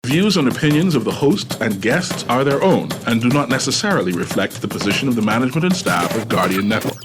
Views and opinions of the host and guests are their own and do not necessarily reflect the position of the management and staff of Guardian Network.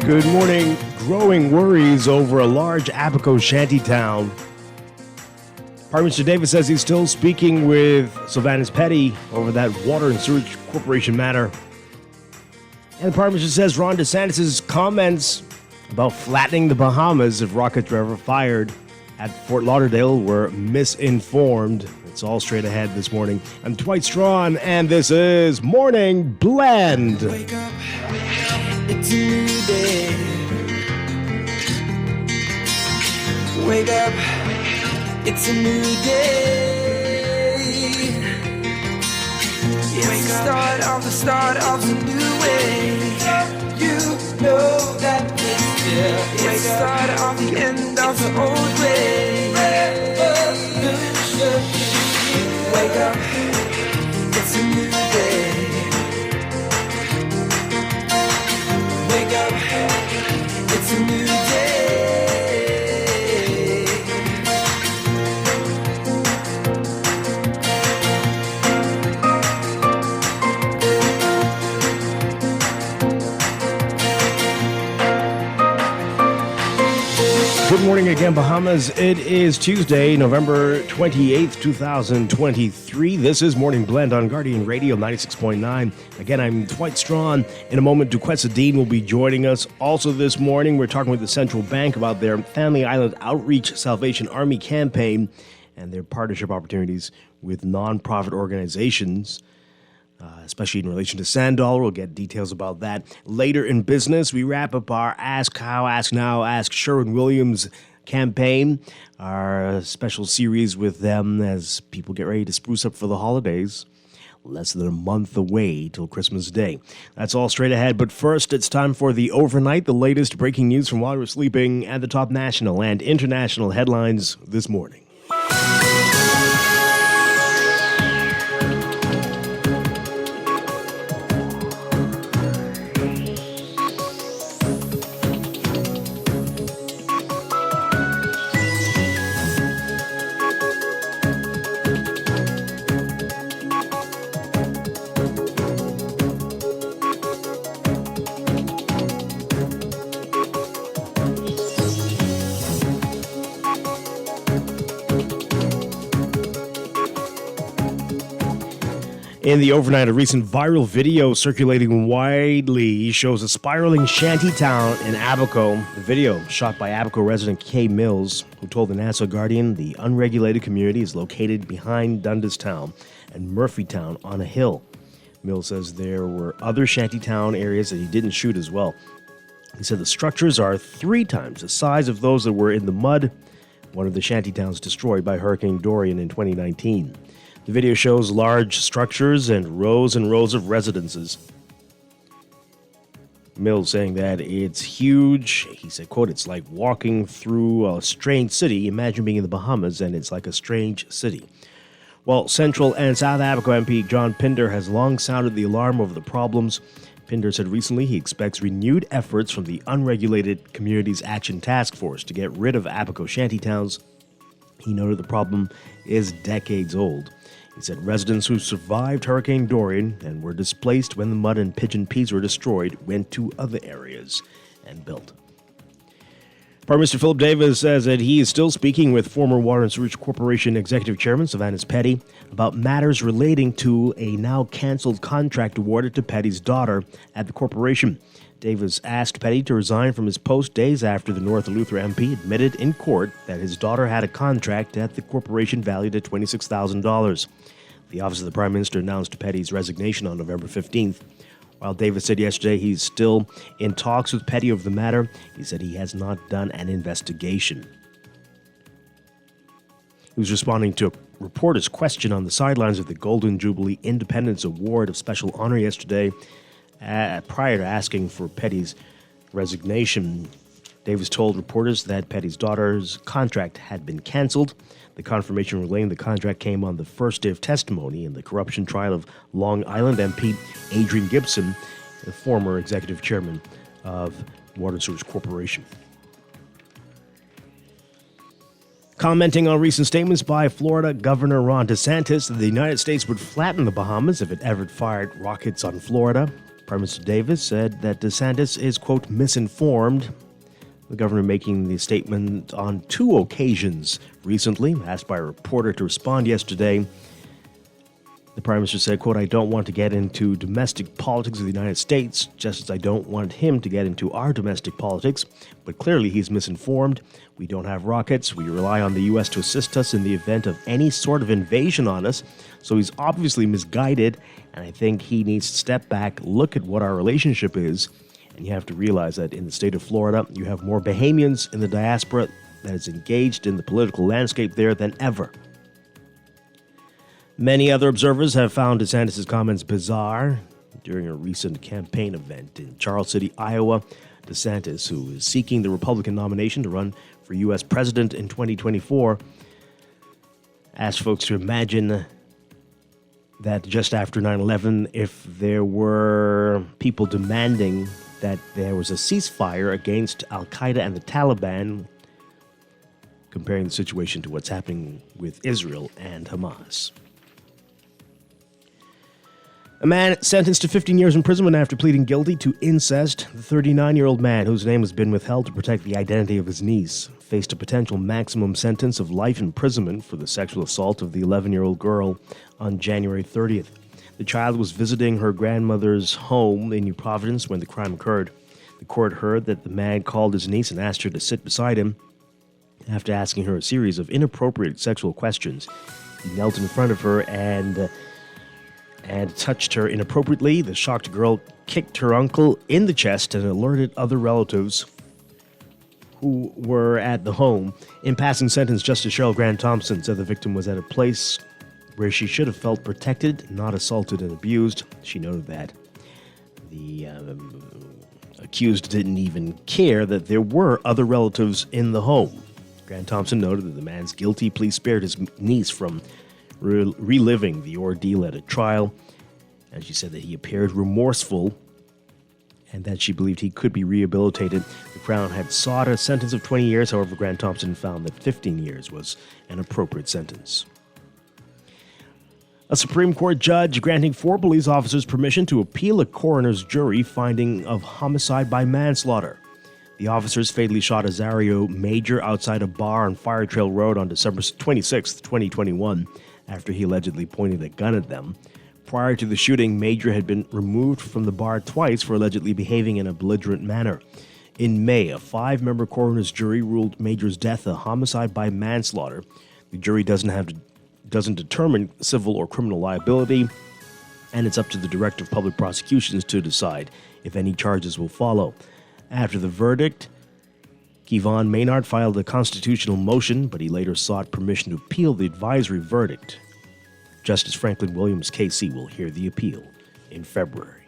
Good morning. Growing worries over a large Abaco shantytown. Prime Minister Davis says he's still speaking with Sylvanus Petty over that Water and Sewage Corporation matter. And the Prime Minister says Ron DeSantis' comments about flattening the Bahamas if rockets were ever fired at Fort Lauderdale were misinformed. It's all straight ahead this morning. I'm Dwight Strachan, and this is Morning Blend. Wake up, it's a new day. Wake up, it's a new day. It's the start of a new way. You know that it's the start of the end of the old way. Revolution. Wake up, it's a new day. Wake up, it's a new day. Good morning again, Bahamas. It is Tuesday, November 28th, 2023. This is Morning Blend on Guardian Radio 96.9. Again, I'm Dwight Strachan. In a moment, Duquesa Dean will be joining us. Also this morning, we're talking with the Central Bank about their Family Island Outreach Salvation Army campaign and their partnership opportunities with nonprofit organizations, especially in relation to Sand Dollar. We'll get details about that later in business. We wrap up our Ask How, Ask Now, Ask Sherwin-Williams campaign, our special series with them as people get ready to spruce up for the holidays. Less than a month away till Christmas Day. That's all straight ahead. But first, it's time for the Overnight, the latest breaking news from while we're sleeping, and the top national and international headlines this morning. In the overnight, a recent viral video circulating widely shows a spiraling shanty town in Abaco. The video, shot by Abaco resident Kay Mills, who told the Nassau Guardian the unregulated community is located behind Dundas Town and Murphytown on a hill. Mills says there were other shantytown areas that he didn't shoot as well. He said the structures are 3 times the size of those that were in the mud, one of the shantytowns destroyed by Hurricane Dorian in 2019. The video shows large structures and rows of residences. Mills saying that it's huge. He said, quote, "It's like walking through a strange city. Imagine being in the Bahamas and it's like a strange city." Well, Central and South Abaco MP John Pinder has long sounded the alarm over the problems. Pinder said recently he expects renewed efforts from the Unregulated Communities Action Task Force to get rid of Abaco shantytowns. He noted the problem is decades old. He said residents who survived Hurricane Dorian and were displaced when the mud and pigeon peas were destroyed went to other areas and built. Prime Minister Philip Davis says that he is still speaking with former Water and Sewage Corporation Executive Chairman Sylvanus Petty about matters relating to a now canceled contract awarded to Petty's daughter at the corporation. Davis asked Petty to resign from his post days after the North Eleuthera MP admitted in court that his daughter had a contract at the corporation valued at $26,000. The Office of the Prime Minister announced Petty's resignation on November 15th. While Davis said yesterday he's still in talks with Petty over the matter, he said he has not done an investigation. He was responding to a reporter's question on the sidelines of the Golden Jubilee Independence Award of Special Honor yesterday, prior to asking for Petty's resignation. Davis told reporters that Petty's daughter's contract had been canceled. The confirmation relaying the contract came on the first day of testimony in the corruption trial of Long Island MP Adrian Gibson, the former executive chairman of Water and Sewers Corporation. Commenting on recent statements by Florida Governor Ron DeSantis that the United States would flatten the Bahamas if it ever fired rockets on Florida, Prime Minister Davis said that DeSantis is, quote, misinformed. The governor making the statement on two occasions recently, asked by a reporter to respond yesterday. The Prime Minister said, quote, I don't want to get into domestic politics of the United States, just as I don't want him to get into our domestic politics. But clearly he's misinformed. We don't have rockets. We rely on the U.S. to assist us in the event of any sort of invasion on us. So he's obviously misguided, and I think he needs to step back, look at what our relationship is. And you have to realize that in the state of Florida, you have more Bahamians in the diaspora that is engaged in the political landscape there than ever. Many other observers have found DeSantis' comments bizarre. During a recent campaign event in Charles City, Iowa, DeSantis, who is seeking the Republican nomination to run for U.S. president in 2024, asked folks to imagine that just after 9/11, if there were people demanding that there was a ceasefire against Al-Qaeda and the Taliban, comparing the situation to what's happening with Israel and Hamas. A man sentenced to 15 years imprisonment after pleading guilty to incest. The 39-year-old man, whose name has been withheld to protect the identity of his niece, faced a potential maximum sentence of life imprisonment for the sexual assault of the 11-year-old girl on January 30th. The child was visiting her grandmother's home in New Providence when the crime occurred. The court heard that the man called his niece and asked her to sit beside him. After asking her a series of inappropriate sexual questions, he knelt in front of her and touched her inappropriately. The shocked girl kicked her uncle in the chest and alerted other relatives who were at the home. In passing sentence, Justice Cheryl Grant Thompson said the victim was at a place where she should have felt protected, not assaulted and abused. She noted that the accused didn't even care that there were other relatives in the home. Grant Thompson noted that the man's guilty plea spared his niece from reliving the ordeal at a trial, and she said that he appeared remorseful and that she believed he could be rehabilitated. The Crown had sought a sentence of 20 years, however, Grant Thompson found that 15 years was an appropriate sentence. A Supreme Court judge granting 4 police officers permission to appeal a coroner's jury finding of homicide by manslaughter. The officers fatally shot Azario Major outside a bar on Fire Trail Road on December 26, 2021, after he allegedly pointed a gun at them. Prior to the shooting, Major had been removed from the bar twice for allegedly behaving in a belligerent manner. In May, a 5-member coroner's jury ruled Major's death a homicide by manslaughter. The jury doesn't determine civil or criminal liability, and it's up to the Director of Public Prosecutions to decide if any charges will follow. After the verdict, Kevon Maynard filed a constitutional motion, but he later sought permission to appeal the advisory verdict. Justice Franklin Williams, KC, will hear the appeal in February.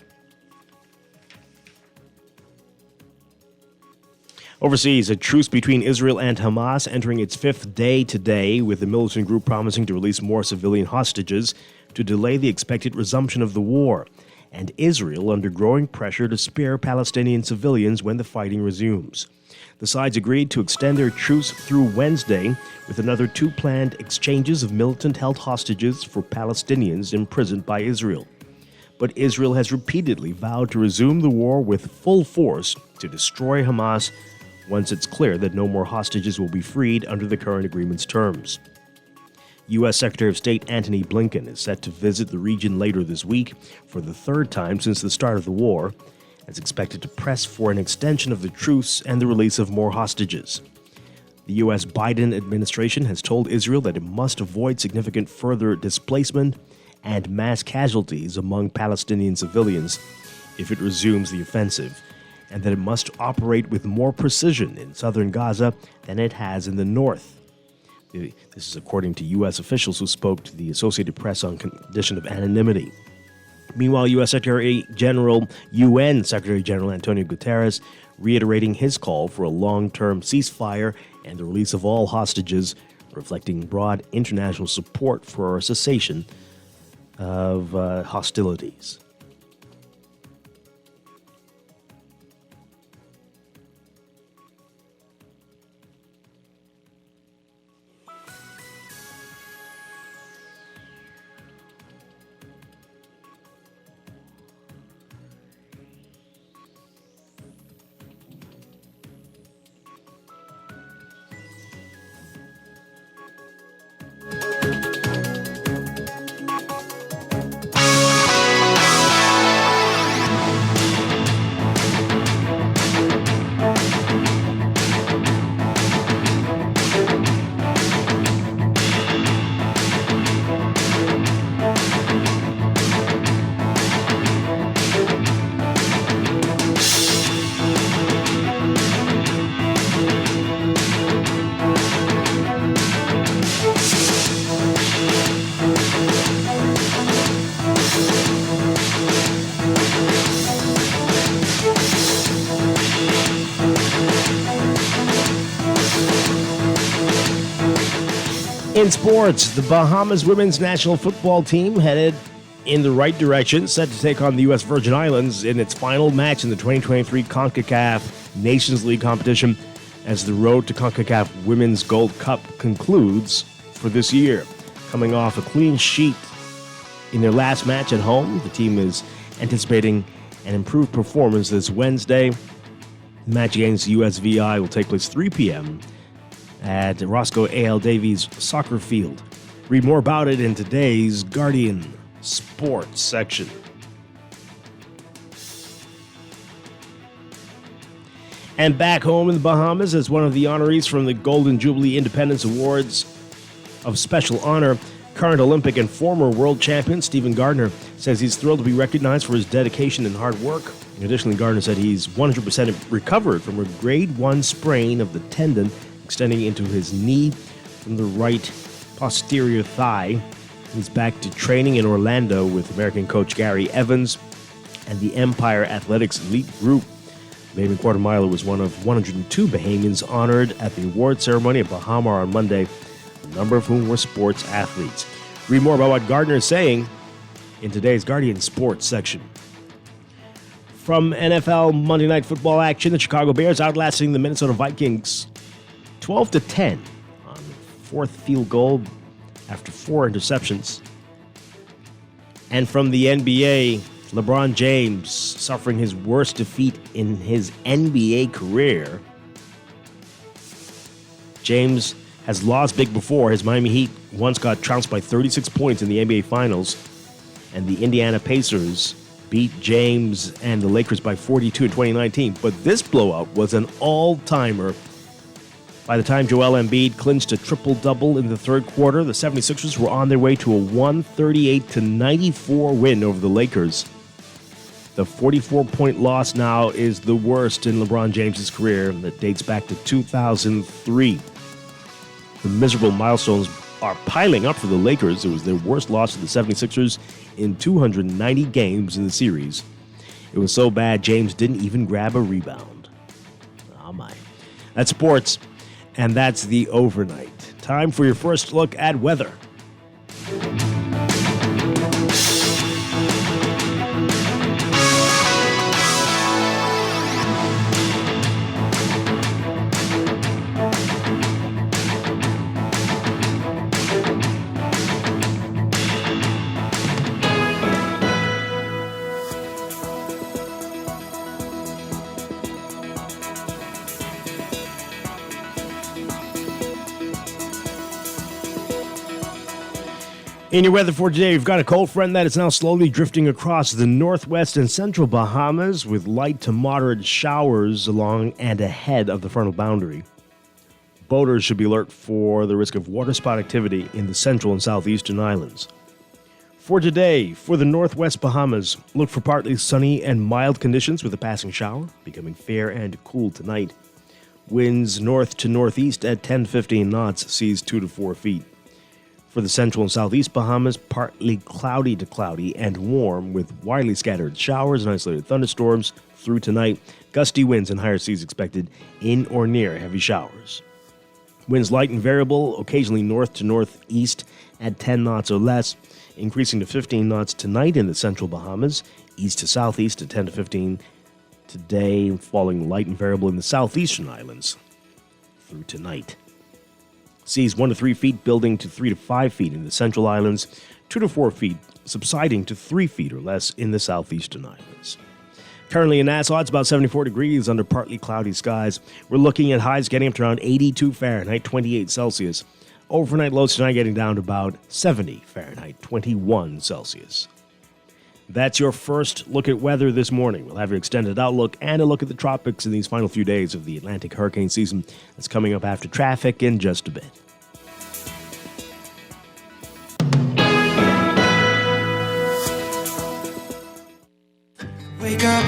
Overseas, a truce between Israel and Hamas entering its 5th day today, with the militant group promising to release more civilian hostages to delay the expected resumption of the war, and Israel under growing pressure to spare Palestinian civilians when the fighting resumes. The sides agreed to extend their truce through Wednesday, with another 2 planned exchanges of militant-held hostages for Palestinians imprisoned by Israel. But Israel has repeatedly vowed to resume the war with full force to destroy Hamas once it's clear that no more hostages will be freed under the current agreement's terms. U.S. Secretary of State Antony Blinken is set to visit the region later this week for the 3rd time since the start of the war, and is expected to press for an extension of the truce and the release of more hostages. The U.S. Biden administration has told Israel that it must avoid significant further displacement and mass casualties among Palestinian civilians if it resumes the offensive, and that it must operate with more precision in southern Gaza than it has in the north. This is according to U.S. officials who spoke to the Associated Press on condition of anonymity. Meanwhile, UN Secretary General Antonio Guterres reiterating his call for a long-term ceasefire and the release of all hostages, reflecting broad international support for a cessation of hostilities. In sports, the Bahamas women's national football team headed in the right direction, set to take on the U.S. Virgin Islands in its final match in the 2023 CONCACAF Nations League competition as the road to CONCACAF Women's Gold Cup concludes for this year. Coming off a clean sheet in their last match at home, the team is anticipating an improved performance this Wednesday. The match against USVI will take place 3 p.m. at Roscoe A.L. Davies Soccer Field. Read more about it in today's Guardian Sports section. And back home in the Bahamas, as one of the honorees from the Golden Jubilee Independence Awards of Special Honor, current Olympic and former world champion Stephen Gardner says he's thrilled to be recognized for his dedication and hard work. Additionally, Gardner said he's 100% recovered from a grade 1 sprain of the tendon extending into his knee from the right posterior thigh. He's back to training in Orlando with American coach Gary Evans and the Empire Athletics Elite Group. The Bahamian quarter miler was one of 102 Bahamians honored at the award ceremony at Bahamar on Monday, a number of whom were sports athletes. Read more about what Gardner is saying in today's Guardian Sports section. From NFL Monday Night Football action, the Chicago Bears outlasting the Minnesota Vikings 12-10 on fourth field goal after 4 interceptions. And from the NBA, LeBron James suffering his worst defeat in his NBA career. James has lost big before. His Miami Heat once got trounced by 36 points in the NBA Finals, and the Indiana Pacers beat James and the Lakers by 42 in 2019. But this blowout was an all-timer. By the time Joel Embiid clinched a triple-double in the third quarter, the 76ers were on their way to a 138-94 win over the Lakers. The 44-point loss now is the worst in LeBron James' career that dates back to 2003. The miserable milestones are piling up for the Lakers. It was their worst loss to the 76ers in 290 games in the series. It was so bad, James didn't even grab a rebound. Oh my. That's sports, and that's the overnight. Time for your first look at weather. In your weather for today, we've got a cold front that is now slowly drifting across the northwest and central Bahamas with light to moderate showers along and ahead of the frontal boundary. Boaters should be alert for the risk of water spot activity in the central and southeastern islands. For today, for the northwest Bahamas, look for partly sunny and mild conditions with a passing shower, becoming fair and cool tonight. Winds north to northeast at 10 to 15 knots, seas 2 to 4 feet. For the central and southeast Bahamas, partly cloudy to cloudy and warm with widely scattered showers and isolated thunderstorms through tonight. Gusty winds and higher seas expected in or near heavy showers. Winds light and variable, occasionally north to northeast at 10 knots or less, increasing to 15 knots tonight in the central Bahamas, east to southeast at 10 to 15 today, falling light and variable in the southeastern islands through tonight. Seas 1 to 3 feet, building to 3 to 5 feet in the central islands, 2 to 4 feet, subsiding to 3 feet or less in the southeastern islands. Currently in Nassau, it's about 74 degrees under partly cloudy skies. We're looking at highs getting up to around 82 Fahrenheit, 28 Celsius. Overnight lows tonight getting down to about 70 Fahrenheit, 21 Celsius. That's your first look at weather this morning. We'll have your extended outlook and a look at the tropics in these final few days of the Atlantic hurricane season. That's coming up after traffic in just a bit. Wake up,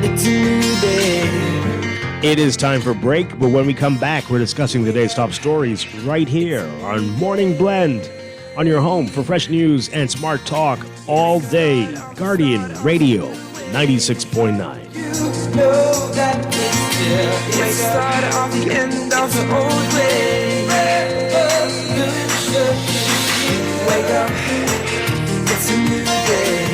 it's a new day. It is time for a break, but when we come back, we're discussing the day's top stories right here on Morning Blend on your home for fresh news and smart talk all day. Guardian Radio 96.9. You know that it's the start of the end of the old way. Wake up, it's a new day.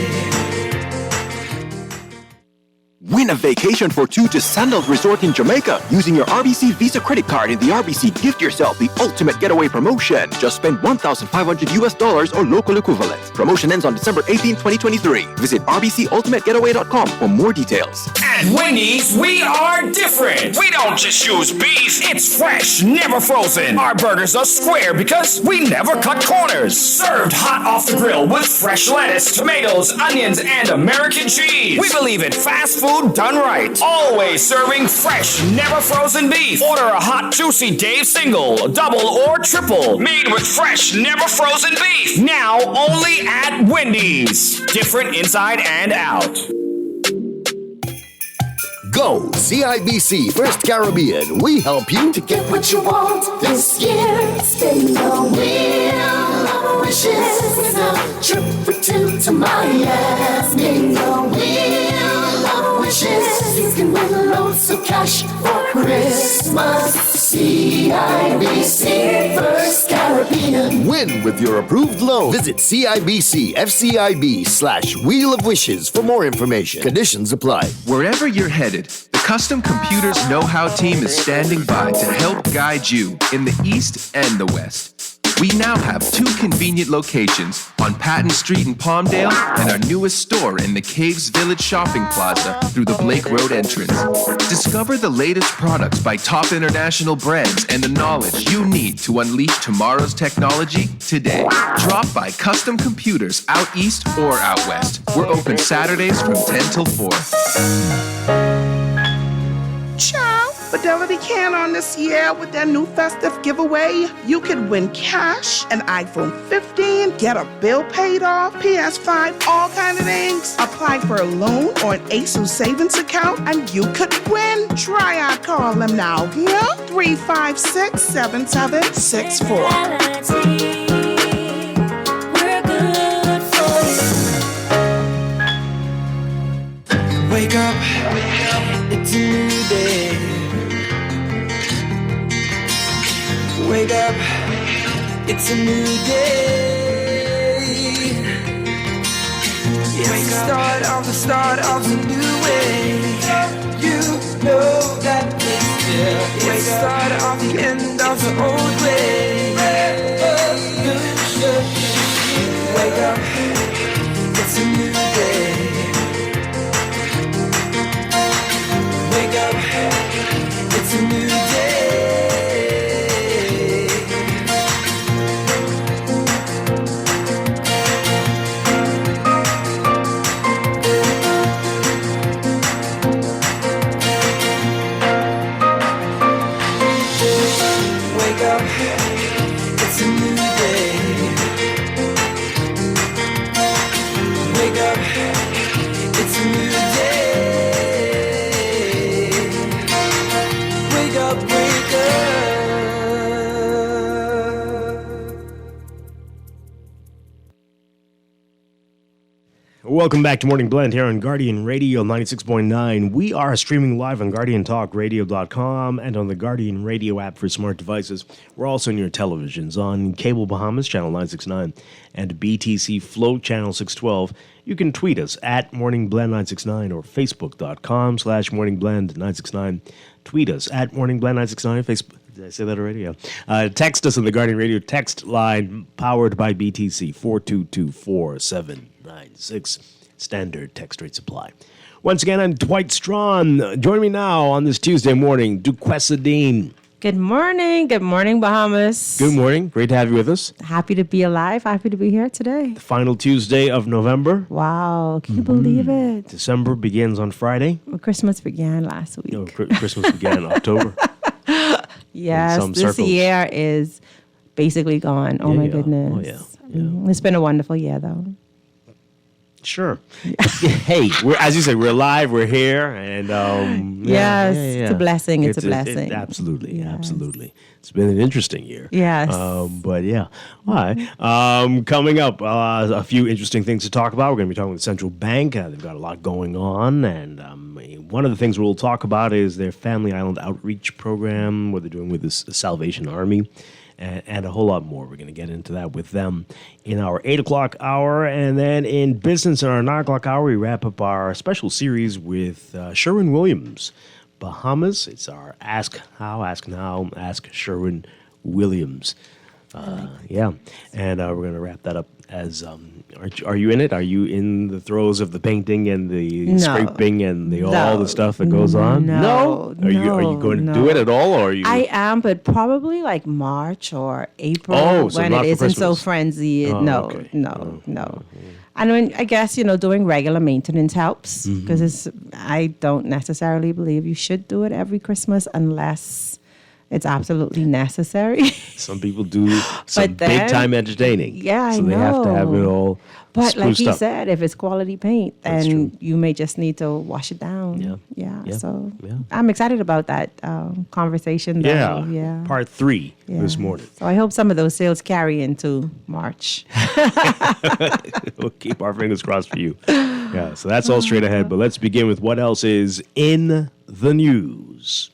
Win a vacation for two to Sandals Resort in Jamaica using your RBC Visa credit card in the RBC Gift Yourself the Ultimate Getaway promotion. Just spend $1,500 or local equivalent. Promotion ends on December 18, 2023. Visit rbcultimategetaway.com for more details. At Wendy's, we are different. We don't just use beef. It's fresh, never frozen. Our burgers are square because we never cut corners. Served hot off the grill with fresh lettuce, tomatoes, onions, and American cheese. We believe in fast food done right. Always serving fresh, never frozen beef. Order a hot, juicy Dave single, double, or triple. Made with fresh, never frozen beef. Now only at Wendy's. Different inside and out. Go CIBC First Caribbean. We help you to get what you want this year. Spin the wheel of wishes. A trip for two to Miami. Spin the wheel of wishes. You can win loads of cash for Christmas. CIBC First Caribbean. Win with your approved loan. Visit CIBC FCIB/Wheel of Wishes for more information. Conditions apply. Wherever you're headed, the Custom Computers Know-How team is standing by to help guide you in the East and the West. We now have 2 convenient locations on Patton Street in Palmdale and our newest store in the Caves Village Shopping Plaza through the Blake Road entrance. Discover the latest products by top international brands and the knowledge you need to unleash tomorrow's technology today. Drop by Custom Computers out east or out west. We're open Saturdays from 10 till 4. Ciao! Fidelity can on this year with their new festive giveaway. You could win cash, an iPhone 15, get a bill paid off, PS5, all kind of things. Apply for a loan or an ASUS savings account, and you could win. Try our call them now. Yeah? 356-7764. We're good for you. Wake up, it's a new day. Wake up, it's a new day. It's the start of the new way. You know that it's the start of the end of the old way. Wake up, it's a new day. Wake up, it's a new day. It's a new day. welcome back to Morning Blend here on Guardian Radio 96.9. We are streaming live on GuardianTalkRadio.com and on the Guardian Radio app for smart devices. We're also on your televisions on Cable Bahamas, Channel 969, and BTC Flow, Channel 612. You can tweet us at MorningBlend969 or Facebook.com/MorningBlend969. Tweet us at MorningBlend969. Facebook. Did I say that already? Yeah. Text us on the Guardian Radio text line powered by BTC 4224796. Standard text rate supply. Once again, I'm Dwight Strachan. Join me now on this Tuesday morning, Duquessadine. Good morning. Good morning, Bahamas. Good morning. Great to have you with us. Happy to be alive. Happy to be here today. The final Tuesday of November. Wow. Can you believe it? December begins on Friday. Well, Christmas began last week. No, Christmas began in October. Yes, this circles. year is basically gone. Oh, my goodness. Oh, yeah. It's been a wonderful year, though. Sure. Hey, as you said, we're live, we're here, and Yes, it's a blessing. It's a blessing. Absolutely, Yes. absolutely. It's been an interesting year. Yes. But yeah. All right. Coming up, a few interesting things to talk about. We're going to be talking with Central Bank. They've got a lot going on, and one of the things we'll talk about is their Family Island Outreach Program, what they're doing with the Salvation Army. And a whole lot more. We're going to get into that with them in our 8 o'clock hour. And then in business in our 9 o'clock hour, we wrap up our special series with Sherwin-Williams, Bahamas. It's our Ask How, Ask Now, Ask Sherwin-Williams. Yeah. And we're going to wrap that up as... Are you in it? Are you in the throes of the painting and the scraping and all the stuff that goes on? No. Are you going to do it at all, or are you? I am, but probably like March or April so when not it for isn't so Christmas. frenzied. Oh, No. okay. And I guess, doing regular maintenance helps because I don't necessarily believe you should do it every Christmas unless it's absolutely necessary. Some people do some But then- big-time entertaining. Yeah, so I they have to have it know. all But like spruced he up. said, if it's quality paint, That's then true. you may just need to wash it down. Yeah. So Yeah. I'm excited about that conversation. Though. Yeah. Part 3 this Yeah. morning. So I hope some of those sales carry into March. We'll keep our fingers crossed for you. Yeah, so that's all straight ahead. But let's begin with what else is in the news.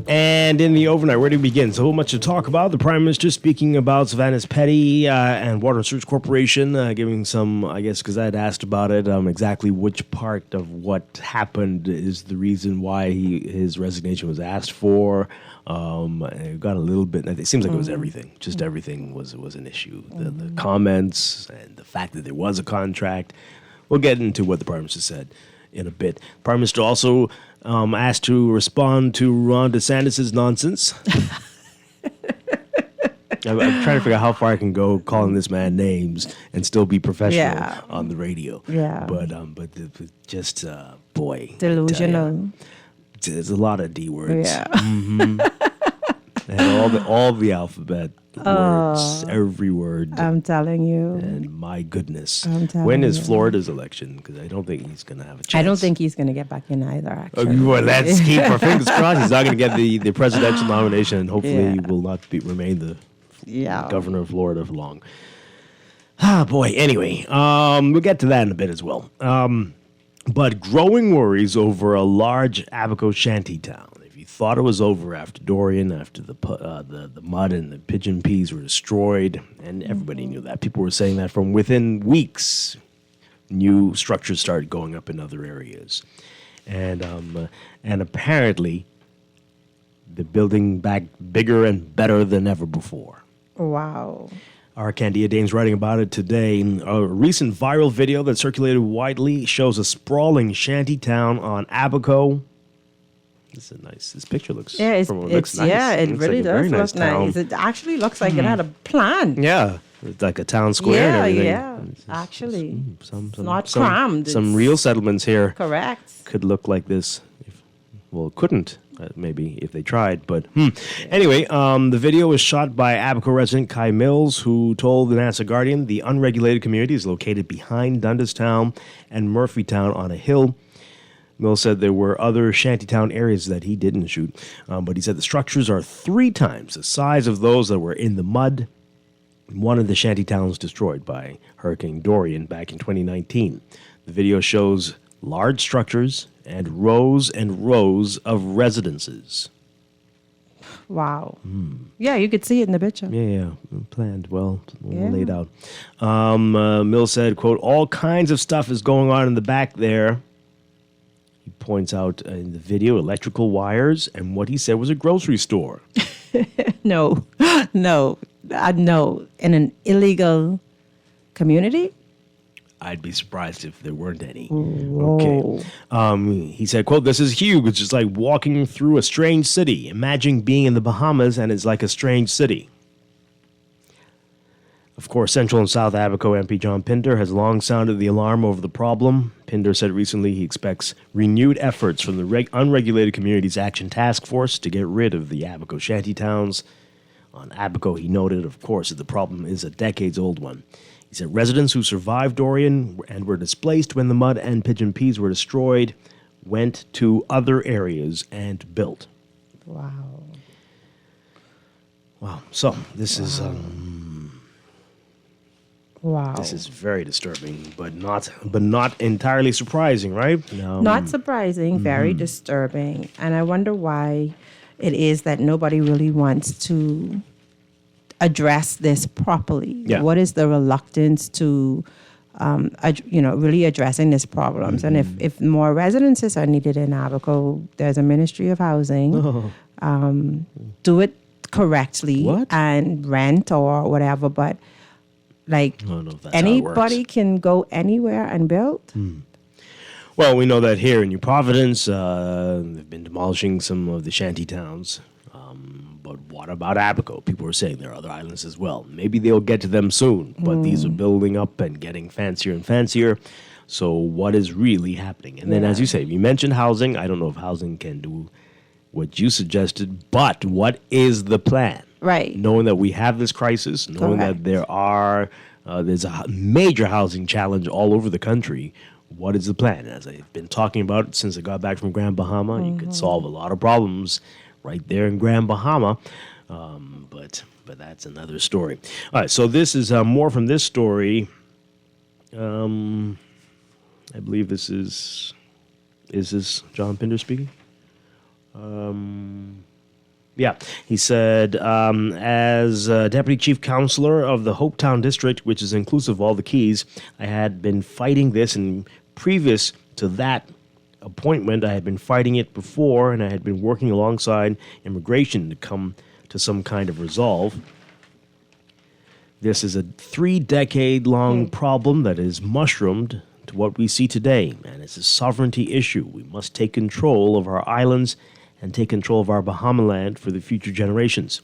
And in the overnight, where do we begin? So much to talk about. The Prime Minister speaking about Savannah's Petty and Water Research Corporation, giving some, I guess, because I had asked about it, exactly which part of what happened is the reason why his resignation was asked for. It got a little bit, it seems like it was everything. Just everything was an issue. The comments and the fact that there was a contract. We'll get into what the Prime Minister said in a bit. Prime Minister also asked to respond to Ron DeSantis' nonsense. I'm trying to figure out how far I can go calling this man names and still be professional on the radio. Yeah. But just boy, Delusional. there's a lot of D words. Yeah. And all the alphabet words, every word. I'm telling you. And my goodness, I'm telling when is you. Florida's election? Because I don't think he's going to have a chance. I don't think he's going to get back in either, actually. Well, let's keep our fingers crossed. He's not going to get the presidential nomination, and hopefully he Yeah. will not remain the Yeah. governor of Florida for long. Ah, boy. Anyway, we'll get to that in a bit as well. But growing worries over a large Abaco shanty town. If you thought it was over after Dorian, after the mud and the pigeon peas were destroyed, and everybody knew that. People were saying that from within weeks. New structures started going up in other areas. And apparently they're building back bigger and better than ever before. Wow. Our Candia Dane's writing about it today. A recent viral video that circulated widely shows a sprawling shanty town on Abaco. This is nice. This picture looks. Yeah, looks nice. yeah, it Looks really like a very does look town. nice. It actually looks like it had a plan. Yeah, It's like a town square and Yeah, everything. yeah. Actually, Some not crammed. Some It's real settlements here correct. could look like this. Well, it couldn't, maybe, if they tried. But anyway, the video was shot by Abaco resident Kai Mills, who told the NASA Guardian the unregulated community is located behind Dundastown and Murphytown on a hill. Mills said there were other shantytown areas that he didn't shoot, but he said the structures are 3 times the size of those that were in the mud. One of the shantytowns destroyed by Hurricane Dorian back in 2019. The video shows large structures and rows of residences. Wow. Yeah, you could see it in the picture. Yeah, planned, well laid out. Mills said, quote, all kinds of stuff is going on in the back there. He points out in the video electrical wires and what he said was a grocery store. No. In an illegal community? I'd be surprised if there weren't any. Whoa. Okay. He said, quote, this is huge. It's just like walking through a strange city. Imagine being in the Bahamas and it's like a strange city. Of course, Central and South Abaco MP John Pinder has long sounded the alarm over the problem. Pinder said recently he expects renewed efforts from the Unregulated Communities Action Task Force to get rid of the Abaco shantytowns. On Abaco, he noted, of course, that the problem is a decades-old one. He said residents who survived Dorian and were displaced when the mud and pigeon peas were destroyed went to other areas and built. Wow. Wow. So this is Wow. this is very disturbing, but not entirely surprising, right? No. Not surprising, very disturbing. And I wonder why it is that nobody really wants to address this properly. Yeah. What is the reluctance to, really addressing these problems? And if more residences are needed in Abaco, there's a Ministry of Housing. Do it correctly and rent or whatever. But like I don't know if that's how it anybody works. can go anywhere and build. Well, we know that here in New Providence, they've been demolishing some of the shanty towns. But what about Abaco? People are saying there are other islands as well. Maybe they'll get to them soon, but these are building up and getting fancier and fancier. So what is really happening? And then, as you say, you mentioned housing. I don't know if housing can do what you suggested, but what is the plan? Right. Knowing that we have this crisis, knowing that there's a major housing challenge all over the country, what is the plan? As I've been talking about since I got back from Grand Bahama, you could solve a lot of problems right there in Grand Bahama, but that's another story. All right, so this is more from this story. I believe this is this John Pinder speaking? Yeah, he said, as Deputy Chief Counselor of the Hopetown District, which is inclusive of all the Keys, I had been fighting this, and previous to that appointment, I had been fighting it before, and I had been working alongside immigration to come to some kind of resolve. This is a 3-decade-long problem that is mushroomed to what we see today, and it's a sovereignty issue. We must take control of our islands and take control of our Bahama land for the future generations.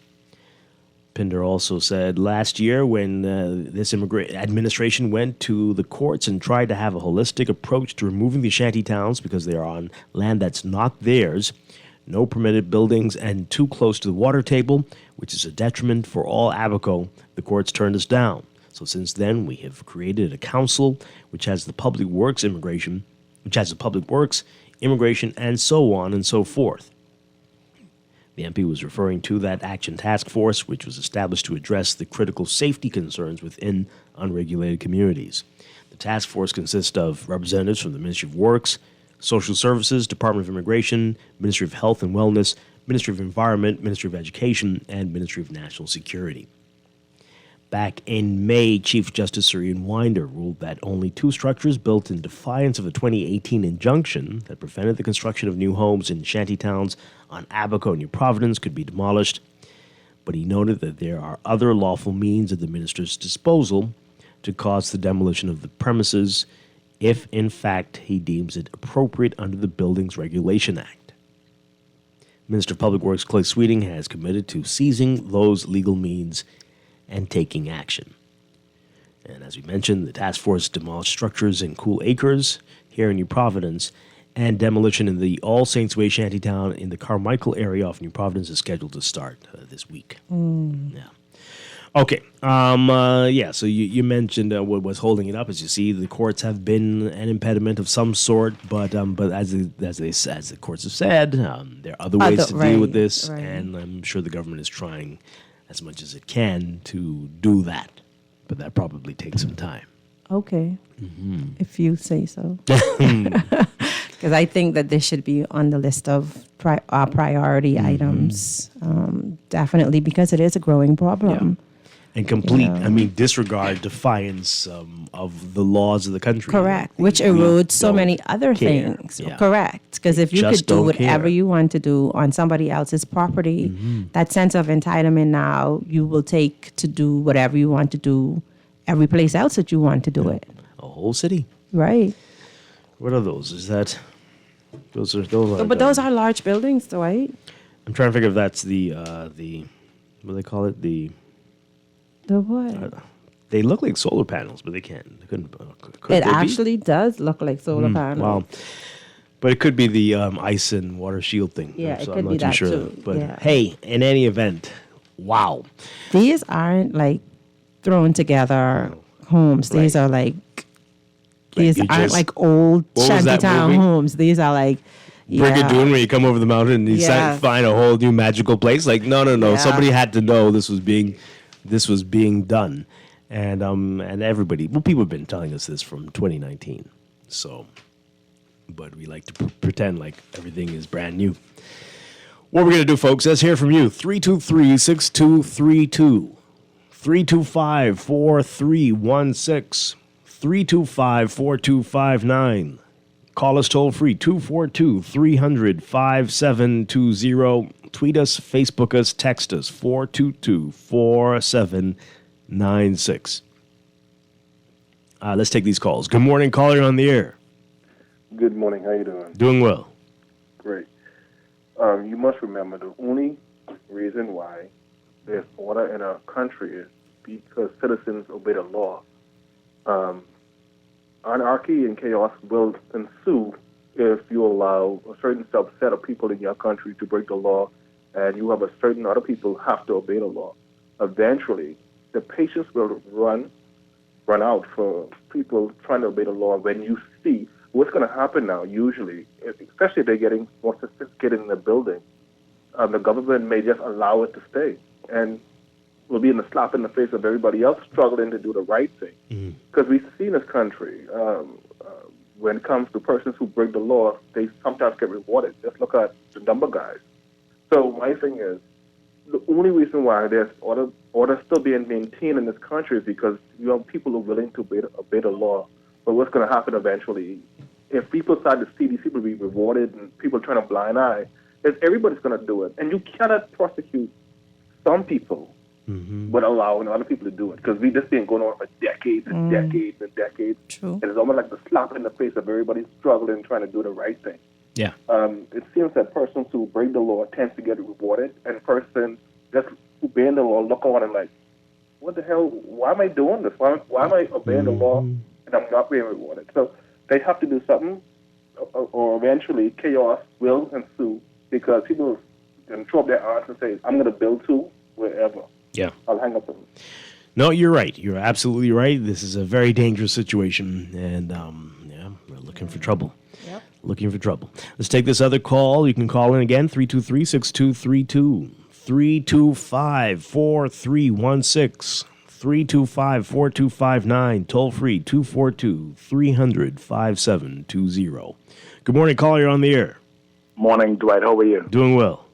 Pinder also said last year when this administration went to the courts and tried to have a holistic approach to removing the shanty towns because they are on land that's not theirs, no permitted buildings, and too close to the water table, which is a detriment for all Abaco, the courts turned us down. So since then, we have created a council which has the public works, immigration, and so on and so forth. The MP was referring to that action task force, which was established to address the critical safety concerns within unregulated communities. The task force consists of representatives from the Ministry of Works, Social Services, Department of Immigration, Ministry of Health and Wellness, Ministry of Environment, Ministry of Education, and Ministry of National Security. Back in May, Chief Justice Serene Winder ruled that only 2 structures built in defiance of a 2018 injunction that prevented the construction of new homes in shantytowns on Abaco and New Providence could be demolished. But he noted that there are other lawful means at the minister's disposal to cause the demolition of the premises if, in fact, he deems it appropriate under the Buildings Regulation Act. Minister of Public Works Clay Sweeting has committed to seizing those legal means and taking action. And as we mentioned, the task force demolished structures in Cool Acres here in New Providence, and demolition in the All Saints Way shantytown in the Carmichael area of New Providence is scheduled to start this week. Yeah. Okay. So you mentioned what was holding it up. As you see, the courts have been an impediment of some sort, but as the courts have said, there are other ways to deal with this, and I'm sure the government is trying as much as it can to do that, but that probably takes some time. Okay, if you say so. Because I think that this should be on the list of priority items, definitely, because it is a growing problem. Yeah. And complete, disregard, defiance of the laws of the country. Correct, which erodes so many other things. Yeah. Correct, because if you Just could do don't whatever care. you want to do on somebody else's property, that sense of entitlement now you will take to do whatever you want to do every place else that you want to do it. A whole city. Right. What are those? Is that those are But those are large buildings, Dwight. I'm trying to figure if that's the what do they call it? The what? they look like solar panels, but they can't. They couldn't. Could It they be? actually does look like solar panels. Wow. But it could be the ice and water shield thing. Yeah, it So could I'm not be too that sure. too. But Yeah. hey, in any event, wow. These aren't like thrown together homes. These are like these you aren't just- like old What was that shantytown movie? homes. These are like Brigadoon, when you come over the mountain and you Yeah. find a whole new magical place. Like, no. Yeah. Somebody had to know this was being done. And everybody, people have been telling us this from 2019. So, but we like to pretend like everything is brand new. What we're going to do, folks, let's hear from you. 323-6232. 325-4316. 325-4259. Call us toll free, 242-300-5720. Tweet us, Facebook us, text us, 422-4796. Let's take these calls. Good morning, caller, on the air. Good morning. How you doing? Doing well. Great. You must remember the only reason why there's order in our country is because citizens obey the law. Anarchy and chaos will ensue if you allow a certain subset of people in your country to break the law, and you have a certain other people have to obey the law. Eventually, the patience will run out for people trying to obey the law. When you see what's going to happen now, usually, especially if they're getting more sophisticated in the building, the government may just allow it to stay, and will be in the slap in the face of everybody else struggling to do the right thing. Because we see in this country, when it comes to persons who break the law, they sometimes get rewarded. Just look at the number guys. So my thing is, the only reason why there's order still being maintained in this country is because you have people who are willing to obey the law. But what's going to happen eventually, if people start to see these people be rewarded and people turn a blind eye, is everybody's going to do it. And you cannot prosecute some people but allowing other people to do it, because this been going on for decades and decades and decades. True. And it's almost like the slap in the face of everybody struggling trying to do the right thing. Yeah. It seems that persons who break the law tend to get rewarded, and persons just who obeying the law look on and like, what the hell? Why am I doing this? Why am I obeying the law and I'm not being rewarded? So they have to do something, or eventually chaos will ensue, because people can throw up their arms and say, I'm going to build too, wherever. Yeah. I'll hang up. No, you're right. You're absolutely right. This is a very dangerous situation, and we're looking for trouble. Yep. Looking for trouble. Let's take this other call. You can call in again, 323-6232, 325-4316, 325-4259, toll free, 242-300-5720. Good morning, caller. You're on the air. Morning, Dwight. How are you? Doing well.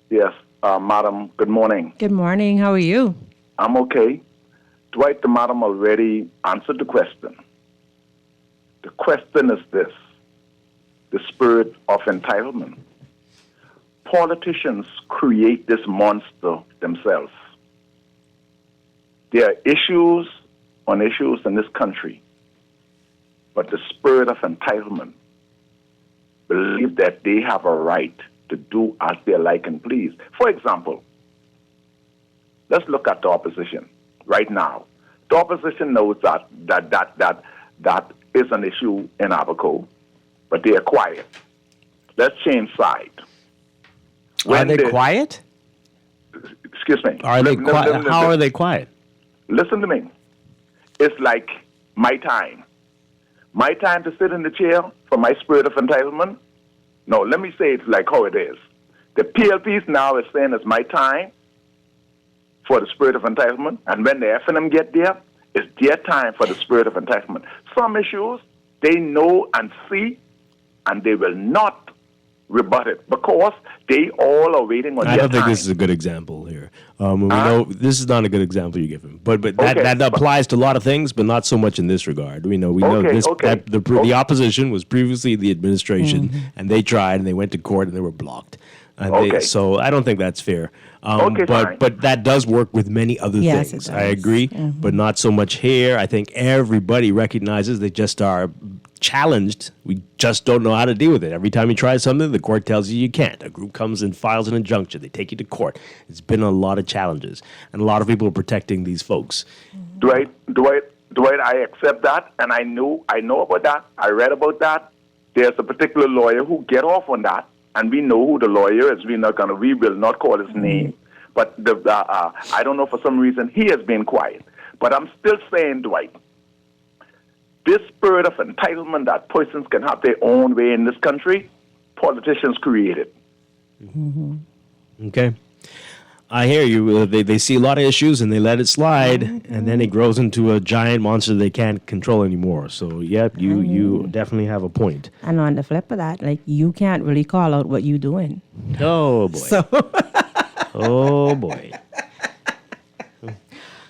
Yes, madam. Good morning. Good morning. How are you? I'm okay. Dwight, the madam already answered the question. The question is this: the spirit of entitlement. Politicians create this monster themselves. There are issues on issues in this country, but the spirit of entitlement believe that they have a right to do as they like and please. For example, let's look at the opposition right now. The opposition knows that is an issue in Abaco, but they are quiet. Let's change side. Are they quiet? Excuse me. Are they quiet? How are they quiet? Listen to me. It's like my time. My time to sit in the chair for my spirit of entitlement? No, let me say it's like how it is. The PLPs now is saying it's my time for the spirit of entitlement, and when the FNM get there, it's their time for the spirit of entitlement. Some issues, they know and see, and they will not rebut it because they all are waiting on their I don't think time. this is a good example here. We know this is not a good example you're giving, but that applies to a lot of things, but not so much in this regard. We know this. That the opposition was previously the administration, and they tried and they went to court and they were blocked. So I don't think that's fair. But that does work with many other things. I agree, but not so much here. I think everybody recognizes they just are challenged. We just don't know how to deal with it. Every time you try something, the court tells you can't. A group comes and files an injunction. They take you to court. It's been a lot of challenges, and a lot of people are protecting these folks. Dwight, I accept that, and I know about that. I read about that. There's a particular lawyer who get off on that, and we know who the lawyer is. We will not call his name, but I don't know, for some reason he has been quiet. But I'm still saying, Dwight, this spirit of entitlement that persons can have their own way in this country, politicians created. Okay. I hear you. They see a lot of issues and they let it slide, and then it grows into a giant monster they can't control anymore. So, yep, you definitely have a point. And on the flip of that, like, you can't really call out what you're doing. Oh, boy. Oh, boy.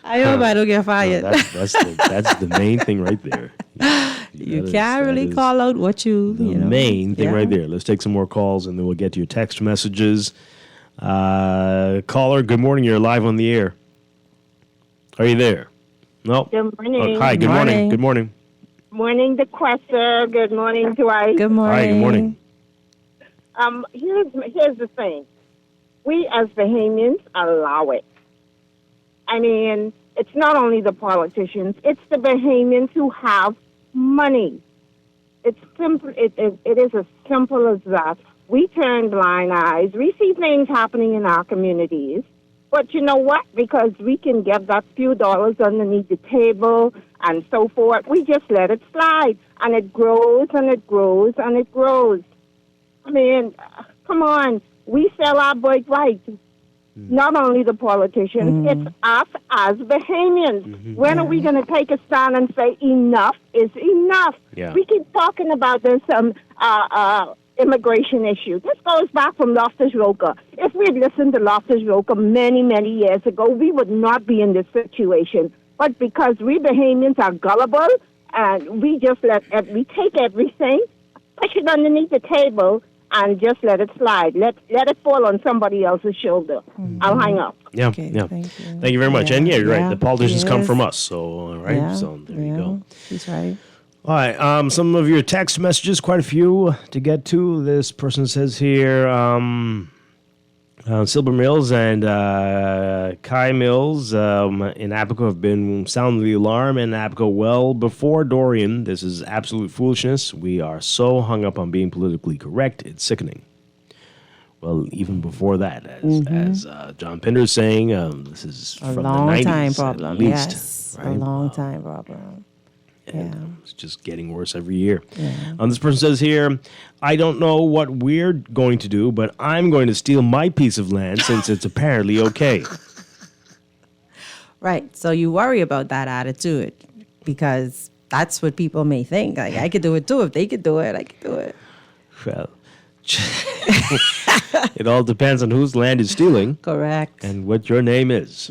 I hope I don't get fired. No, that's the main thing right there. You can't really call out what you main thing right there. Let's take some more calls, and then we'll get to your text messages. Caller, good morning. You're live on the air. Are you there? No. Good morning. Oh, hi. Good morning. Good morning. Morning, the Questor. Good morning, Dwight. Good morning. Hi. Good morning. Here's the thing. We as Bahamians allow it. I mean, it's not only the politicians; it's the Bahamians who have money. It's simple. It is as simple as that. We turn blind eyes. We see things happening in our communities. But you know what? Because we can get that few dollars underneath the table and so forth, we just let it slide. And it grows and it grows and it grows. I mean, come on. We sell our birthright. Not only the politicians, it's us as Bahamians. When are we going to take a stand and say enough is enough? Yeah. We keep talking about this immigration issue. This goes back from Loftus Roker. If we had listened to Loftus Roker many, many years ago, we would not be in this situation. But because we Bahamians are gullible and we just we take everything, push it underneath the table, and just let it slide. Let it fall on somebody else's shoulder. I'll hang up. Yeah, Okay, yeah. thank you very much. And you're right. The politicians come yes. from us. So, right. Yeah, So there you go. She's right. All right. Some of your text messages, quite a few to get to. This person says here, Silver Mills and Kai Mills in Apico have been sounding the alarm in Apico well before Dorian. This is absolute foolishness. We are so hung up on being politically correct. It's sickening. Well, even before that, as John Pinder is saying, this is A from long the 90s time at problem. least, Yes. right? A long time problem. And it's just getting worse every year. This person says here, I don't know what we're going to do, but I'm going to steal my piece of land since it's apparently okay. Right. So you worry about that attitude because that's what people may think. Like, I could do it too. If they could do it, I could do it. Well, it all depends on whose land is stealing. Correct. And what your name is.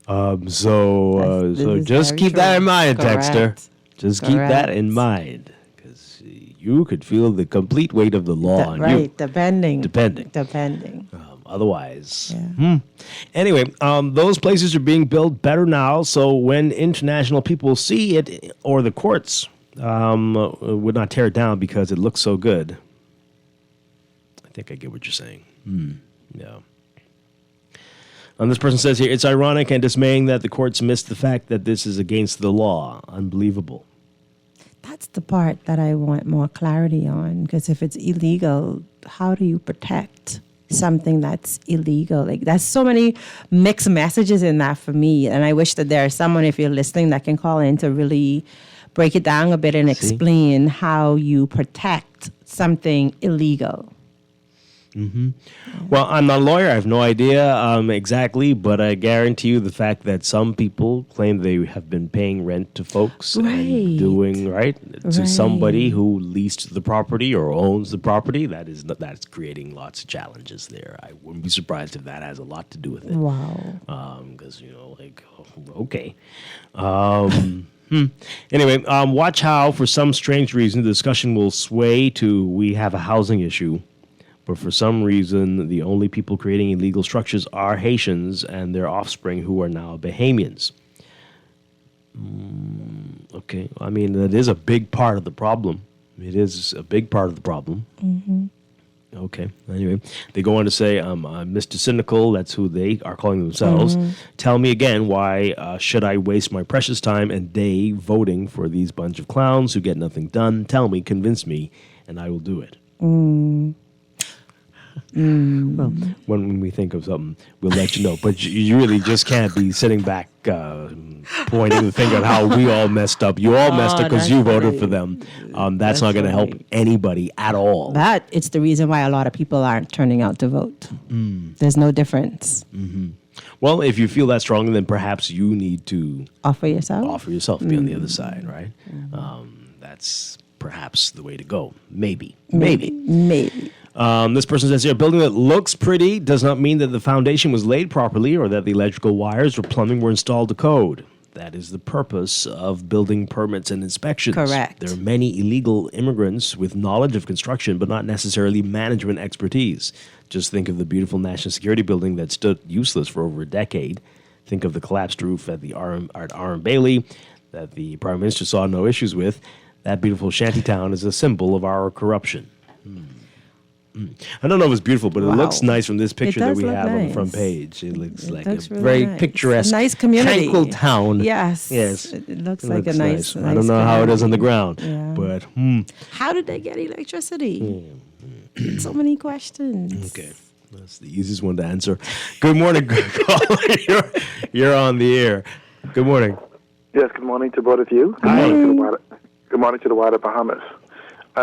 So is just very keep that true. in mind, Correct. Texter. Just keep that in Correct. mind. Because you could feel the complete weight of the law on you. Right. Depending. Depending. Otherwise. Anyway, those places are being built better now, so when international people see it, or the courts would not tear it down because it looks so good. I think I get what you're saying. Yeah. This person says here, it's ironic and dismaying that the courts missed the fact that this is against the law. Unbelievable. That's the part that I want more clarity on, because if it's illegal, how do you protect something that's illegal? Like, there's so many mixed messages in that for me, and I wish that there's someone, if you're listening, that can call in to really break it down a bit and explain how you protect something illegal. Mm-hmm. Well, I'm not a lawyer. I have no idea exactly, but I guarantee you the fact that some people claim they have been paying rent to folks and doing to somebody who leased the property or owns the property. That's creating lots of challenges there. I wouldn't be surprised if that has a lot to do with it. Wow. Because okay. Anyway, watch how, for some strange reason, the discussion will sway to we have a housing issue. But for some reason, the only people creating illegal structures are Haitians and their offspring, who are now Bahamians. Okay, I mean, that is a big part of the problem. It is a big part of the problem. Mm-hmm. Okay, anyway, they go on to say, I'm Mr. Cynical, that's who they are calling themselves. Mm-hmm. Tell me again, why should I waste my precious time and day voting for these bunch of clowns who get nothing done? Tell me, convince me, and I will do it. Well, when we think of something, we'll let you know. But you really just can't be sitting back pointing the finger at how we all messed up. You all messed up because you voted for them. That's not going to help anybody at all. It's the reason why a lot of people aren't turning out to vote. There's no difference. Mm-hmm. Well, if you feel that strongly, then perhaps you need to offer yourself, be on the other side, right? That's perhaps the way to go. Maybe. This person says here, a building that looks pretty does not mean that the foundation was laid properly or that the electrical wires or plumbing were installed to code. That is the purpose of building permits and inspections. Correct. There are many illegal immigrants with knowledge of construction, but not necessarily management expertise. Just think of the beautiful National Security Building that stood useless for over a decade. Think of the collapsed roof at the R.M. Bailey that the Prime Minister saw no issues with. That beautiful shantytown is a symbol of our corruption. I don't know if it's beautiful, but it looks nice from this picture that we have on the front page. It looks like a very picturesque, nice community, tranquil town. Yes. It looks like a nice. I don't know how it is on the ground, but how did they get electricity? So many questions. Okay, that's the easiest one to answer. Good morning, caller. You're on the air. Good morning. Yes, good morning to both of you. Hi. Good morning to the wider Bahamas.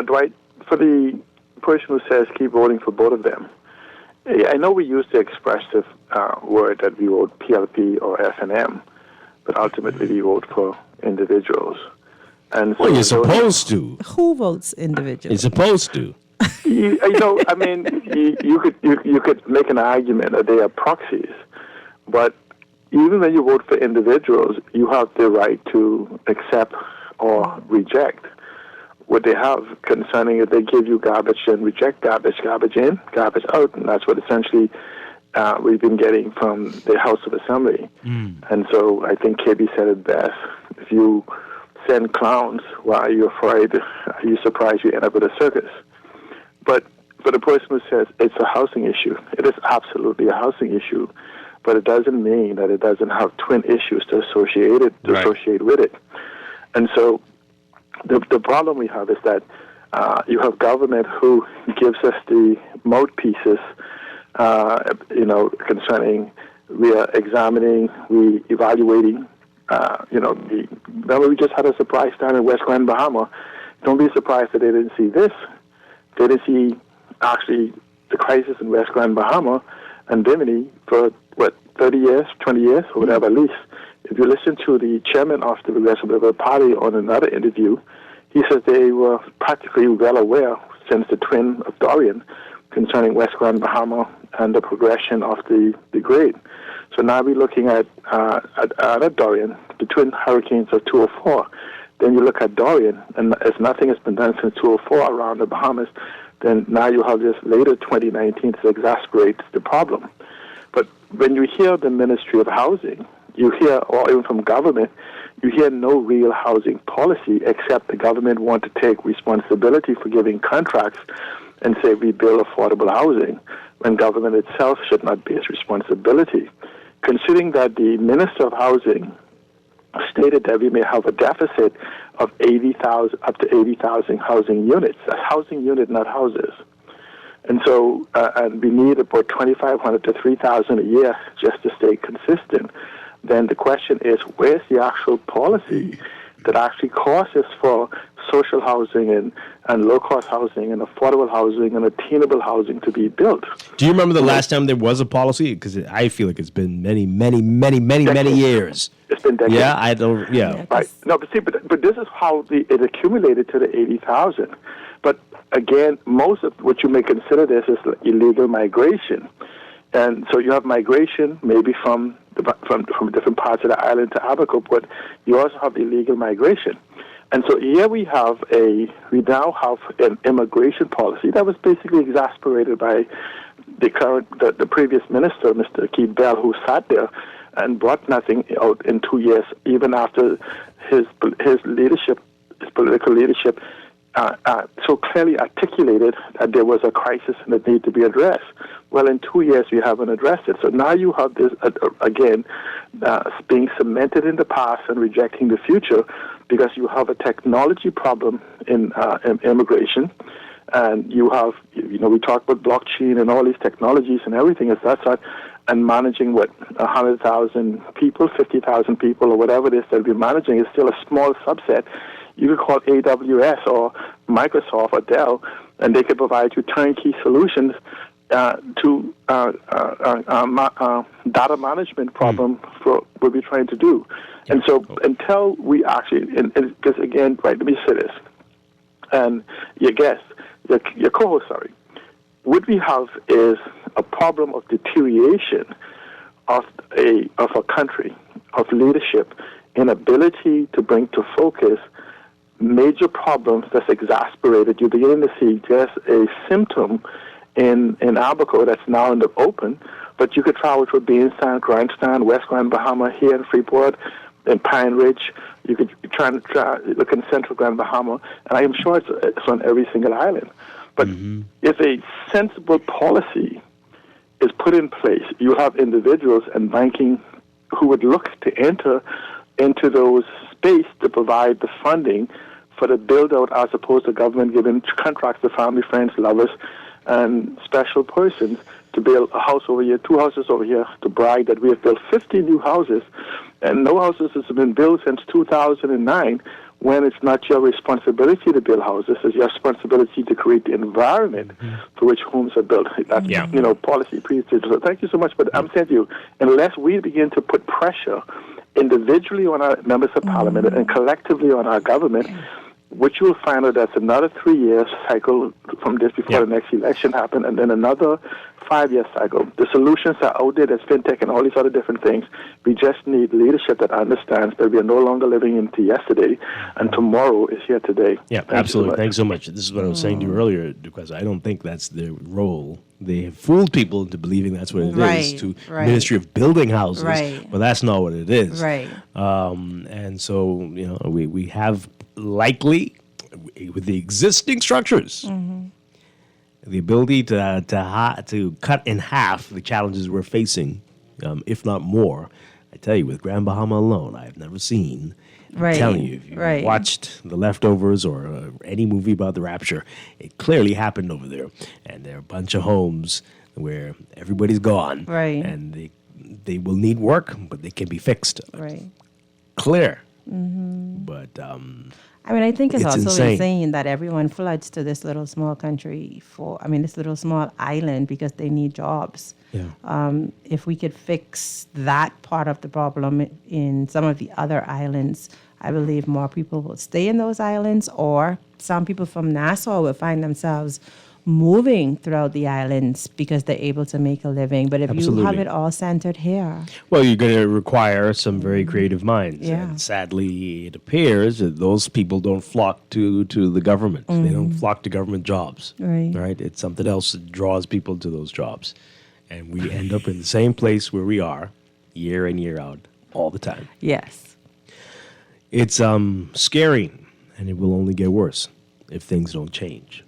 Dwight, for the person who says keep voting for both of them, I know we use the expressive word that we vote PLP or FNM, but ultimately we vote for individuals. And so you're supposed to. Who votes individuals? You're supposed to. You could make an argument that they are proxies, but even when you vote for individuals, you have the right to accept or reject what they have concerning it. They give you garbage and reject garbage, garbage in, garbage out, and that's what essentially we've been getting from the House of Assembly. And so I think KB said it best. If you send clowns, why are you afraid? Are you surprised you end up with a circus? But for the person who says it's a housing issue, it is absolutely a housing issue, but it doesn't mean that it doesn't have twin issues to associate with it. And so the problem we have is that you have government who gives us the mouthpieces, concerning we are examining, we evaluating. Remember we just had a surprise down in West Grand Bahama. Don't be surprised that they didn't see this. They didn't see actually the crisis in West Grand Bahama and Bimini for 30 years, 20 years, or whatever at least. If you listen to the chairman of the Progressive Liberal Party on another interview, he says they were practically well aware since the twin of Dorian concerning West Grand Bahama and the progression of the grade. So now we're looking at Dorian, the twin hurricanes of 204. Then you look at Dorian, and as nothing has been done since 204 around the Bahamas, then now you have this later 2019 to exacerbate the problem. But when you hear the Ministry of Housing, you hear, or even from government, you hear no real housing policy except the government want to take responsibility for giving contracts and say we build affordable housing when government itself should not be its responsibility. considering that the Minister of Housing stated that we may have a deficit of 80,000 up to 80,000 housing units. That's housing unit, not houses. And so, and we need about 2,500 to 3,000 a year just to stay consistent. Then the question is, where's the actual policy that actually causes for social housing and low-cost housing and affordable housing and attainable housing to be built? Do you remember the last time there was a policy? Because I feel like it's been many years. It's been decades. Yeah, I don't. Yeah. Right. No, but see, but this is how it accumulated to the 80,000. But again, most of what you may consider this is illegal migration, and so you have migration maybe from different parts of the island to Abaco, but you also have illegal migration. And so here we now have an immigration policy that was basically exasperated by the previous minister, Mr. Keith Bell, who sat there and brought nothing out in 2 years, even after his political leadership so clearly articulated that there was a crisis and it needed to be addressed. Well, in 2 years, we haven't addressed it. So now you have this, again, being cemented in the past and rejecting the future because you have a technology problem in immigration. And you have, we talk about blockchain and all these technologies and everything is that sort, and managing 100,000 people, 50,000 people, or whatever it is that we're managing is still a small subset. You could call AWS or Microsoft or Dell, and they could provide you turnkey solutions to data management problem for what we're trying to do. And so until we actually, because again, right, let me say this, and your guest, your co-host, sorry, what we have is a problem of deterioration of a country, of leadership, inability to bring to focus major problems that's exasperated. You're beginning to see just a symptom in Abaco that's now in the open, but you could travel to Beanstown, Grandstand, West Grand Bahama, here in Freeport, in Pine Ridge. You could try and look in Central Grand Bahama, and I am sure it's on every single island. But if a sensible policy is put in place, you have individuals and banking who would look to enter into those space to provide the funding for the build-out as opposed to government giving contracts to family, friends, lovers, and special persons to build a house over here, 2 houses over here, to brag that we have built 50 new houses, and no houses has been built since 2009, when it's not your responsibility to build houses, it's your responsibility to create the environment for which homes are built. That's, policy preaches. So thank you so much, but I'm saying to you, unless we begin to put pressure individually on our members of parliament and collectively on our government, which you will find out that's another 3 year cycle from this before the next election happen, and then another 5 year cycle. The solutions are out there. There's fintech and all these other different things. We just need leadership that understands that we are no longer living into yesterday, and tomorrow is here today. Yeah, absolutely. Thanks so much. This is what I was saying to you earlier, because I don't think that's their role. They have fooled people into believing that's what it is to Ministry of Building Houses, but that's not what it is. Right. And so, we have likely, with the existing structures, the ability to cut in half the challenges we're facing, if not more. I tell you, with Grand Bahama alone, I have never seen. I'm telling you, if you watched The Leftovers or any movie about the Rapture, it clearly happened over there. And there are a bunch of homes where everybody's gone. Right. And they will need work, but they can be fixed. Right. Clear. But I think it's also insane. insane that everyone floods to this little small country this little small island because they need jobs. Yeah. If we could fix that part of the problem in some of the other islands, I believe more people will stay in those islands, or some people from Nassau will find themselves moving throughout the islands because they're able to make a living. But if you have it all centered here, well, you're going to require some very creative minds. Yeah. And sadly, it appears that those people don't flock to the government. They don't flock to government jobs. Right? It's something else that draws people to those jobs. And we end up in the same place where we are year in, year out, all the time. Yes. It's scary, and it will only get worse if things don't change.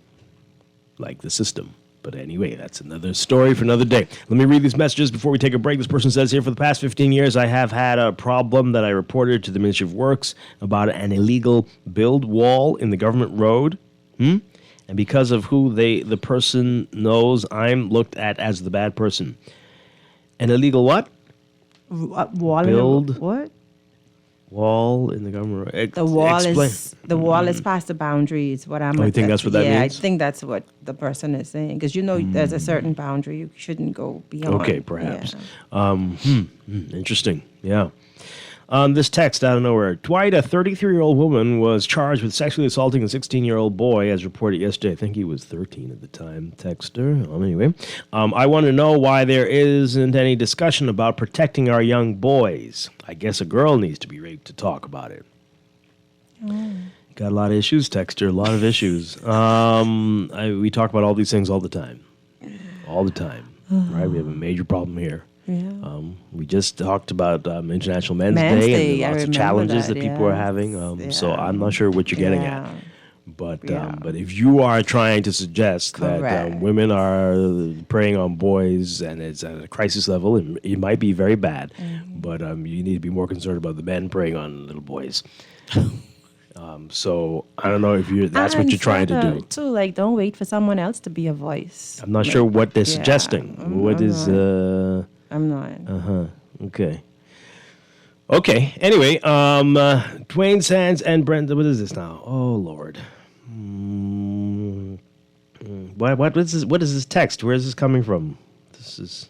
Like the system. But anyway, that's another story for another day. Let me read these messages before we take a break. This person says here, for the past 15 years, I have had a problem that I reported to the Ministry of Works about an illegal build wall in the government road. And because of who the person knows, I'm looked at as the bad person. An illegal what? Wall Build what? Wall in the government road. The wall is past the boundaries. What I'm. Oh, you think that's what that means? Yeah, I means? think that's what the person is saying. Because there's a certain boundary you shouldn't go beyond. Okay, perhaps. Yeah. Interesting. Yeah. This text out of nowhere. Dwight, a 33-year-old woman, was charged with sexually assaulting a 16-year-old boy, as reported yesterday. I think he was 13 at the time. Texter. Anyway, I want to know why there isn't any discussion about protecting our young boys. I guess a girl needs to be raped to talk about it. Got a lot of issues, Texter. A lot of issues. We talk about all these things all the time. All the time. Right? We have a major problem here. Yeah. We just talked about International Men's Day and lots of challenges that people are having. So I'm not sure what you're getting at. But if you are trying to suggest that women are preying on boys and it's at a crisis level, it might be very bad. But you need to be more concerned about the men preying on little boys. So I don't know if that's what you're trying to do. Too, like, don't wait for someone else to be a voice. I'm not sure what they're suggesting. I'm not. Okay. Okay. Anyway, Dwayne Sands and Brenda. What is this now? Oh Lord. What is this? What is this text? Where is this coming from? This is.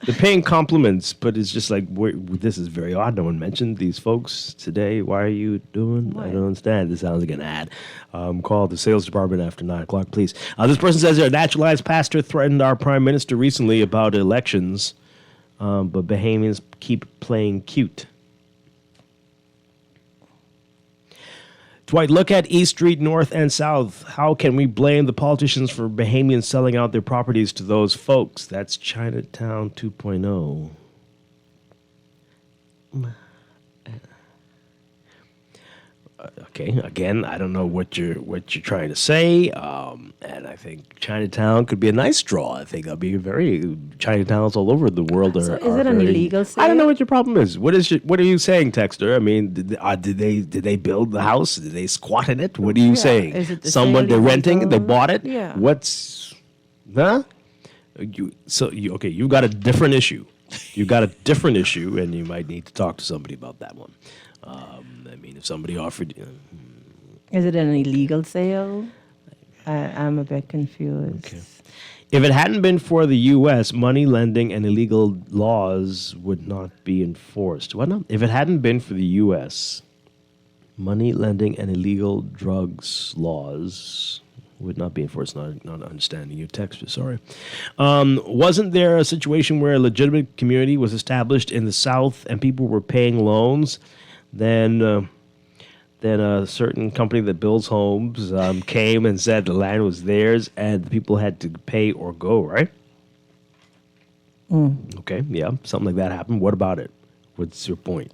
They're paying compliments, but it's just like, this is very odd. No one mentioned these folks today. Why are you doing? What? I don't understand. This sounds like an ad. Call the sales department after 9 o'clock, please. This person says a naturalized pastor threatened our prime minister recently about elections, but Bahamians keep playing cute. Dwight, look at East Street North and South. How can we blame the politicians for Bahamians selling out their properties to those folks? That's Chinatown 2.0. Okay, again, I don't know what you're trying to say, and I think Chinatown could be a nice draw. I think that'll be Chinatowns all over the world So is it an illegal sale? I don't know what your problem is. What are you saying, Texter? I mean, did they build the house? Did they squat in it? What are you saying? Is it the Someone sale they're renting? illegal? They bought it? Yeah. You've got a different issue. You've got a different issue, and you might need to talk to somebody about that one. If somebody offered you... Is it an illegal sale? I'm a bit confused. Okay. If it hadn't been for the U.S., money lending and illegal laws would not be enforced. What now? If it hadn't been for the U.S., money lending and illegal drugs laws would not be enforced. Not understanding your text. Sorry. Wasn't there a situation where a legitimate community was established in the South and people were paying loans? Then a certain company that builds homes came and said the land was theirs and the people had to pay or go, right? Okay, yeah, something like that happened. What about it? What's your point?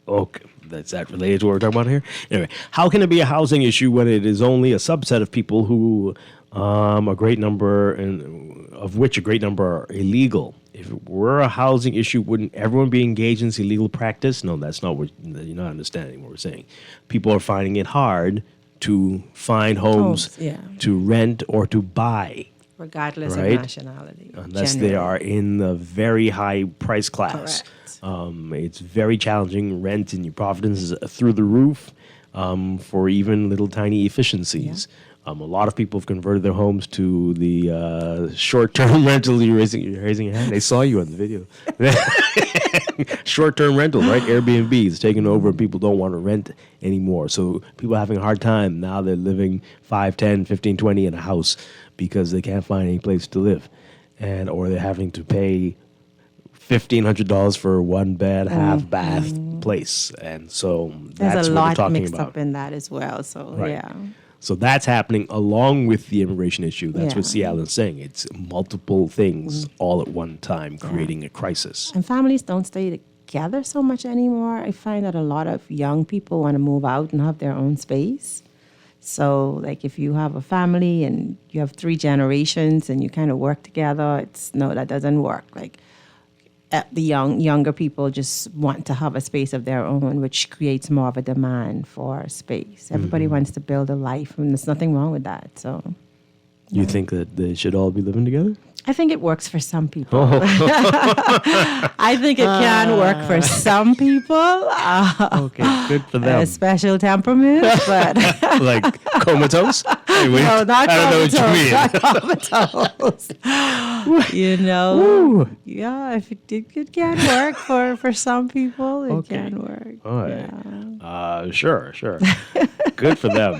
Okay, that's that related to what we're talking about here? Anyway, how can it be a housing issue when it is only a subset of people who, of which a great number are illegal? If it were a housing issue, wouldn't everyone be engaged in this illegal practice? No, that's not what you're not understanding what we're saying. People are finding it hard to find homes to rent or to buy. Regardless of nationality. Unless they are in the very high price class. It's very challenging. Rent in New Providence is through the roof for even little tiny efficiencies. Yeah. A lot of people have converted their homes to the short-term rental. You're raising your hand. They saw you on the video. Short-term rental, right? Airbnb is taking over and people don't want to rent anymore. So people are having a hard time. Now they're living 5, 10, 15, 20 in a house because they can't find any place to live. Or they're having to pay $1,500 for a one-bed, half-bath place. And so that's what we're talking about. There's a lot mixed up in that as well. So, yeah. So that's happening along with the immigration issue. That's what C. Allen's saying. It's multiple things all at one time creating a crisis. And families don't stay together so much anymore. I find that a lot of young people want to move out and have their own space. So, like, if you have a family and you have 3 generations and you kind of work together, that doesn't work. Like, the younger people just want to have a space of their own, which creates more of a demand for space. Everybody wants to build a life, and there's nothing wrong with that. So, You think that they should all be living together? I think it works for some people. I think it can work for some people. Okay, good for them. Special temperaments, but Like comatose? Anyway, no, not I don't know what you mean. Not comatose. Yeah, if it can work for some people, it can work. All right. Sure. Good for them.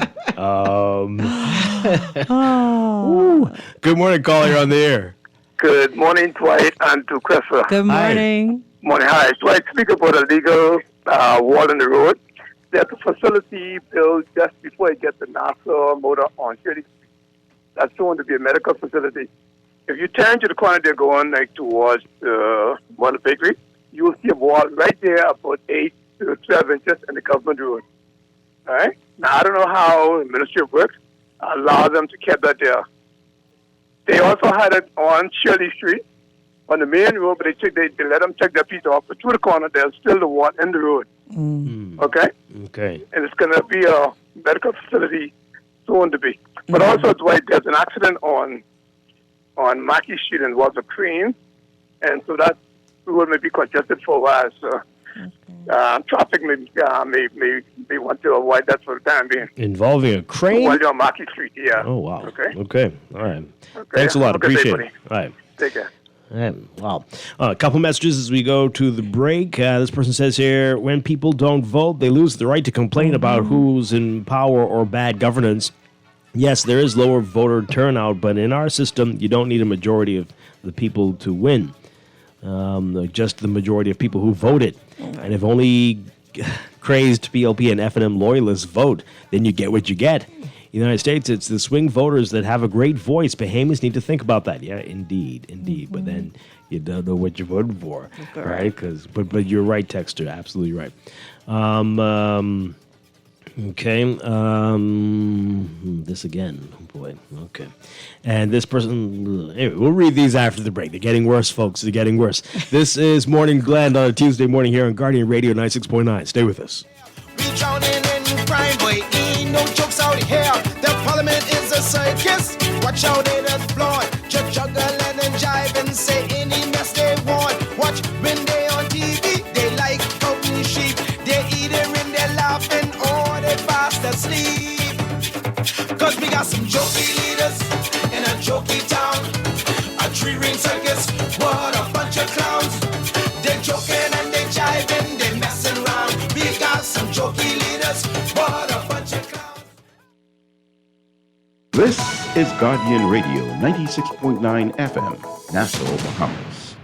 Good morning, caller. You're on the air. Good morning, Dwight, and to Cressa. Good morning. Morning. Hi. Dwight, speak about a legal wall in the road. There's a facility built just before it gets to Nassau Motor on Shirley Street. That's going to be a medical facility. If you turn to the corner, they're going towards the bakery. You will see a wall right there about 8 to 12 inches in the government road. All right? Now, I don't know how the Ministry of Works allow them to keep that there. They also had it on Shirley Street, on the main road, but they let them take that piece off. But through the corner, there's still the wall in the road. Okay? Okay. And it's going to be a medical facility soon to be. But also, Dwight, there's an accident on Mackey Street and was a crane, and so that road may be congested for a while. So traffic may want to avoid that for the time being. Involving a crane? While you're on Mackey Street, yeah. Oh, wow. Okay. All right. Okay. Thanks a lot. Have a good day, Appreciate it. buddy. All right. Take care. All right. Wow. A couple messages as we go to the break. This person says here, when people don't vote, they lose the right to complain about who's in power or bad governance. Yes, there is lower voter turnout, but in our system, you don't need a majority of the people to win. Just the majority of people who voted. And if only crazed PLP and F&M loyalists vote, then you get what you get. In the United States, it's the swing voters that have a great voice. Bahamians need to think about that. Yeah, indeed. But then you don't know what you're voting for, right? But you're right, Texter. Absolutely right. Okay. This again. Oh boy. Okay. And this person, anyway, we'll read these after the break. They're getting worse, folks. They're getting worse. This is Morning Glenn on a Tuesday morning here on Guardian Radio 96.9. Stay with us. We drowning in crime, boy. Ain't no jokes out here. The parliament is a circus. Watch out, they just flaunt. Just juggling and jive and say any mess they want. Watch when they on TV, they like counting sheep. They eating and they laughing or they fast asleep. Cause we got some jokey leaders in a jokey town. A 3-ring circus, what a bunch of clowns. They're joking and they jiving, they messing around. We got some jokey leaders, what a bunch of clowns. This is Guardian Radio 96.9 FM, Nassau, Bahamas.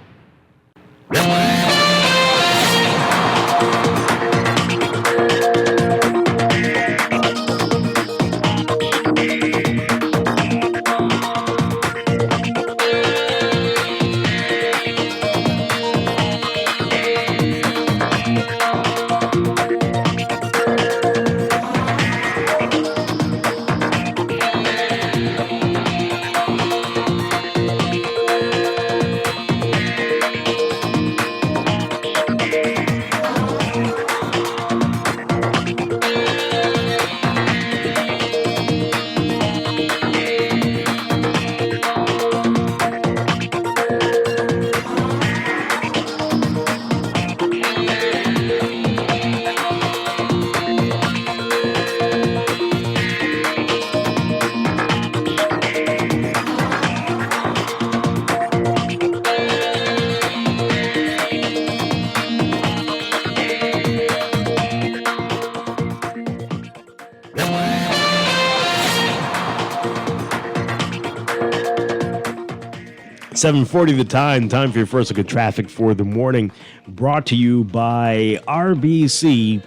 7:40 the time for your first look at traffic for the morning, brought to you by RBC.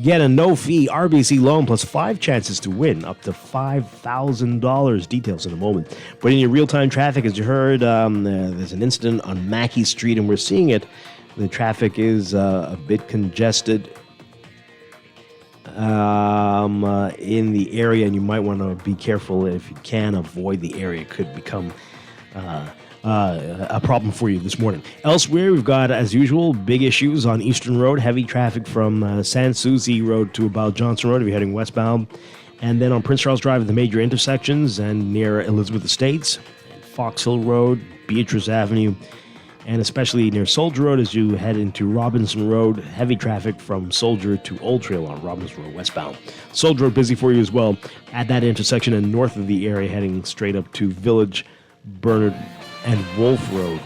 Get a no-fee RBC loan plus 5 chances to win up to $5,000. Details in a moment. But in your real-time traffic, as you heard, there's an incident on Mackey Street, and we're seeing it The traffic is a bit congested in the area, and you might want to be careful if you can avoid the area. It could become a problem for you this morning. Elsewhere, we've got, as usual, big issues on Eastern Road. Heavy traffic from Sans Souci Road to about Johnson Road if you're heading westbound. And then on Prince Charles Drive at the major intersections and near Elizabeth Estates, and Fox Hill Road, Beatrice Avenue, and especially near Soldier Road as you head into Robinson Road. Heavy traffic from Soldier to Old Trail on Robinson Road westbound. Soldier Road busy for you as well at that intersection and north of the area heading straight up to Village, Bernard, and Wolf Road.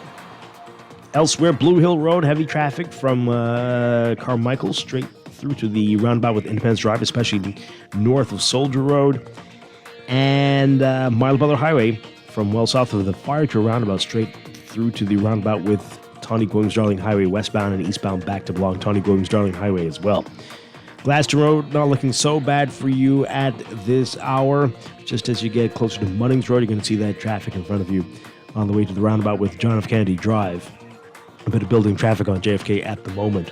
Elsewhere, Blue Hill Road, heavy traffic from Carmichael straight through to the roundabout with Independence Drive, especially north of Soldier Road. And Mile Butler Highway from well south of the Fire to roundabout straight through to the roundabout with Tawny Williams-Darling Highway westbound and eastbound back to belong Tawny Williams-Darling Highway as well. Gladstone Road not looking so bad for you at this hour. Just as you get closer to Munnings Road, you're going to see that traffic in front of you on the way to the roundabout with John F. Kennedy Drive. A bit of building traffic on JFK at the moment.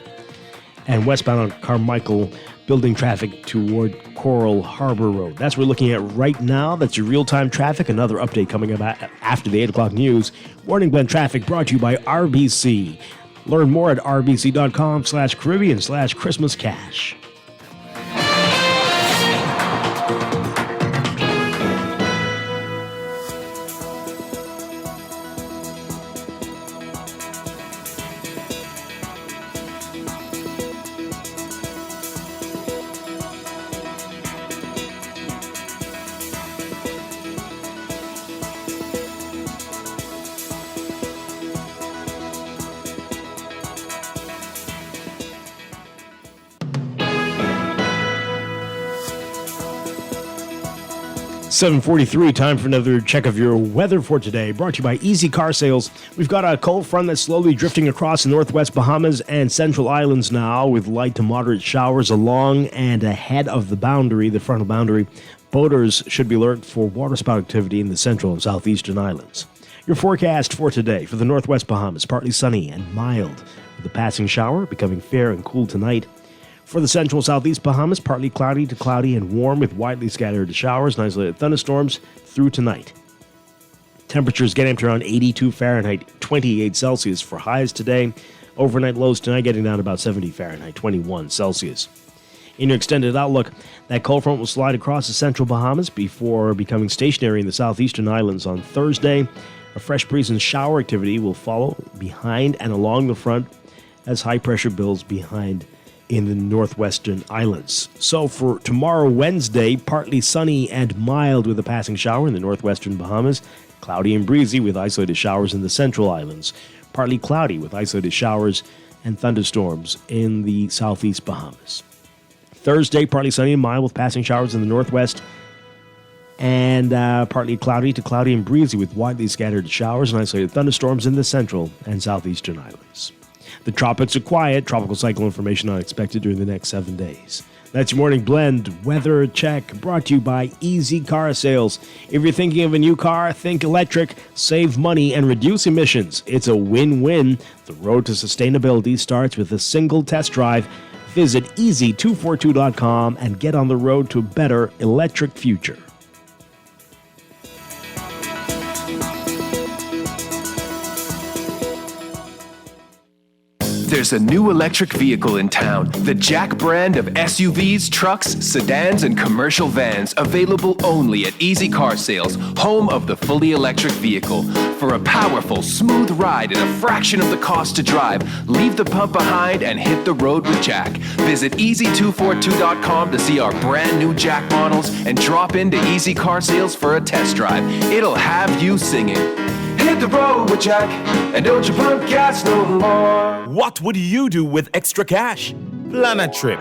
And westbound on Carmichael, building traffic toward Coral Harbor Road. That's what we're looking at right now. That's your real-time traffic. Another update coming up after the 8 o'clock news. Morning Blend Traffic brought to you by RBC. Learn more at rbc.com/Caribbean/Christmas Cash. 7:43, time for another check of your weather for today, brought to you by Easy Car Sales. We've got a cold front that's slowly drifting across the northwest Bahamas and Central Islands now, with light to moderate showers along and ahead of the boundary, the frontal boundary. Boaters should be alert for waterspout activity in the central and southeastern islands. Your forecast for today: for the northwest Bahamas, partly sunny and mild, with a passing shower, becoming fair and cool tonight. For the central and southeast Bahamas, partly cloudy to cloudy and warm with widely scattered showers and isolated thunderstorms through tonight. Temperatures getting up to around 82 Fahrenheit, 28 Celsius for highs today. Overnight lows tonight getting down to about 70 Fahrenheit, 21 Celsius. In your extended outlook, that cold front will slide across the central Bahamas before becoming stationary in the southeastern islands on Thursday. A fresh breeze and shower activity will follow behind and along the front as high pressure builds behind in the northwestern islands. So for tomorrow, Wednesday, partly sunny and mild with a passing shower in the northwestern Bahamas. Cloudy and breezy with isolated showers in the central islands. Partly cloudy with isolated showers and thunderstorms in the southeast Bahamas. Thursday, partly sunny and mild with passing showers in the northwest. And partly cloudy to cloudy and breezy with widely scattered showers and isolated thunderstorms in the central and southeastern islands. The tropics are quiet. Tropical cyclone formation not expected during the next 7 days. That's your morning blend weather check, brought to you by Easy Car Sales. If you're thinking of a new car, think electric, save money, and reduce emissions. It's a win-win. The road to sustainability starts with a single test drive. Visit easy242.com and get on the road to a better electric future. There's a new electric vehicle in town, the Jack brand of SUVs, trucks, sedans, and commercial vans, available only at Easy Car Sales, home of the fully electric vehicle. For a powerful, smooth ride at a fraction of the cost to drive, leave the pump behind and hit the road with Jack. Visit easy242.com to see our brand new Jack models and drop into Easy Car Sales for a test drive. It'll have you singing. Hit the road with Jack, and don't you pump gas no more. What would you do with extra cash? Plan a trip.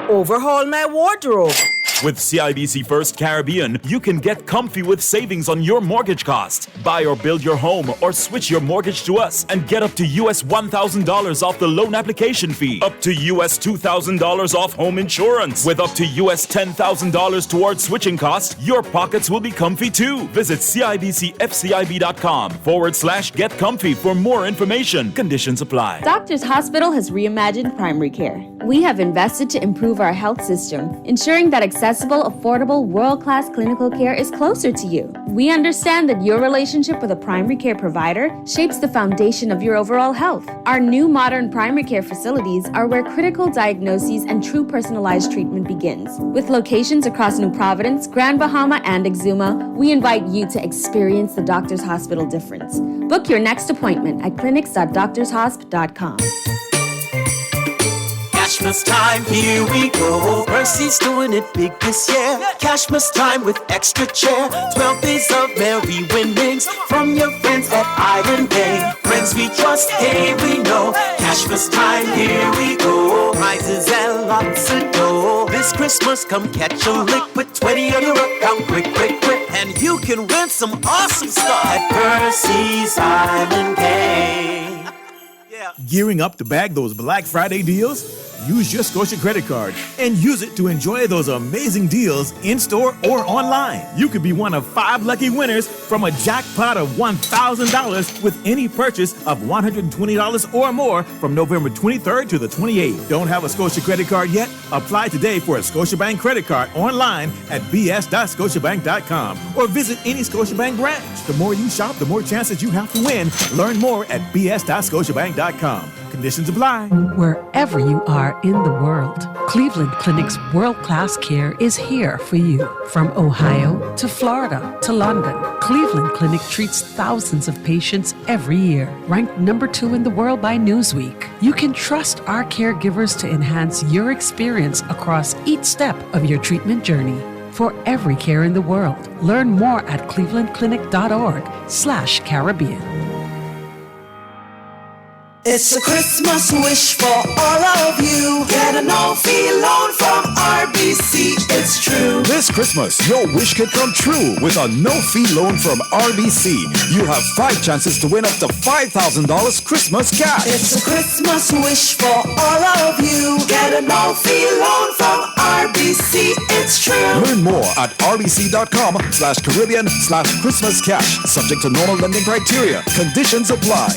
Overhaul my wardrobe. With CIBC First Caribbean, you can get comfy with savings on your mortgage cost. Buy or build your home or switch your mortgage to us and get up to US $1,000 off the loan application fee. Up to US $2,000 off home insurance. With up to US $10,000 towards switching cost, your pockets will be comfy too. Visit CIBCFCIB.com/get comfy for more information. Conditions apply. Doctors Hospital has reimagined primary care. We have invested to improve our health system, ensuring that accessible, affordable, world-class clinical care is closer to you. We understand that your relationship with a primary care provider shapes the foundation of your overall health. Our new modern primary care facilities are where critical diagnoses and true personalized treatment begins. With locations across New Providence, Grand Bahama, and Exuma, we invite you to experience the Doctors Hospital difference. Book your next appointment at clinics.doctorshosp.com. Cashmas time, here we go. Mercy's doing it big this year. Cashmas time with extra chair. 12 days of merry winnings from your friends at Island Bay. Friends we trust, hey we know. Cashmas time, here we go. Prizes and lots of dough. This Christmas, come catch a lick with 20 on your account. Quick, quick, quick. And you can win some awesome stuff at Percy's Island Bay. Gearing up to bag those Black Friday deals? Use your Scotia credit card and use it to enjoy those amazing deals in-store or online. You could be one of 5 lucky winners from a jackpot of $1,000 with any purchase of $120 or more from November 23rd to the 28th. Don't have a Scotia credit card yet? Apply today for a Scotiabank credit card online at bs.scotiabank.com or visit any Scotiabank branch. The more you shop, the more chances you have to win. Learn more at bs.scotiabank.com. Conditions apply. Wherever you are in the world, Cleveland Clinic's world-class care is here for you. From Ohio to Florida to London, Cleveland Clinic treats thousands of patients every year. Ranked number 2 in the world by Newsweek, you can trust our caregivers to enhance your experience across each step of your treatment journey. For every care in the world, learn more at clevelandclinic.org/Caribbean. It's a Christmas wish for all of you. Get a no-fee loan from RBC, it's true. This Christmas, your wish could come true with a no-fee loan from RBC. You have 5 chances to win up to $5,000 Christmas cash. It's a Christmas wish for all of you. Get a no-fee loan from RBC, it's true. Learn more at rbc.com/Caribbean/Christmas cash. Subject to normal lending criteria. Conditions apply.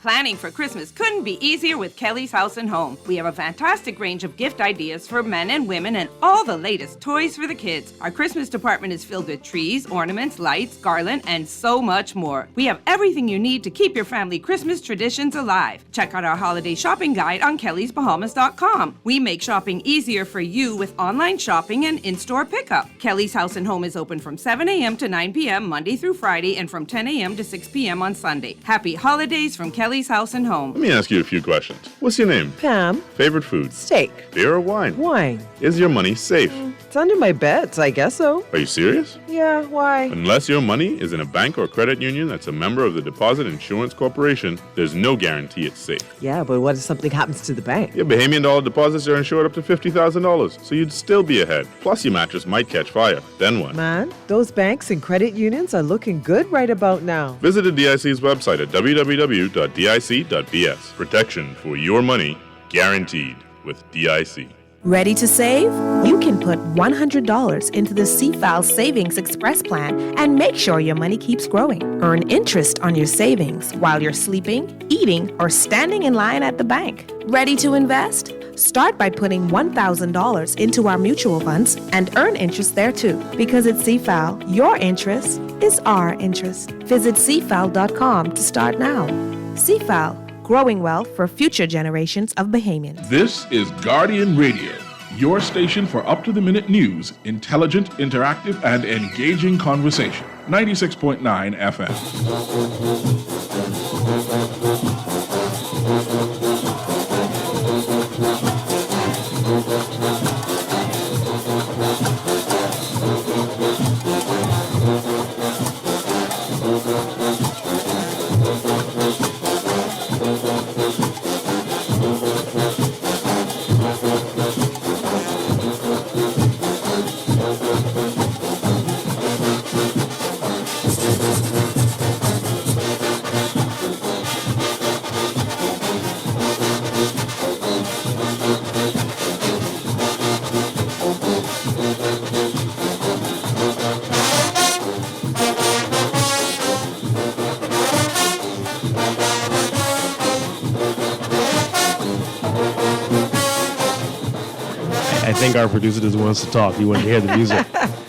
Planning for Christmas couldn't be easier with Kelly's House and Home. We have a fantastic range of gift ideas for men and women and all the latest toys for the kids. Our Christmas department is filled with trees, ornaments, lights, garland, and so much more. We have everything you need to keep your family Christmas traditions alive. Check out our holiday shopping guide on kellysbahamas.com. We make shopping easier for you with online shopping and in-store pickup. Kelly's House and Home is open from 7 a.m. to 9 p.m. Monday through Friday and from 10 a.m. to 6 p.m. on Sunday. Happy holidays from Kelly's House and Home. Let me ask you a few questions. What's your name? Pam. Favorite food? Steak. Beer or wine? Wine. Is your money safe? It's under my bed, so I guess so. Are you serious? Yeah, why? Unless your money is in a bank or credit union that's a member of the Deposit Insurance Corporation, there's no guarantee it's safe. Yeah, but what if something happens to the bank? Your Bahamian dollar deposits are insured up to $50,000, so you'd still be ahead. Plus, your mattress might catch fire. Then what? Man, those banks and credit unions are looking good right about now. Visit the DIC's website at www.dic.bs. Protection for your money, guaranteed with DIC. Ready to save? You can put $100 into the CFAL Savings Express Plan and make sure your money keeps growing. Earn interest on your savings while you're sleeping, eating, or standing in line at the bank. Ready to invest? Start by putting $1,000 into our mutual funds and earn interest there too. Because at CFAL, your interest is our interest. Visit cfal.com to start now. CFAL, growing wealth for future generations of Bahamians. This is Guardian Radio, your station for up-to-the-minute news, intelligent, interactive, and engaging conversation. 96.9 FM. I think our producer just wants to talk. He wanted to hear the music.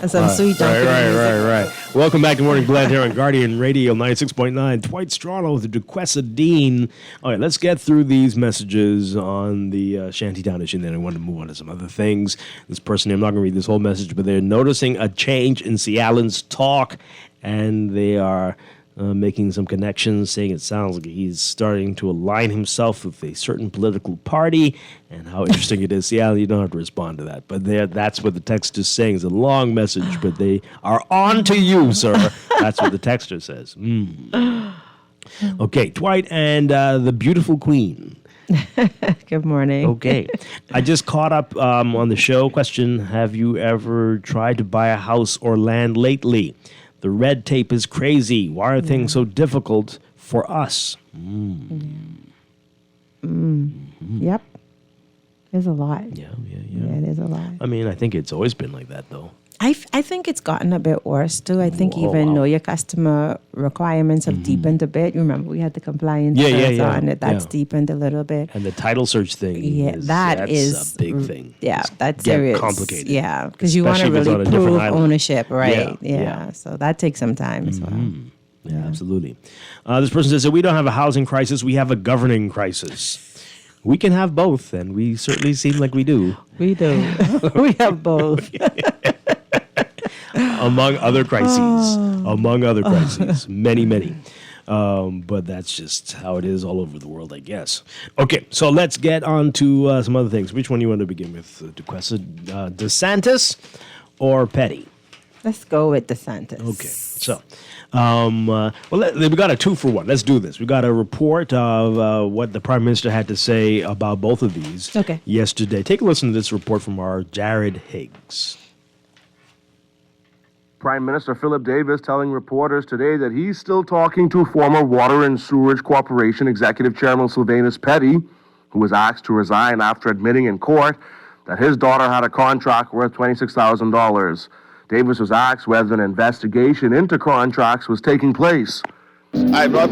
Some sweet junkie music. Right. Welcome back to Morning Blend here on Guardian Radio 96.9. Dwight Strachan with the Duquesa Dean. All right, let's get through these messages on the Shantytown issue, and then I want to move on to some other things. This person, I'm not going to read this whole message, but they're noticing a change in Seattle's talk, and they are making some connections, saying it sounds like he's starting to align himself with a certain political party, and how interesting it is. Seattle, you don't have to respond to that. But that's what the text is saying. It's a long message, but they are on to you, sir. That's what the texter says. Okay, Dwight and the beautiful queen. Good morning. Okay. I just caught up on the show. Question, have you ever tried to buy a house or land lately? The red tape is crazy. Why are things so difficult for us? Yep. There's a lot. Yeah, it is a lot. I mean, I think it's always been like that, though. I think it's gotten a bit worse, too. I think know your customer requirements have deepened a bit. You remember we had the compliance on it. That's deepened a little bit. And the title search thing, that's a big thing. Yeah, that's serious. Complicated. Yeah, because you want to really prove ownership, right? Yeah, so that takes some time as well. Yeah, absolutely. This person says that we don't have a housing crisis, we have a governing crisis. We can have both, and we certainly seem like we do. We do. We have both. Among other crises. Many. But that's just how it is all over the world, I guess. Okay, so let's get on to some other things. Which one do you want to begin with, Duquesa? DeSantis or Petty? Let's go with DeSantis. Okay, so... we got a 2-for-1. Let's do this. We got a report of what the Prime Minister had to say about both of these yesterday. Take a listen to this report from our Jared Higgs. Prime Minister Philip Davis telling reporters today that he's still talking to former Water and Sewerage Corporation Executive Chairman Sylvanus Petty, who was asked to resign after admitting in court that his daughter had a contract worth $26,000. Davis was asked whether an investigation into contracts was taking place. I've not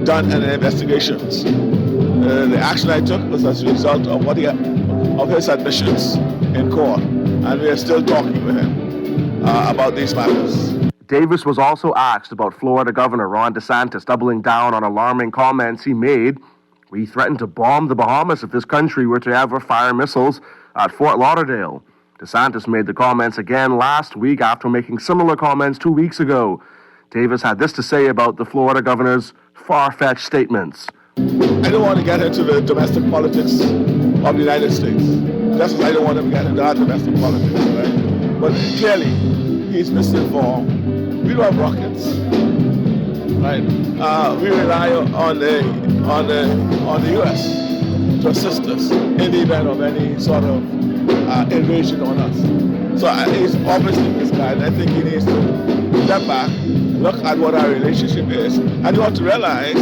done any investigations. The action I took was as a result of of his admissions in court, and we are still talking with him about these matters. Davis was also asked about Florida Governor Ron DeSantis doubling down on alarming comments he made where he threatened to bomb the Bahamas if this country were to ever fire missiles at Fort Lauderdale. DeSantis made the comments again last week after making similar comments 2 weeks ago. Davis had this to say about the Florida governor's far-fetched statements. I don't want to get into the domestic politics of the United States, just as I don't want to get into our domestic politics, right? But clearly, he's misinformed. We don't have rockets, right? We rely on the U.S. to assist us in the event of any sort of invasion on us. So he's obviously misguided. I think he needs to step back, look at what our relationship is, and you have to realize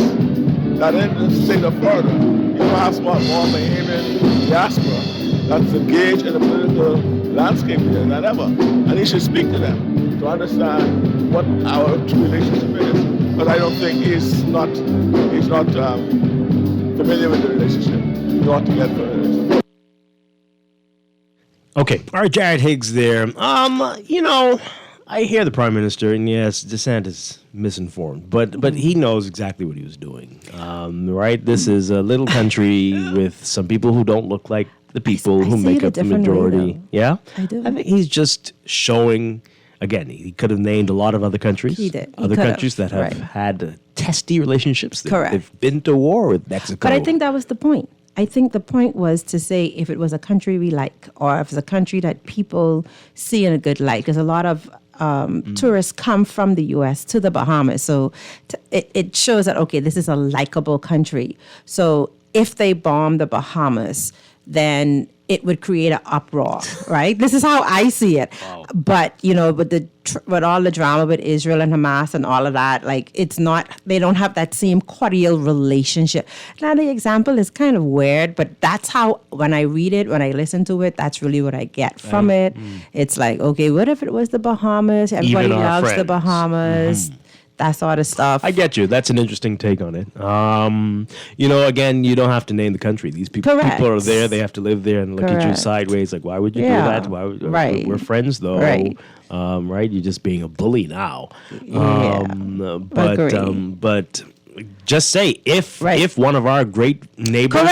that in the state of Florida, you have more Bahamian diaspora that's engaged in the political landscape here than ever. And he should speak to them to understand what our true relationship is. But I don't think he's not familiar with the relationship. You ought to get familiar with it. Okay, all right, Jared Higgs there. I hear the Prime Minister, and yes, DeSantis misinformed, but he knows exactly what he was doing, right? This is a little country with some people who don't look like the people who make up the majority. Yeah? I do. I think he's just showing, again, he could have named a lot of other countries. He did. Other countries that have had testy relationships. Correct. They've been to war with Mexico. But I think that was the point. I think the point was to say if it was a country we like, or if it's a country that people see in a good light, because a lot of tourists come from the U.S. to the Bahamas. So it shows that, okay, this is a likable country. So if they bomb the Bahamas, then it would create an uproar, right? This is how I see it. Wow. But, with all the drama with Israel and Hamas and all of that, they don't have that same cordial relationship. Now, the example is kind of weird, but that's how, when I read it, when I listen to it, that's really what I get from it. It's like, okay, what if it was the Bahamas? Everybody loves the Bahamas. that sort of stuff. I get you. That's an interesting take on it. Again, you don't have to name the country. These people are there. They have to live there and look at you sideways. Like, why would you do that? Why would, right. We're friends, though. Right. Right? You're just being a bully now. But just say if one of our great neighbors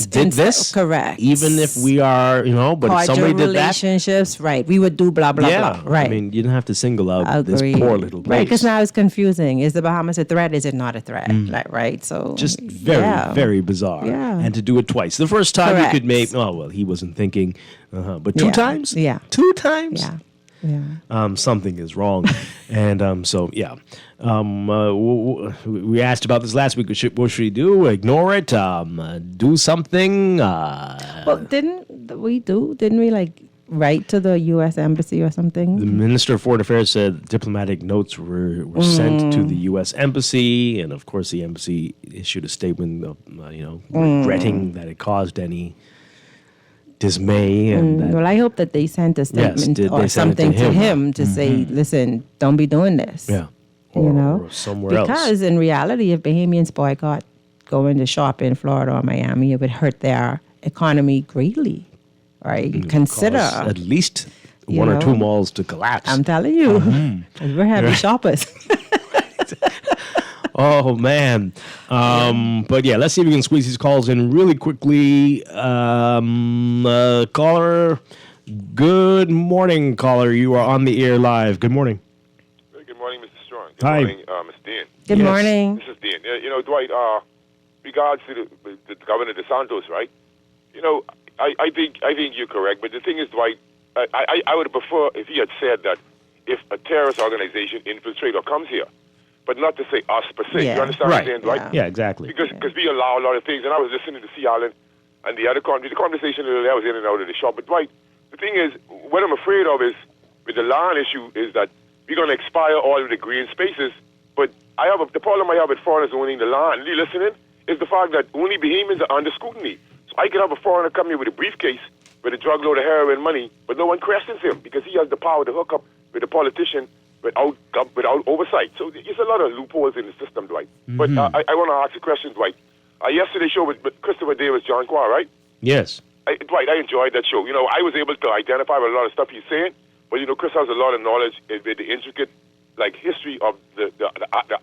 did this, even if we are, but if somebody did that, relationships, right? We would do blah blah blah, right? I mean, you don't have to single out this poor little place, right? Because now it's confusing. Is the Bahamas a threat? Is it not a threat? Right? So just very bizarre. Yeah. And to do it twice. The first time you could make, he wasn't thinking, but two times, 2 times, something is wrong, and we asked about this last week. What should we do? Ignore it? Do something? Well, didn't we write to the U.S. Embassy or something? The Minister of Foreign Affairs said diplomatic notes were sent to the U.S. Embassy, and of course the embassy issued a statement of, regretting that it caused any dismay. And I hope that they sent a statement or something to him to say, listen, don't be doing this. Yeah. Or somewhere else. Because in reality, if Bahamians boycott going to shop in Florida or Miami, it would hurt their economy greatly. Right? Consider at least one or two malls to collapse. I'm telling you, we're heavy shoppers. Oh, man. But yeah, let's see if we can squeeze these calls in really quickly. Caller, good morning, caller. You are on the air live. Good morning. Good morning, Mr. Strong. Good Hi. morning, Ms. Dan. Good morning. This is Dan. Dwight, regards to the Governor DeSantos, right? I think you're correct, but the thing is, Dwight, I would prefer if he had said that if a terrorist organization infiltrates or comes here, but not to say us per se. Yeah. You understand what I'm saying, Dwight? Yeah, exactly. Because we allow a lot of things, and I was listening to C. Allen and the other conversation earlier, I was in and out of the shop. But Dwight, the thing is, what I'm afraid of is, with the land issue, is that we're going to expire all of the green spaces. But the problem I have with foreigners owning the land, really listening, is the fact that only Bahamians are under scrutiny. So I could have a foreigner come here with a briefcase with a drug load of heroin money, but no one questions him because he has the power to hook up with a politician without oversight. So there's a lot of loopholes in the system, Dwight. But I want to ask a question, Dwight. Yesterday's show with Christopher Davis, John Qua, right? Yes. Dwight, I enjoyed that show. I was able to identify with a lot of stuff he's saying, but Chris has a lot of knowledge with the intricate history of the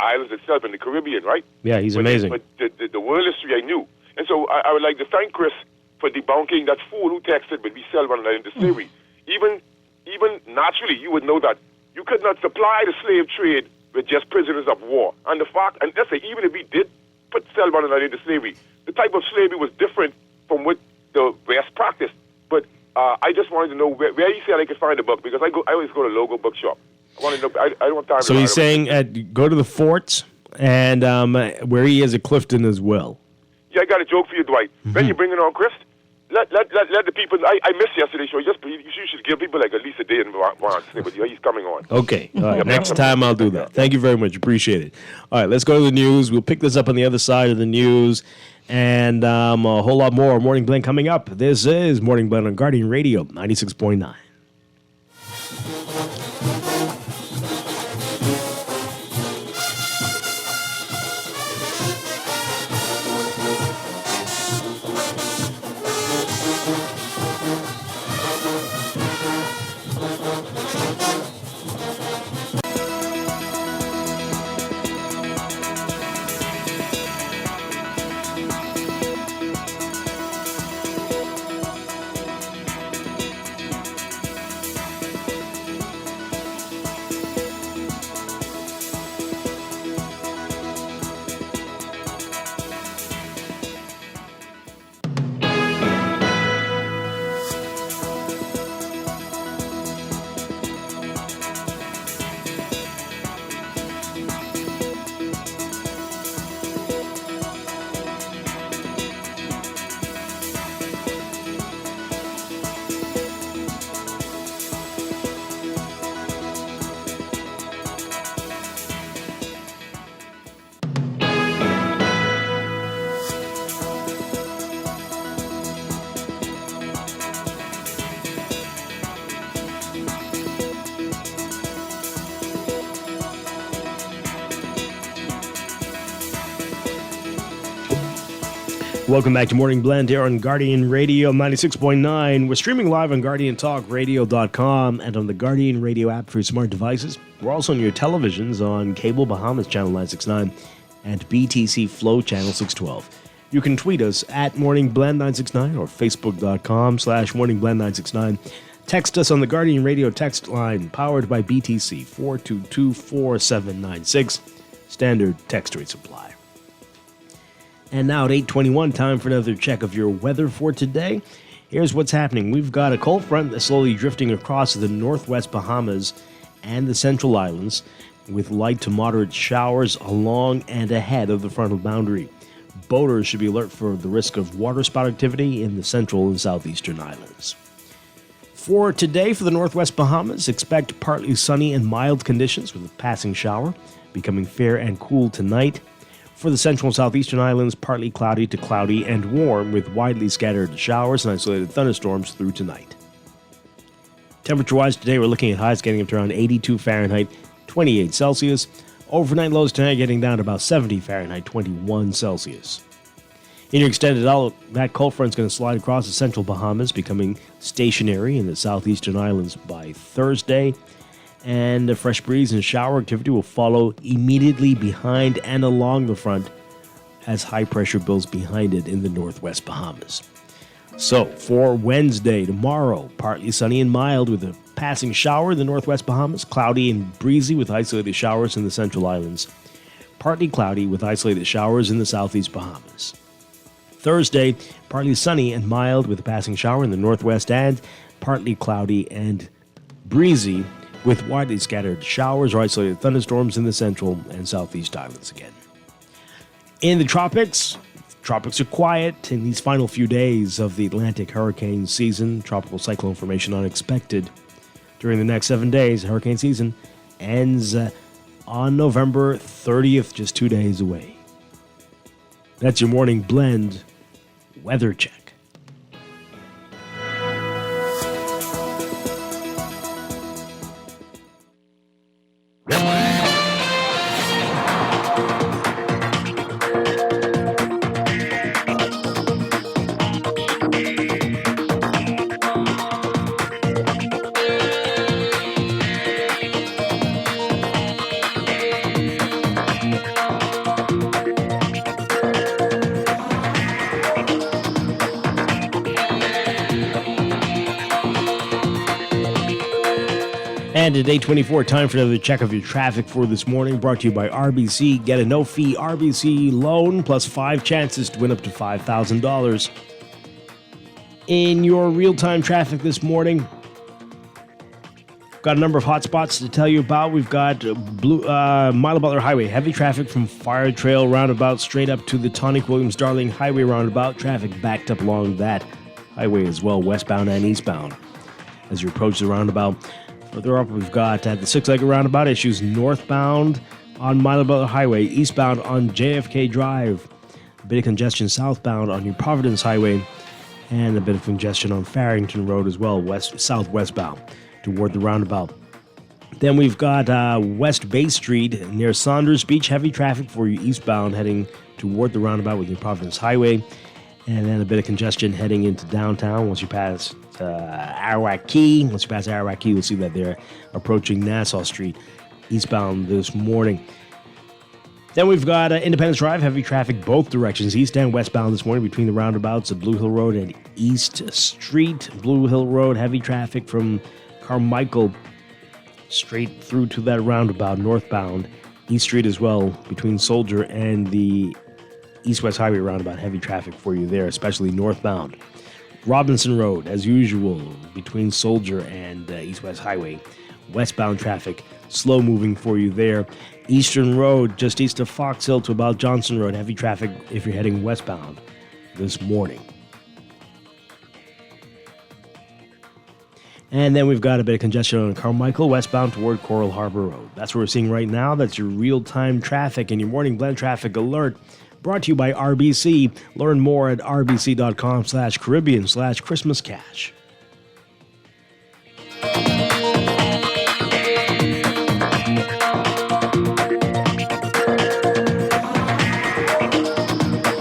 islands itself in the Caribbean, right? Yeah, he's amazing. But the world history I knew. And so I would like to thank Chris for debunking that fool who texted, but we sell one another into slavery. Even naturally, you would know that you could not supply the slave trade with just prisoners of war. And the fact, and let's say, even if we did sell one another into slavery, the type of slavery was different from what the West practiced. But I just wanted to know where he said I could find the book, because I always go to Logo Bookshop. I want to know. I don't have time. So he's saying go to the forts and where he is at Clifton as well. Yeah, I got a joke for you, Dwight. When you bring it on, Chris, let the people. I missed yesterday's show. You should give people at least a day and want to stay with you. He's coming on. Okay. All right. Next time I'll do that. Thank you very much. Appreciate it. All right, let's go to the news. We'll pick this up on the other side of the news. And a whole lot more Morning Blend coming up. This is Morning Blend on Guardian Radio 96.9. Welcome back to Morning Blend here on Guardian Radio 96.9. We're streaming live on GuardianTalkRadio.com and on the Guardian Radio app for your smart devices. We're also on your televisions on Cable Bahamas Channel 969 and BTC Flow Channel 612. You can tweet us at MorningBlend969 or Facebook.com/MorningBlend969. Text us on the Guardian Radio text line powered by BTC 422-4796. Standard text rate supply. And now at 8:21, time for another check of your weather for today. Here's what's happening. We've got a cold front that's slowly drifting across the northwest Bahamas and the central islands with light to moderate showers along and ahead of the frontal boundary. Boaters should be alert for the risk of waterspout activity in the central and southeastern islands. For today, for the northwest Bahamas, expect partly sunny and mild conditions with a passing shower, becoming fair and cool tonight. For the central and southeastern islands, partly cloudy to cloudy and warm with widely scattered showers and isolated thunderstorms through tonight. Temperature-wise today, we're looking at highs getting up to around 82 Fahrenheit, 28 Celsius. Overnight lows tonight getting down to about 70 Fahrenheit, 21 Celsius. In your extended outlook, that cold front is going to slide across the central Bahamas, becoming stationary in the southeastern islands by Thursday. And a fresh breeze and shower activity will follow immediately behind and along the front as high pressure builds behind it in the northwest Bahamas. So, for Wednesday, tomorrow, partly sunny and mild with a passing shower in the northwest Bahamas, cloudy and breezy with isolated showers in the central islands, partly cloudy with isolated showers in the southeast Bahamas. Thursday, partly sunny and mild with a passing shower in the northwest and partly cloudy and breezy with widely scattered showers or isolated thunderstorms in the central and southeast islands again. In the tropics are quiet in these final few days of the Atlantic hurricane season. Tropical cyclone formation unexpected. During the next 7 days, hurricane season ends on November 30th, just 2 days away. That's your Morning Blend weather check. And at 8:24, time for another check of your traffic for this morning, brought to you by RBC. Get a no-fee RBC loan plus 5 chances to win up to $5,000. In your real-time traffic this morning, got a number of hot spots to tell you about. We've got Milo Butler Highway, heavy traffic from Fire Trail roundabout straight up to the Tonic Williams Darling Highway roundabout. Traffic backed up along that highway as well, westbound and eastbound. As you approach the roundabout, further up, we've got the six-legged roundabout issues northbound on Milo Butler Highway, eastbound on JFK Drive, a bit of congestion southbound on New Providence Highway, and a bit of congestion on Farrington Road as well, southwestbound toward the roundabout. Then we've got West Bay Street near Saunders Beach, heavy traffic for you eastbound heading toward the roundabout with New Providence Highway, and then a bit of congestion heading into downtown once you pass Arawak Key. Once you pass Arawak Key, you'll see that they're approaching Nassau Street eastbound this morning. Then we've got Independence Drive, heavy traffic both directions, east and westbound this morning between the roundabouts of Blue Hill Road and East Street. Blue Hill Road, heavy traffic from Carmichael straight through to that roundabout northbound. East Street as well between Soldier and the East-West Highway roundabout, heavy traffic for you there, especially northbound. Robinson Road, as usual, between Soldier and East-West Highway. Westbound traffic, slow moving for you there. Eastern Road, just east of Fox Hill to about Johnson Road, heavy traffic if you're heading westbound this morning. And then we've got a bit of congestion on Carmichael, westbound toward Coral Harbor Road. That's what we're seeing right now. That's your real-time traffic and your Morning Blend traffic alert. Brought to you by RBC. Learn more at rbc.com/Caribbean/Christmas Cash.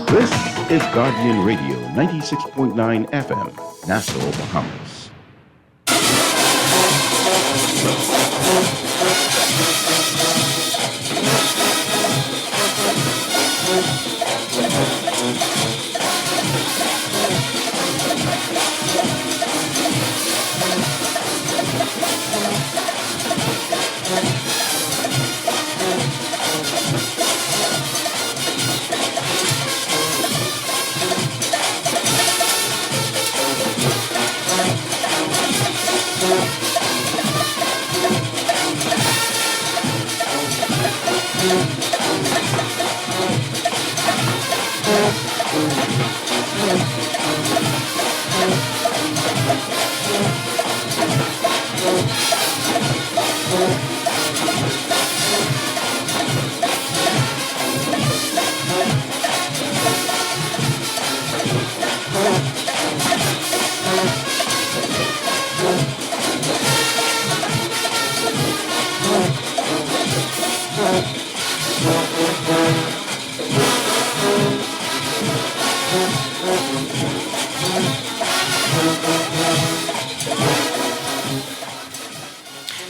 This is Guardian Radio 96.9 FM, Nassau, Bahamas.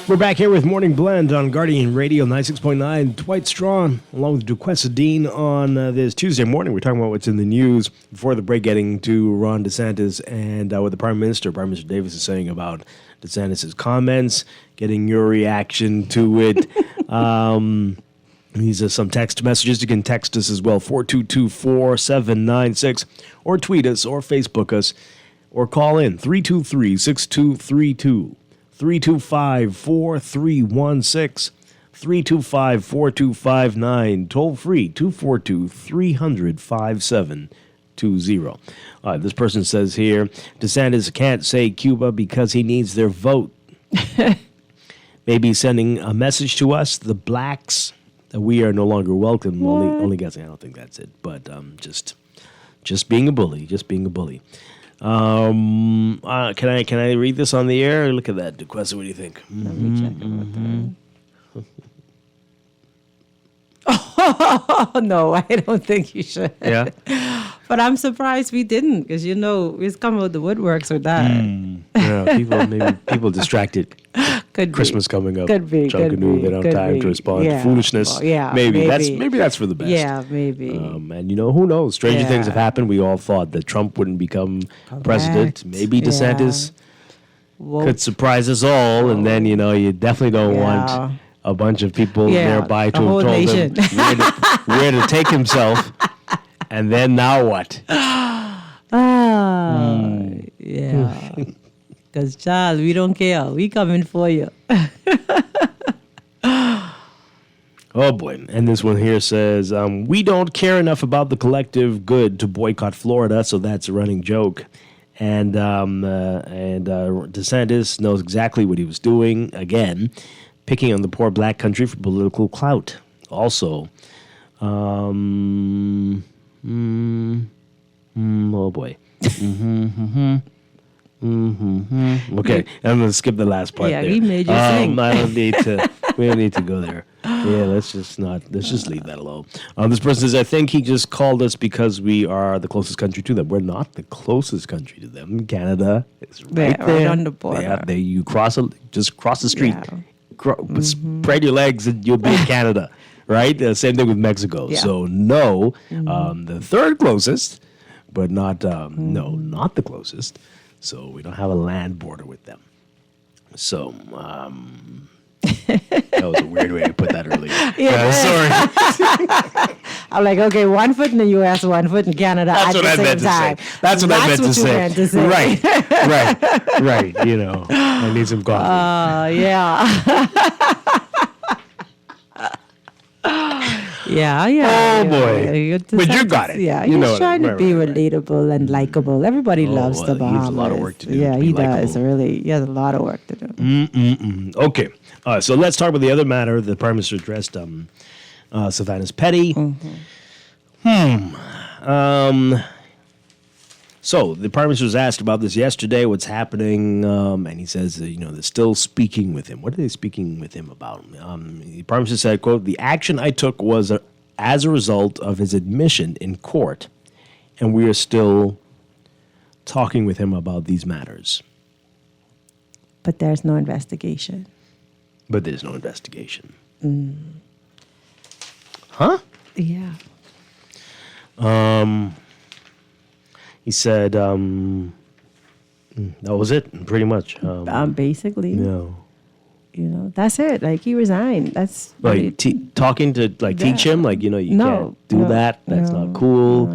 We're back here with Morning Blend on Guardian Radio 96.9. Dwight Strachan along with Duquesa Dean on this Tuesday morning. We're talking about what's in the news before the break, getting to Ron DeSantis and what the Prime Minister Davis is saying about DeSantis' comments, getting your reaction to it. These are some text messages. You can text us as well, 422-4796, or tweet us or Facebook us, or call in 323-6232. 325-4316, 325-4259, toll free 242-300-5720. This person says here, DeSantis can't say Cuba because he needs their vote. Maybe sending a message to us, the blacks, that we are no longer welcome. Only guessing. I don't think that's it, but just being a bully, Can I read this on the air? Look at that, Duquesa. What do you think? Let me check it with Oh, no, I don't think you should. Yeah. But I'm surprised we didn't, because we've come out the woodworks with that. People distracted. Could Christmas be. coming up. Could be. They don't have time to respond to foolishness. Yeah, maybe that's for the best. Yeah, maybe. And who knows? Stranger things have happened. We all thought that Trump wouldn't become president. Maybe DeSantis could surprise us all, and then you definitely don't want a bunch of people nearby to have told him where to take himself. And then now what? Yeah. Because, child, we don't care. We coming for you. Oh, boy. And this one here says, we don't care enough about the collective good to boycott Florida, so that's a running joke. And DeSantis knows exactly what he was doing, again, picking on the poor black country for political clout. Also, oh, boy. Okay, I'm going to skip the last part there. He made you sing. I don't need to. We don't need to go there. Yeah, let's just leave that alone. This person says, I think he just called us because we are the closest country to them. We're not the closest country to them. Canada is right there. Right on the border. You just cross the street. Spread your legs and you'll be in Canada. Right? Same thing with Mexico. Yeah. So no, the third closest, but not not the closest. So we don't have a land border with them. So that was a weird way to put that earlier. Sorry. I'm like, okay, 1 foot in the U.S., 1 foot in Canada. That's what I meant to say. That's what I meant to say. Right. I need some coffee. Yeah. Yeah. Oh, boy. But you got it. Yeah, he's trying to be relatable and likable. Everybody loves the Bahamas. He has a lot of work to do. Yeah, he does. Really, he has a lot of work to do. Okay. So let's talk about the other matter. The Prime Minister addressed Savannah's Petty. So the Prime Minister was asked about this yesterday, what's happening, and he says, they're still speaking with him. What are they speaking with him about? The Prime Minister said, quote, the action I took was as a result of his admission in court and we are still talking with him about these matters. But there's no investigation. But there's no investigation. Huh? Yeah. He said that was it, pretty much. Basically. No. You know, that's it. Like, he resigned. That's Like talking to teach him, like, you can't do that. That's not cool.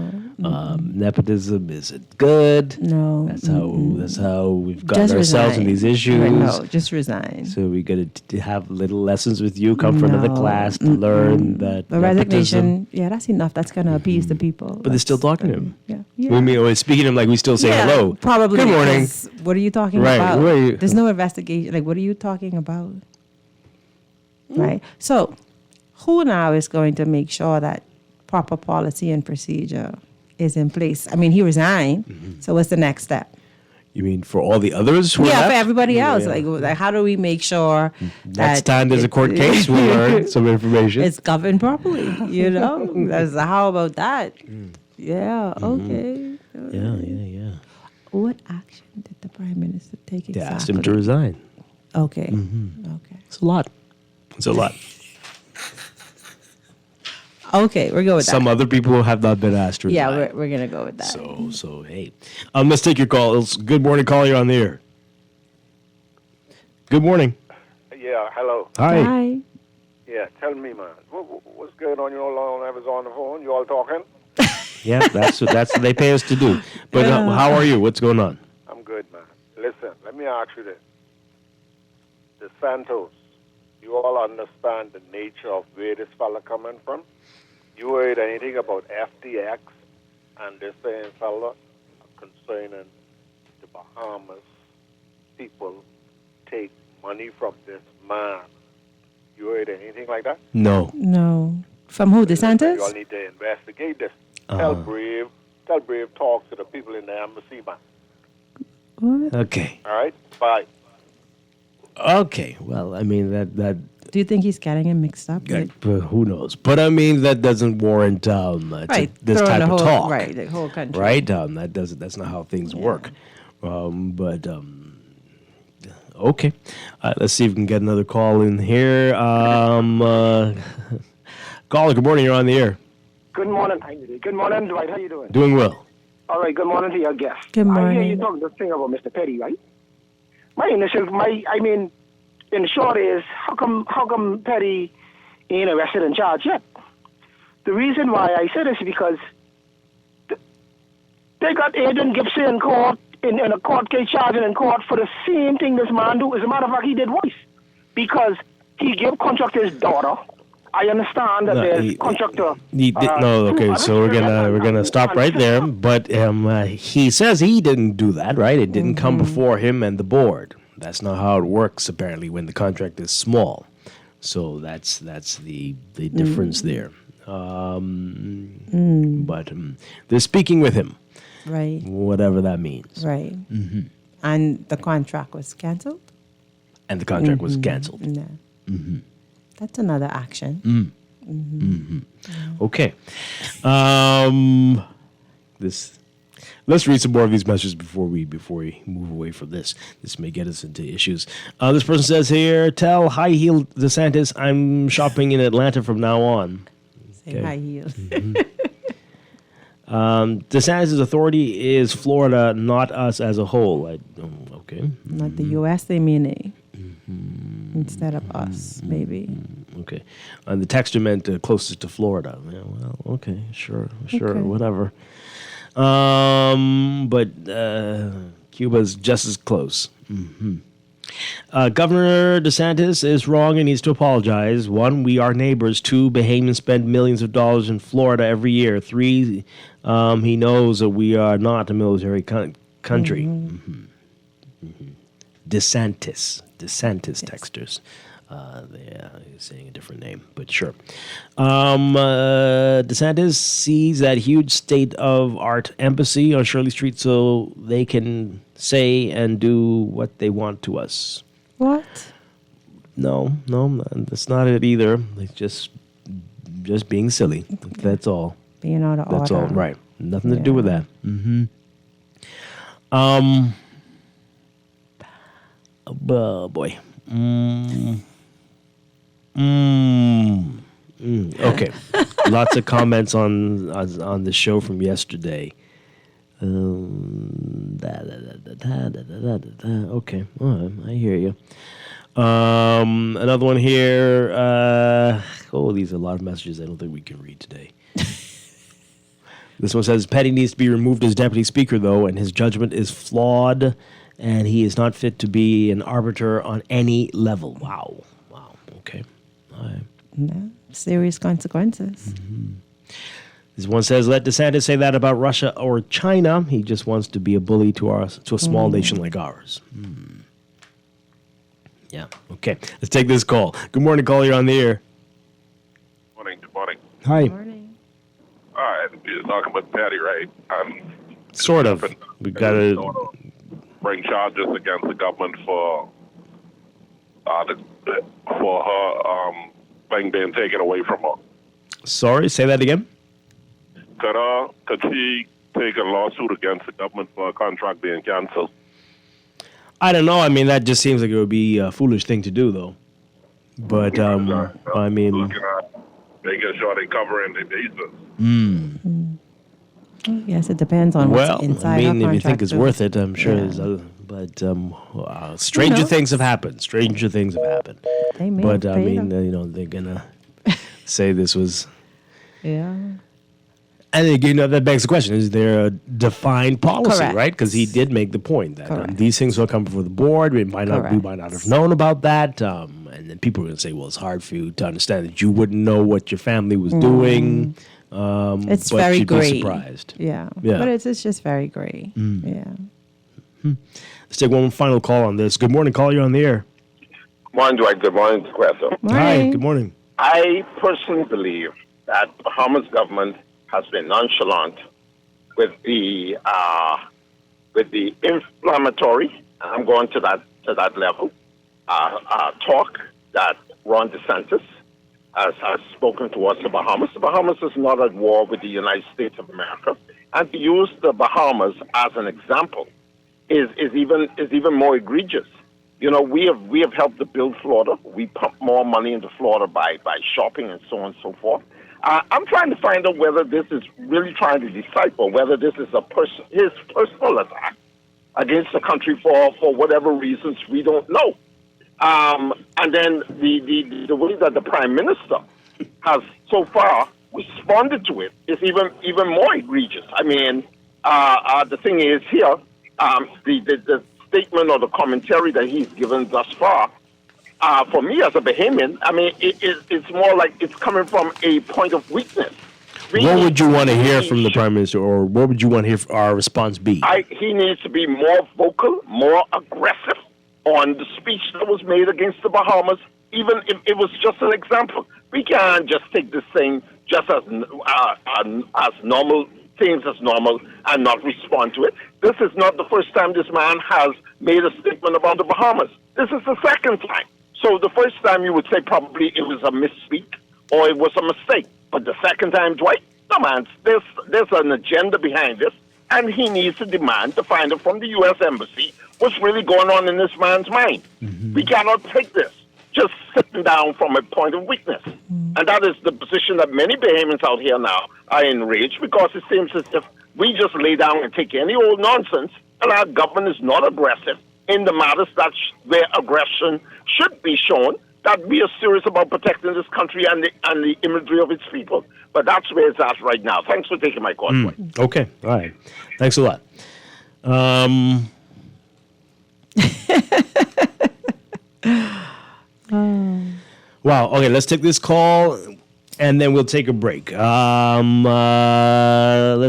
Nepotism isn't good. No. That's how we've gotten ourselves in these issues. No, just resign. So we got to have little lessons with you. Come for another class to learn that the resignation. Yeah, that's enough. That's gonna appease the people. But they're still talking to him. Yeah. We mean, speaking to him like we still say hello. Probably. Good morning. What are you talking about? There's no investigation. Like, what are you talking about? Right. So, who now is going to make sure that proper policy and procedure is in place? I mean, he resigned. So what's the next step? You mean for all the others who are for left? everybody else. Yeah. Like, how do we make sure next time there's a court case, we'll learn some information. It's governed properly, how about that? Yeah, okay. Yeah. What action did the Prime Minister take They exactly? asked him to resign. Okay. Okay. It's a lot. Okay, we're going with that. Some other people have not been asked to resign. Yeah, we're going to go with that. So hey. Let's take your call. Good morning, caller. You're on the air. Good morning. Yeah, hello. Hi. Yeah, tell me, man. What's going on? You know, long I was on the phone. You all talking? Yeah, that's what they pay us to do. But how are you? What's going on? I'm good, man. Listen, let me ask you this. The Santos, you all understand the nature of where this fella coming from? You heard anything about FTX and this same fella concerning the Bahamas people take money from this man? You heard anything like that? No. From who? DeSantis? You all need to investigate this. Tell Brave talk to the people in the embassy, man. What? Okay. All right? Bye. Okay. Well, I mean, that Do you think he's getting him mixed up? who knows? But I mean, that doesn't warrant this throwing type the of whole, talk. Right, the whole country. Right? That's not how things work. Okay. Let's see if we can get another call in here. Caller, good morning. You're on the air. Good morning. Good morning, Dwight. How you doing? Doing well. All right. Good morning to your guest. Good morning. I hear you talking this thing about Mr. Petty, right? In short is, how come Petty ain't arrested and charged yet? The reason why I say this is because they got Aiden Gibson in court, in a court case, charging in court for the same thing this man do. As a matter of fact, he did worse because he gave contract to his daughter. I understand that there's contractor. So we're gonna stop right there. But he says he didn't do that, right? It didn't come before him and the board. That's not how it works, apparently, when the contract is small. So that's the difference there. But they're speaking with him, right? Whatever that means, right? And the contract was canceled. Yeah. That's another action. Okay. Let's read some more of these messages before we move away from this. This may get us into issues. This person says here, tell High Heel DeSantis I'm shopping in Atlanta from now on. Say High Heel. DeSantis' authority is Florida, not us as a whole. Okay. Not the U.S., they mean A. Instead of us, maybe. Okay. And the texture meant closest to Florida. Yeah, well, okay, sure, Okay. whatever. But Cuba's just as close. Governor DeSantis is wrong and needs to apologize. 1, we are neighbors. 2, Bahamians spend millions of dollars in Florida every year. 3, he knows that we are not a military country. DeSantis texters. He's saying a different name, but sure. DeSantis sees that huge state-of-art embassy on Shirley Street so they can say and do what they want to us. What? No, that's not it either. It's just being silly. That's all. Being out of order. That's all, right. Nothing to do with that. Mm-hmm. Oh boy. Okay. Lots of comments on the show from yesterday. Okay. All right. I hear you. Another one here. These are a lot of messages I don't think we can read today. This one says, Petty needs to be removed as deputy speaker, though, and his judgment is flawed, and he is not fit to be an arbiter on any level. Wow. Okay. All right. No, serious consequences. Mm-hmm. This one says, let DeSantis say that about Russia or China. He just wants to be a bully to a small nation like ours. Yeah. Okay. Let's take this call. Good morning, caller. You're on the air. Good morning. Hi. All right. You're talking about Patty, right? Sort of. We got to bring charges against the government for her thing being taken away from her. Sorry, say that again? Could she take a lawsuit against the government for a contract being canceled? I don't know. I mean, that just seems like it would be a foolish thing to do, though. But, I mean... Looking at making sure they covering their bases. Yes, it depends on what's inside our contract. If you think it's worth it, I'm sure there's other... But stranger things have happened. Stranger things have happened. They may but, have I mean, them. they're going to say this was... Yeah. And again, that begs the question, is there a defined policy, Correct. right? Because he did make the point that these things will come before the board. We might not have known about that. And then people are going to say, well, it's hard for you to understand that you wouldn't know what your family was doing. It's but very you'd gray. be surprised. Yeah. Yeah. But it's just very gray. Yeah. Let's take one final call on this. Good morning, caller. You're on the air. Morning, Dwight. Good morning, Professor. Hi, good morning. I personally believe that Bahamas government has been nonchalant with the inflammatory, I'm going to that level, talk that Ron DeSantis has spoken towards the Bahamas. The Bahamas is not at war with the United States of America, and to use the Bahamas as an example is even more egregious. You know, we have helped to build Florida. We pump more money into Florida by shopping and so on and so forth. I'm trying to find out whether this is really trying to decipher whether this is his personal attack against the country for whatever reasons we don't know. And then the way that the Prime Minister has so far responded to it is even more egregious. I mean, the thing is here, the statement or the commentary that he's given thus far, for me as a Bahamian, I mean, it's more like it's coming from a point of weakness. What would you want to hear from the Prime Minister, or what would you want to hear our response be? He needs to be more vocal, more aggressive on the speech that was made against the Bahamas, even if it was just an example. We can't just take this thing just as normal, things as normal, and not respond to it. This is not the first time this man has made a statement about the Bahamas. This is the second time. So the first time you would say probably it was a misspeak or it was a mistake. But the second time, Dwight, no man, there's an agenda behind this, and he needs to demand to find out from the U.S. Embassy what's really going on in this man's mind. Mm-hmm. We cannot take this just sitting down from a point of weakness. Mm-hmm. And that is the position that many Bahamians out here now are enraged, because it seems as if we just lay down and take any old nonsense, and our government is not aggressive in the matters where aggression should be shown, that we are serious about protecting this country and the imagery of its people. But that's where it's at right now. Thanks for taking my call. Okay. All right. Thanks a lot. Wow. Okay, let's take this call, and then we'll take a break. Let's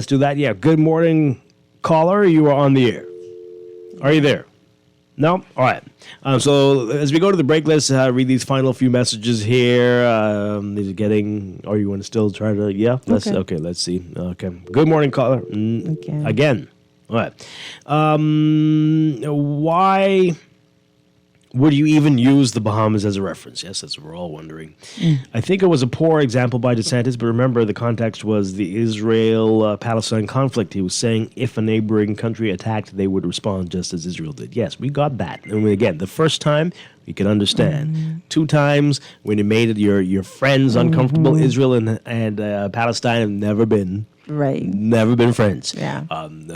do that. Yeah. Good morning, caller. You are on the air. Are you there? No? All right. So as we go to the break, let's read these final few messages here. These are getting... Are you want to still try to... Yeah? Let's see. Okay. Good morning, caller. Again. All right. Would you even use the Bahamas as a reference? Yes, that's what we're all wondering. I think it was a poor example by DeSantis, but remember the context was the Israel-Palestine conflict. He was saying if a neighboring country attacked, they would respond just as Israel did. Yes, we got that. And again, the first time, we can understand. 2 times, when it made your friends uncomfortable, Israel and Palestine have never been friends. Yeah.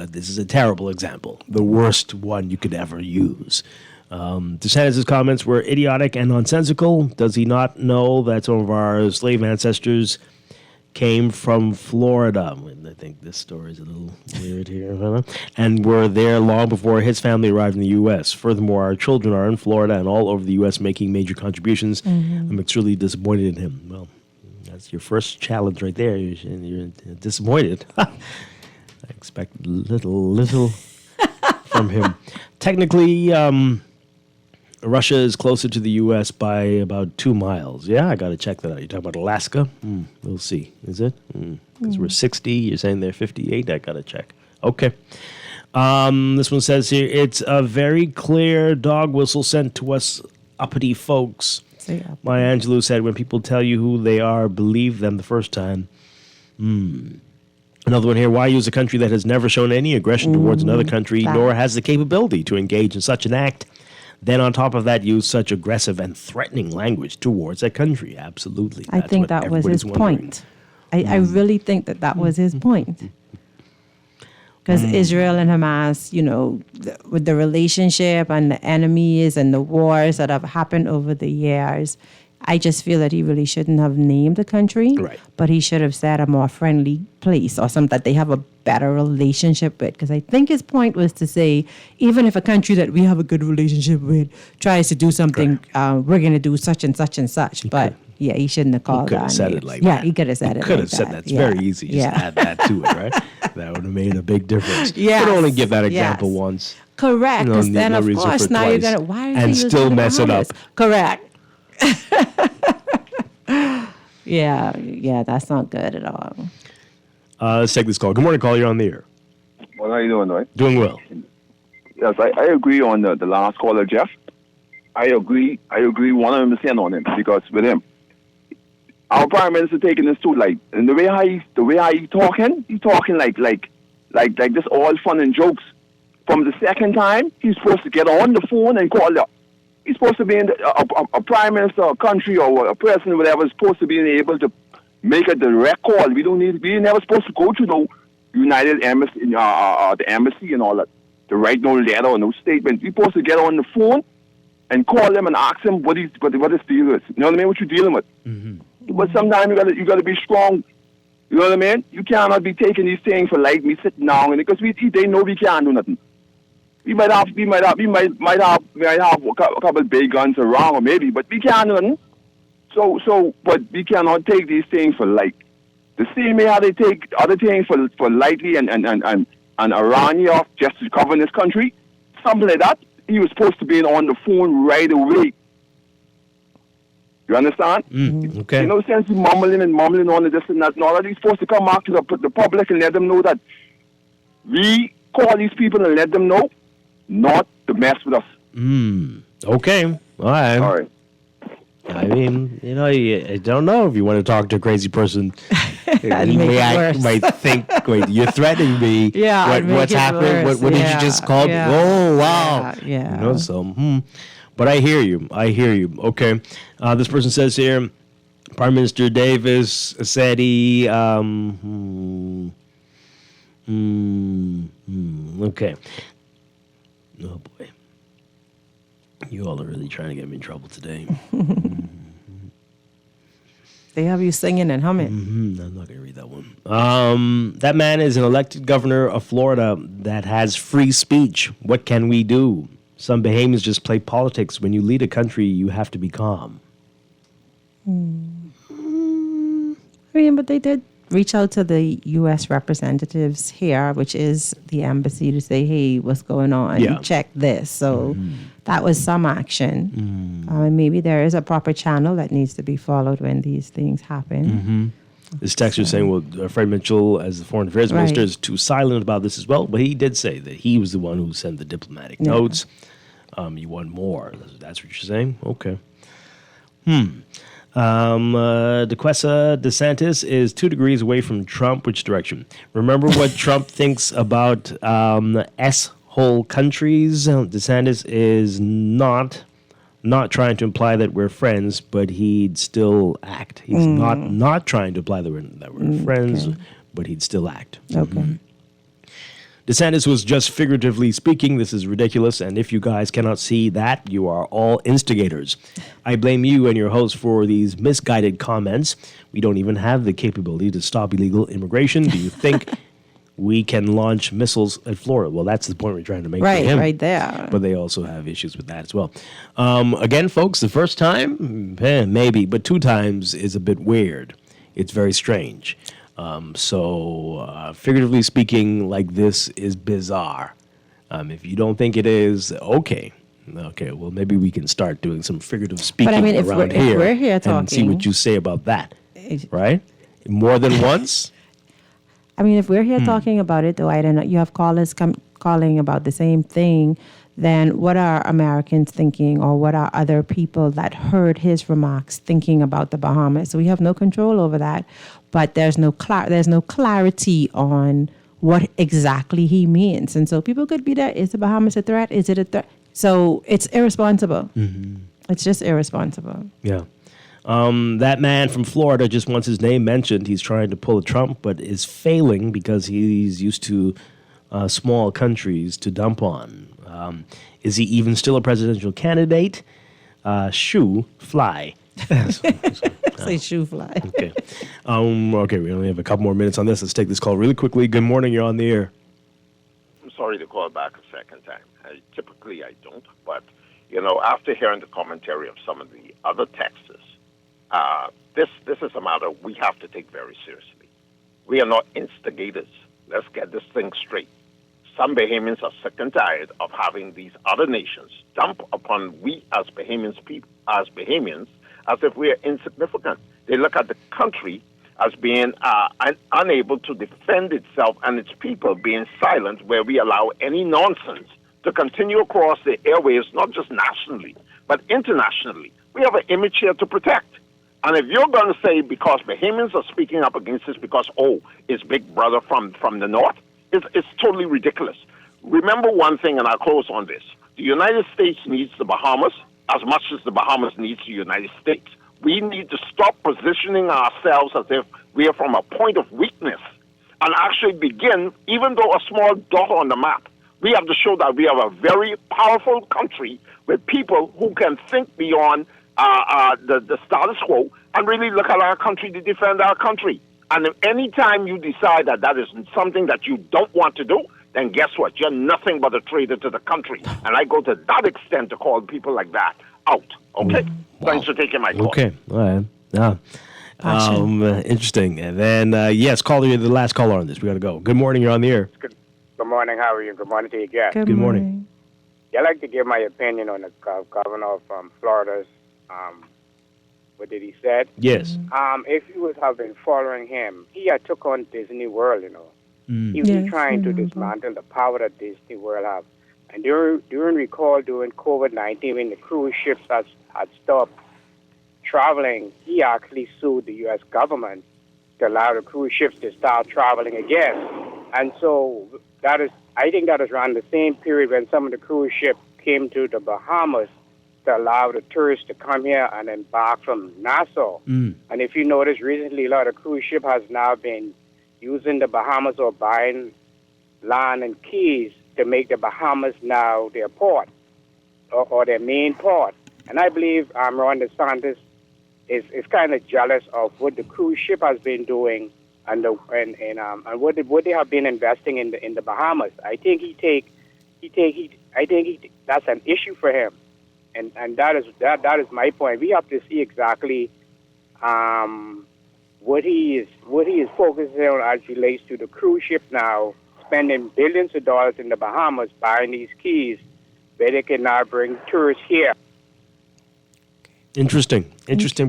This is a terrible example. The worst one you could ever use. DeSantis' comments were idiotic and nonsensical. Does he not know that some of our slave ancestors came from Florida? I think this story is a little weird here. And were there long before his family arrived in the U.S. Furthermore, our children are in Florida and all over the U.S. making major contributions. I'm extremely disappointed in him. Well, that's your first challenge right there. You're disappointed. I expect little from him. Technically, Russia is closer to the U.S. by about 2 miles. Yeah, I got to check that out. You're talking about Alaska? We'll see. Is it? Because we're 60. You're saying they're 58. I got to check. Okay. This one says here, it's a very clear dog whistle sent to us uppity folks. Maya Angelou said, when people tell you who they are, believe them the first time. Another one here, why use a country that has never shown any aggression towards another country, nor has the capability to engage in such an act? Then on top of that, use such aggressive and threatening language towards that country. Absolutely. I think that was his point. I really think that was his point. Because Israel and Hamas, with the relationship and the enemies and the wars that have happened over the years, I just feel that he really shouldn't have named the country, but he should have said a more friendly place or something that they have a better relationship with. Because I think his point was to say, even if a country that we have a good relationship with tries to do something, we're going to do such and such and such. But yeah, he shouldn't have called that. He could have said it like that. Yeah, he could have said it could have said that. It's very easy. Just add that to it, right? That would have made a big difference. Yes. But only give that example once. Correct. Because then, of course, now you're going to, why is and he still mess it up. Correct. Yeah, that's not good at all. Let's take this call. Good morning, call. You're on the air. Well, how are you doing, Dwight? Doing well. Yes, I agree on the last caller, Jeff. I agree 100% on him, because with him, our prime minister taking this too light, and the way he talking like this all fun and jokes. From the second time, he's supposed to get on the phone and call up. He's supposed to be in a prime minister, a country, or a president, whatever, is supposed to be able to make a direct call. We're never supposed to go to the United Embassy, the embassy and all that, to write no letter or no statement. We're supposed to get on the phone and call them and ask them what his deal is. You know what I mean? What you're dealing with. But sometimes you gotta be strong. You know what I mean? You cannot be taking these things for light. Me sitting down, because they know we can't do nothing. We might have a couple big guns around, or maybe, but we can't do nothing. So, but we cannot take these things for light. The same way how they take other things for lightly and around here just to govern this country, something like that. He was supposed to be on the phone right away. You understand? Okay. You know, sense of mumbling on this and that. Now that he's supposed to come back to the public and let them know that we call these people and let them know not to mess with us. Okay. All right. I mean, I don't know if you want to talk to a crazy person. He might think, wait, you're threatening me. Yeah. What's happening? What did you just call me? Oh, wow. Yeah. But I hear you. Okay. This person says here, Prime Minister Davis said he. Okay. Oh boy. You all are really trying to get me in trouble today. They have you singing and humming. I'm not going to read that one. That man is an elected governor of Florida that has free speech. What can we do? Some Bahamians just play politics. When you lead a country, you have to be calm. I mean, but they did reach out to the U.S. representatives here, which is the embassy, to say, hey, what's going on? Yeah. Check this. So that was some action. Maybe there is a proper channel that needs to be followed when these things happen. This text is saying, well, Fred Mitchell, as the Foreign Affairs Minister, is too silent about this as well. But he did say that he was the one who sent the diplomatic notes. You want more. That's what you're saying? Okay. DeSantis is 2 degrees away from Trump. Which direction? Remember what Trump thinks about S-hole countries? DeSantis is not trying to imply that we're friends, but he'd still act. He's not trying to imply that we're friends, but he'd still act. Okay. DeSantis was just figuratively speaking. This is ridiculous, and if you guys cannot see that, you are all instigators. I blame you and your host for these misguided comments. We don't even have the capability to stop illegal immigration. Do you think we can launch missiles at Florida? Well, that's the point we're trying to make. Right, for him. right there. But they also have issues with that as well. Again, folks, the first time, maybe, but 2 times is a bit weird. It's very strange. Figuratively speaking, like this is bizarre. If you don't think it is, okay, well, maybe we can start doing some figurative speaking But I mean, if around we're here talking, and see what you say about that, right? More than once? I mean, if we're here talking about it, though, I don't know, you have callers calling about the same thing, then what are Americans thinking, or what are other people that heard his remarks thinking about the Bahamas? So we have no control over that, but there's no clarity on what exactly he means. And so people could be there, is the Bahamas a threat? Is it a threat? So it's irresponsible. It's just irresponsible. Yeah. That man from Florida just wants his name mentioned. He's trying to pull a Trump, but is failing because he's used to small countries to dump on. Is he even still a presidential candidate? Shoe fly. Say shoe fly. Okay. Okay, we only have a couple more minutes on this. Let's take this call really quickly. Good morning. You're on the air. I'm sorry to call back a second time. Typically, I don't. But, after hearing the commentary of some of the other texters, this is a matter we have to take very seriously. We are not instigators. Let's get this thing straight. Some Bahamians are sick and tired of having these other nations dump upon we as Bahamians as if we are insignificant. They look at the country as being unable to defend itself and its people being silent, where we allow any nonsense to continue across the airwaves, not just nationally, but internationally. We have an image here to protect. And if you're going to say because Bahamians are speaking up against this because, it's Big Brother from the North, it's totally ridiculous. Remember one thing, and I'll close on this. The United States needs the Bahamas as much as the Bahamas needs the United States. We need to stop positioning ourselves as if we are from a point of weakness and actually begin, even though a small dot on the map, we have to show that we have a very powerful country with people who can think beyond the status quo and really look at our country to defend our country. And if any time you decide that is something that you don't want to do, then guess what? You're nothing but a traitor to the country. And I go to that extent to call people like that out. Okay? Thanks for taking my call. Okay. All right. Yeah. Interesting. And then, yes, caller, the last caller on this. We got to go. Good morning. You're on the air. Good morning. How are you? Good morning to you again. Good morning. Yeah, I'd like to give my opinion on the governor from Florida's what did he said? Yes. If you would have been following him, he had took on Disney World, He was trying to dismantle the power that Disney World have. And during COVID-19, when the cruise ships had stopped traveling, he actually sued the U.S. government to allow the cruise ships to start traveling again. And so I think that is around the same period when some of the cruise ships came to the Bahamas to allow the tourists to come here and embark from Nassau. And if you notice, recently a lot of cruise ship has now been using the Bahamas or buying land and keys to make the Bahamas now their port or their main port. And I believe Ron DeSantis is kind of jealous of what the cruise ship has been doing and what they have been investing in the Bahamas. I think that's an issue for him. And that is my point. We have to see exactly what he is focusing on as relates to the cruise ship now, spending billions of dollars in the Bahamas buying these keys where they can now bring tourists here. Interesting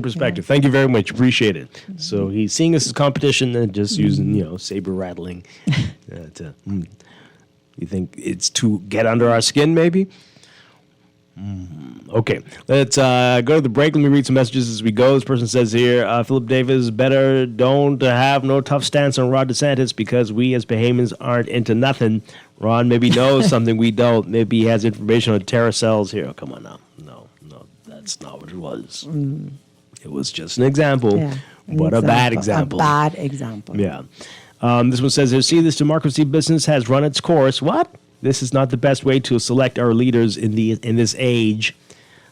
perspective. Thank you very much. Appreciate it. So he's seeing us as competition and just using, saber rattling. You think it's to get under our skin, maybe? Okay, let's go to the break. Let me read some messages as we go. This person says here, Philip Davis, better don't have no tough stance on Ron DeSantis because we as Bahamians aren't into nothing. Ron maybe knows something we don't. Maybe he has information on terror cells here. Oh, come on now. No, that's not what it was. It was just an example, but a bad example. A bad example. Yeah. This one says here, see, this democracy business has run its course. What? This is not the best way to select our leaders in this age.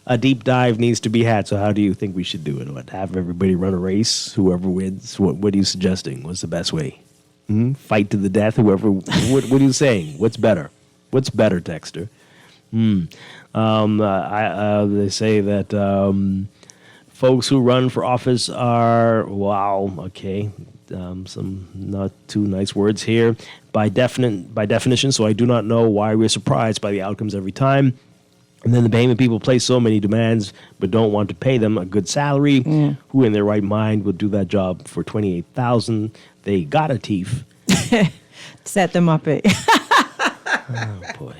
A deep dive needs to be had. So how do you think we should do it? What, have everybody run a race? Whoever wins? What are you suggesting? What's the best way? Fight to the death? Whoever? What are you saying? What's better? What's better, Texter? They say that folks who run for office are, some not too nice words here, by definition, so I do not know why we're surprised by the outcomes every time. And then the Bahamian people place so many demands but don't want to pay them a good salary. Who in their right mind would do that job for $28,000? They got a teeth. Set them up. Oh, boy.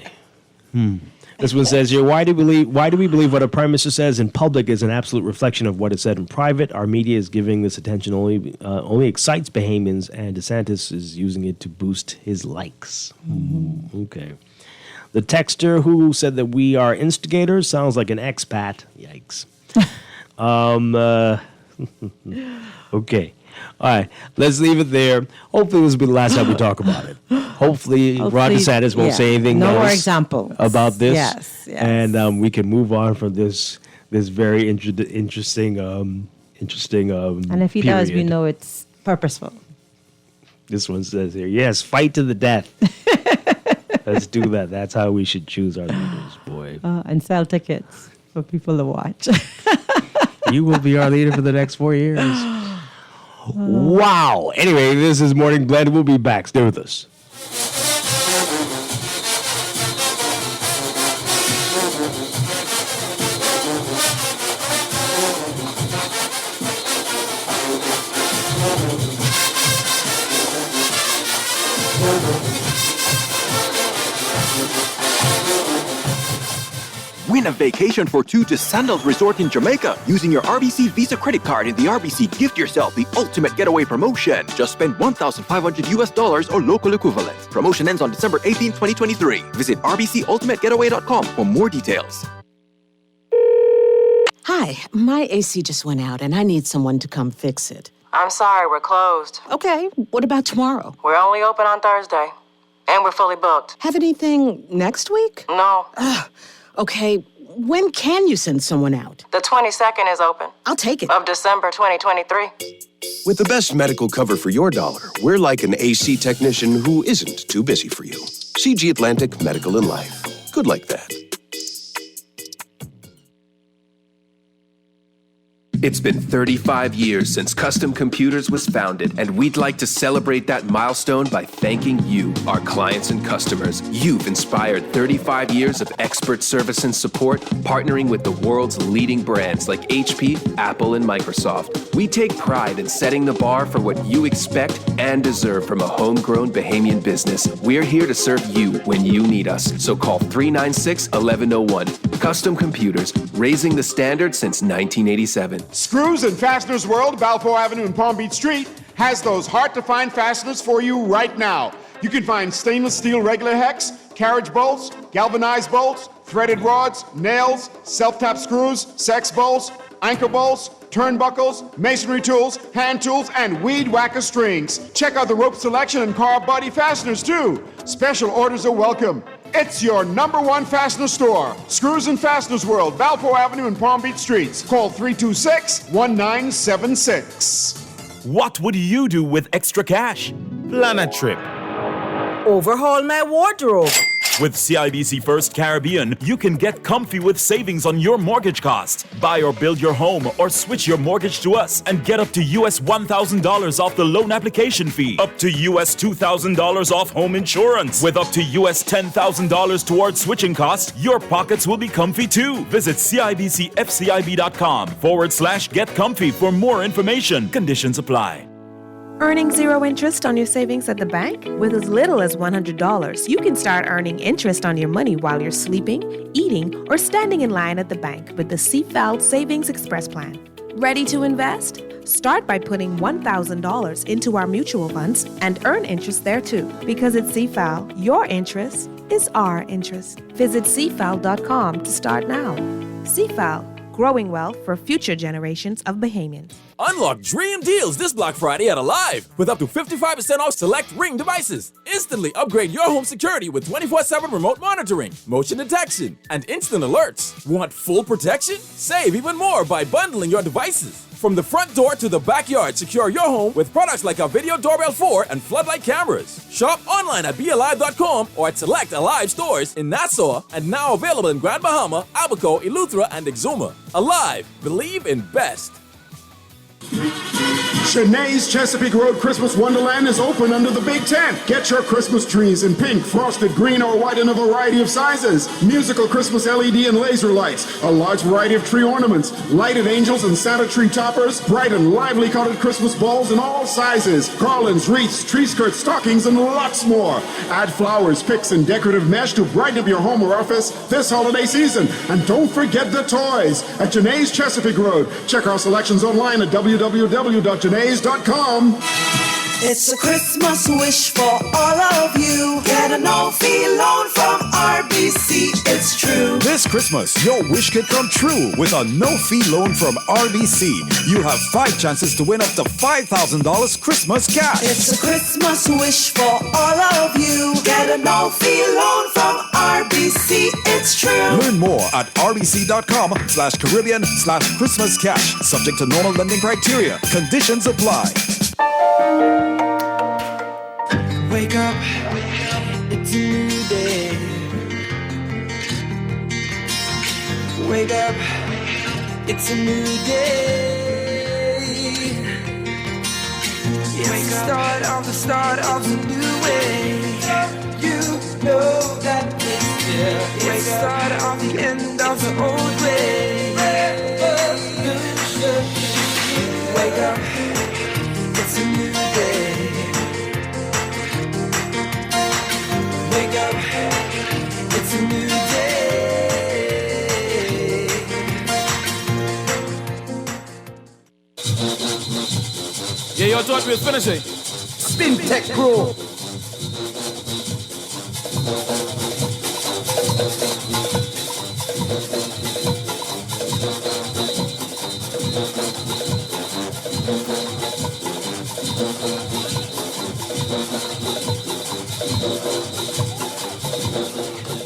This one says here, why do we believe what a prime minister says in public is an absolute reflection of what is said in private? Our media is giving this attention only excites Bahamians, and DeSantis is using it to boost his likes. Okay. The texter who said that we are instigators sounds like an expat. Yikes. Okay. All right. Let's leave it there. Hopefully this will be the last time we talk about it. Hopefully Ron DeSantis won't say anything no more else examples about this. Yes. And we can move on from this very interesting and if he does, we know it's purposeful. This one says here, yes, fight to the death. Let's do that. That's how we should choose our leaders, boy. And sell tickets for people to watch. You will be our leader for the next 4 years. Wow. Anyway, this is Morning Blend. We'll be back. Stay with us. Win a vacation for two to Sandals Resort in Jamaica using your RBC Visa credit card in the RBC Gift Yourself the Ultimate Getaway promotion. Just spend $1,500 or local equivalent. Promotion ends on December 18, 2023. Visit rbcultimategetaway.com for more details. Hi, my AC just went out and I need someone to come fix it. I'm sorry, we're closed. Okay, what about tomorrow? We're only open on Thursday. And we're fully booked. Have anything next week? No. Okay, when can you send someone out? The 22nd is open. I'll take it. Of December 2023. With the best medical cover for your dollar, we're like an AC technician who isn't too busy for you. CG Atlantic Medical and Life. Good like that. It's been 35 years since Custom Computers was founded, and we'd like to celebrate that milestone by thanking you, our clients and customers. You've inspired 35 years of expert service and support, partnering with the world's leading brands like HP, Apple, and Microsoft. We take pride in setting the bar for what you expect and deserve from a homegrown Bahamian business. We're here to serve you when you need us, so call 396-1101. Custom Computers, raising the standard since 1987. Screws and Fasteners World, Balfour Avenue and Palm Beach Street, has those hard-to-find fasteners for you right now. You can find stainless steel regular hex, carriage bolts, galvanized bolts, threaded rods, nails, self-tap screws, sex bolts, anchor bolts, turnbuckles, masonry tools, hand tools, and weed whacker strings. Check out the rope selection and car body fasteners, too. Special orders are welcome. It's your #1 fastener store. Screws and Fasteners World, Balfour Avenue and Palm Beach Streets. Call 326-1976. What would you do with extra cash? Plan a trip. Overhaul my wardrobe. With CIBC First Caribbean, you can get comfy with savings on your mortgage costs. Buy or build your home or switch your mortgage to us and get up to US $1,000 off the loan application fee. Up to US $2,000 off home insurance. With up to US $10,000 towards switching costs, your pockets will be comfy too. Visit CIBCFCIB.com/get comfy for more information. Conditions apply. Earning zero interest on your savings at the bank? With as little as $100, you can start earning interest on your money while you're sleeping, eating, or standing in line at the bank with the CFAL Savings Express Plan. Ready to invest? Start by putting $1,000 into our mutual funds and earn interest there too. Because at CFAL, your interest is our interest. Visit CFAL.com to start now. CFAL, growing wealth for future generations of Bahamians. Unlock dream deals this Black Friday at Alive with up to 55% off select Ring devices. Instantly upgrade your home security with 24/7 remote monitoring, motion detection, and instant alerts. Want full protection? Save even more by bundling your devices. From the front door to the backyard, secure your home with products like our Video Doorbell 4 and floodlight cameras. Shop online at BeAlive.com or at select Alive stores in Nassau and now available in Grand Bahama, Abaco, Eleuthera, and Exuma. Alive, believe in best. Shanae's Chesapeake Road Christmas Wonderland is open under the Big Tent. Get your Christmas trees in pink, frosted, green, or white in a variety of sizes. Musical Christmas LED and laser lights, a large variety of tree ornaments, lighted angels and Santa tree toppers, bright and lively colored Christmas balls in all sizes, garlands, wreaths, tree skirts, stockings, and lots more. Add flowers, picks, and decorative mesh to brighten up your home or office this holiday season. And don't forget the toys at Janae's Chesapeake Road. Check our selections online at www.janae's.com. It's a Christmas wish for all of you. Get a no-fee loan from RBC. It's true. This Christmas, your wish could come true with a no-fee loan from RBC. You have 5 chances to win up to $5,000 Christmas cash. It's a Christmas wish for all of you. Get a no-fee loan from RBC. It's true. Learn more at rbc.com/Caribbean/Christmas cash. Subject to normal lending criteria. Conditions apply. Wake up, it's a new day. Wake up, it's a new day. It's the start of a new way. You know that it's here. It's the start of the end of the old way. Wake up, it's a new day. Wake up, it's a new day. Yeah, you thought we was finishing. Spin Tech Pro.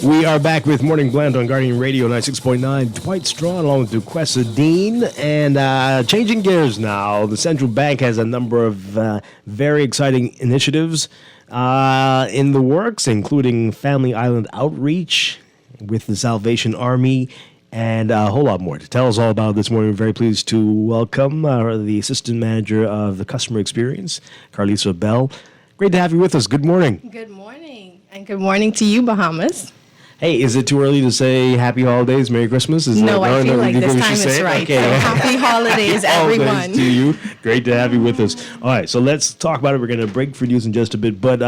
We are back with Morning Blend on Guardian Radio 96.9. Dwight Strachan along with Duquesa Dean. And changing gears now, the central bank has a number of very exciting initiatives in the works, including Family Island Outreach with the Salvation Army and a whole lot more. To tell us all about this morning, we're very pleased to welcome the Assistant Manager of the Customer Experience, Carlisa Bell. Great to have you with us. Good morning. Good morning. And good morning to you, Bahamas. Hey, is it too early to say happy holidays, Merry Christmas? No, I feel like this time is right. Okay. So happy holidays, everyone. Holidays to you. Great to have you with us. All right, so let's talk about it. We're going to break for news in just a bit, but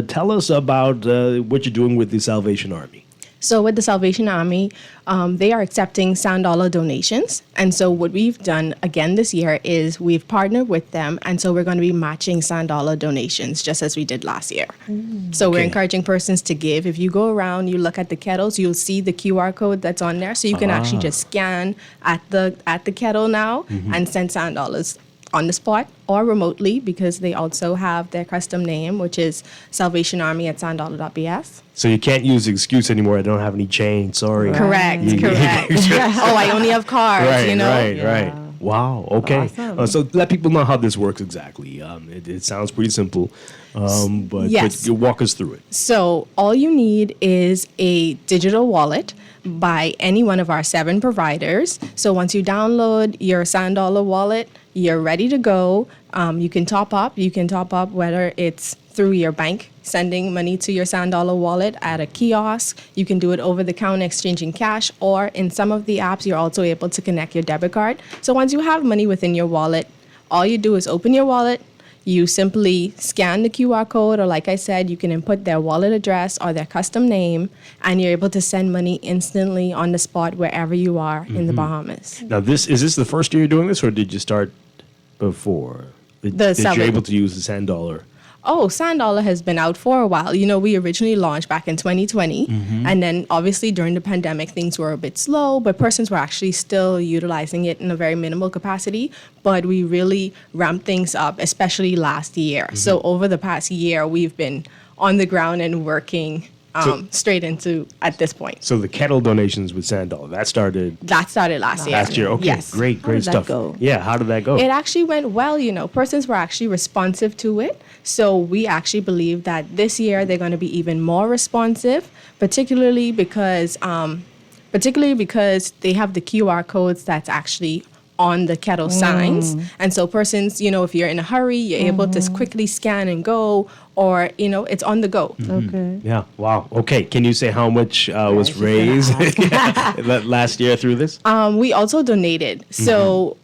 tell us about what you're doing with the Salvation Army. So with the Salvation Army, they are accepting Sand Dollar donations. And so what we've done again this year is we've partnered with them. And so we're going to be matching Sand Dollar donations just as we did last year. So we're encouraging persons to give. If you go around, you look at the kettles, you'll see the QR code that's on there. So you can actually just scan at the kettle now and send Sand Dollars on the spot or remotely, because they also have their custom name, which is Salvation Army at sanddollar.bs. So you can't use the excuse anymore, I don't have any change, sorry. Correct. Oh, I only have cards, Right. Wow, okay. Awesome. So let people know how this works exactly. It sounds pretty simple, but you walk us through it. So all you need is a digital wallet by any one of our 7 providers. So once you download your Sand Dollar wallet, you're ready to go. You can top up. You can top up whether it's through your bank, sending money to your Sand Dollar wallet at a kiosk. You can do it over the counter, exchanging cash, or in some of the apps, you're also able to connect your debit card. So once you have money within your wallet, all you do is open your wallet, You simply scan the QR code, or like I said, you can input their wallet address or their custom name, and you're able to send money instantly on the spot wherever you are in the Bahamas. Now, is this the first year you're doing this, or did you start before? Did you able to use the Sand Dollar? Oh, Sand Dollar has been out for a while. You know, we originally launched back in 2020. And then obviously during the pandemic, things were a bit slow, but persons were actually still utilizing it in a very minimal capacity. But we really ramped things up, especially last year. So over the past year, we've been on the ground and working straight into at this point. So the kettle donations with Sand Dollar, that started last year. Last year, okay, yes. Great stuff. Yeah, how did that go? It actually went well. You know, persons were actually responsive to it. So we actually believe that this year they're going to be even more responsive, particularly because they have the QR codes that's actually on the kettle signs. And so persons, you know, if you're in a hurry, you're able to quickly scan and go, or, you know, it's on the go. Okay. Yeah, wow. Okay, can you say how much was raised last year through this? We also donated. So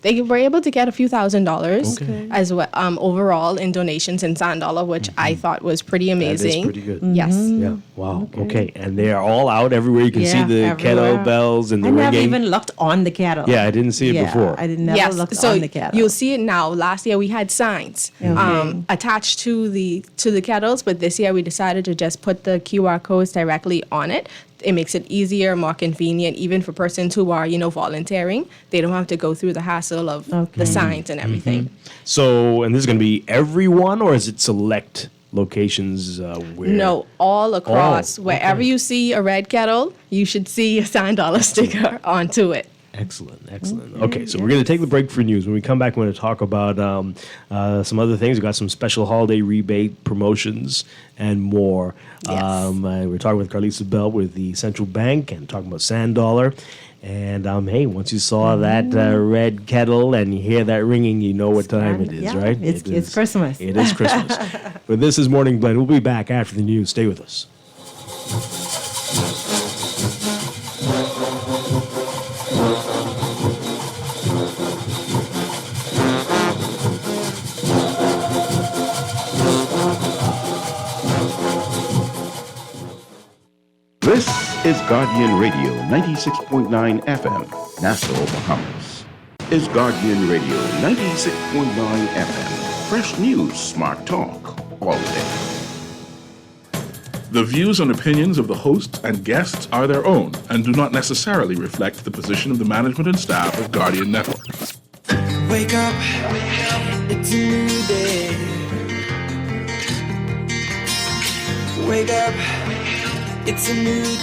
they were able to get a few $1,000s as well overall in donations in Sand Dollar, which I thought was pretty amazing. That is pretty good. Yes. Yeah, wow. Okay, and they are all out everywhere. You can see the everywhere. kettlebells and the I ringing. never even looked on the kettle. Yeah, I didn't see it before. I never looked on the kettle. You'll see it now. Last year we had signs attached to the kettles, but this year we decided to just put the QR codes directly on it. It makes it easier, more convenient, even for persons who are, you know, volunteering. They don't have to go through the hassle of the signs and everything. So, and this is going to be everyone, or is it select locations where? No, all across. Wherever you see a red kettle, you should see a Sand Dollar sticker onto it. Excellent. Okay, so we're going to take the break for news. When we come back, we're going to talk about some other things. We've got some special holiday rebate promotions and more. Yes. We're talking with Clarke Bell with the Central Bank and talking about Sand Dollar. And hey, once you saw that red kettle and you hear that ringing, you know what time it is, right? It's Christmas. It is Christmas. But this is Morning Blend. We'll be back after the news. Stay with us. This is Guardian Radio 96.9 FM, Nassau, Bahamas. Is Guardian Radio 96.9 FM. Fresh news, smart talk, all day. The views and opinions of the host and guests are their own and do not necessarily reflect the position of the management and staff of Guardian Network. Wake up, it's a new day. Wake up, it's a new day.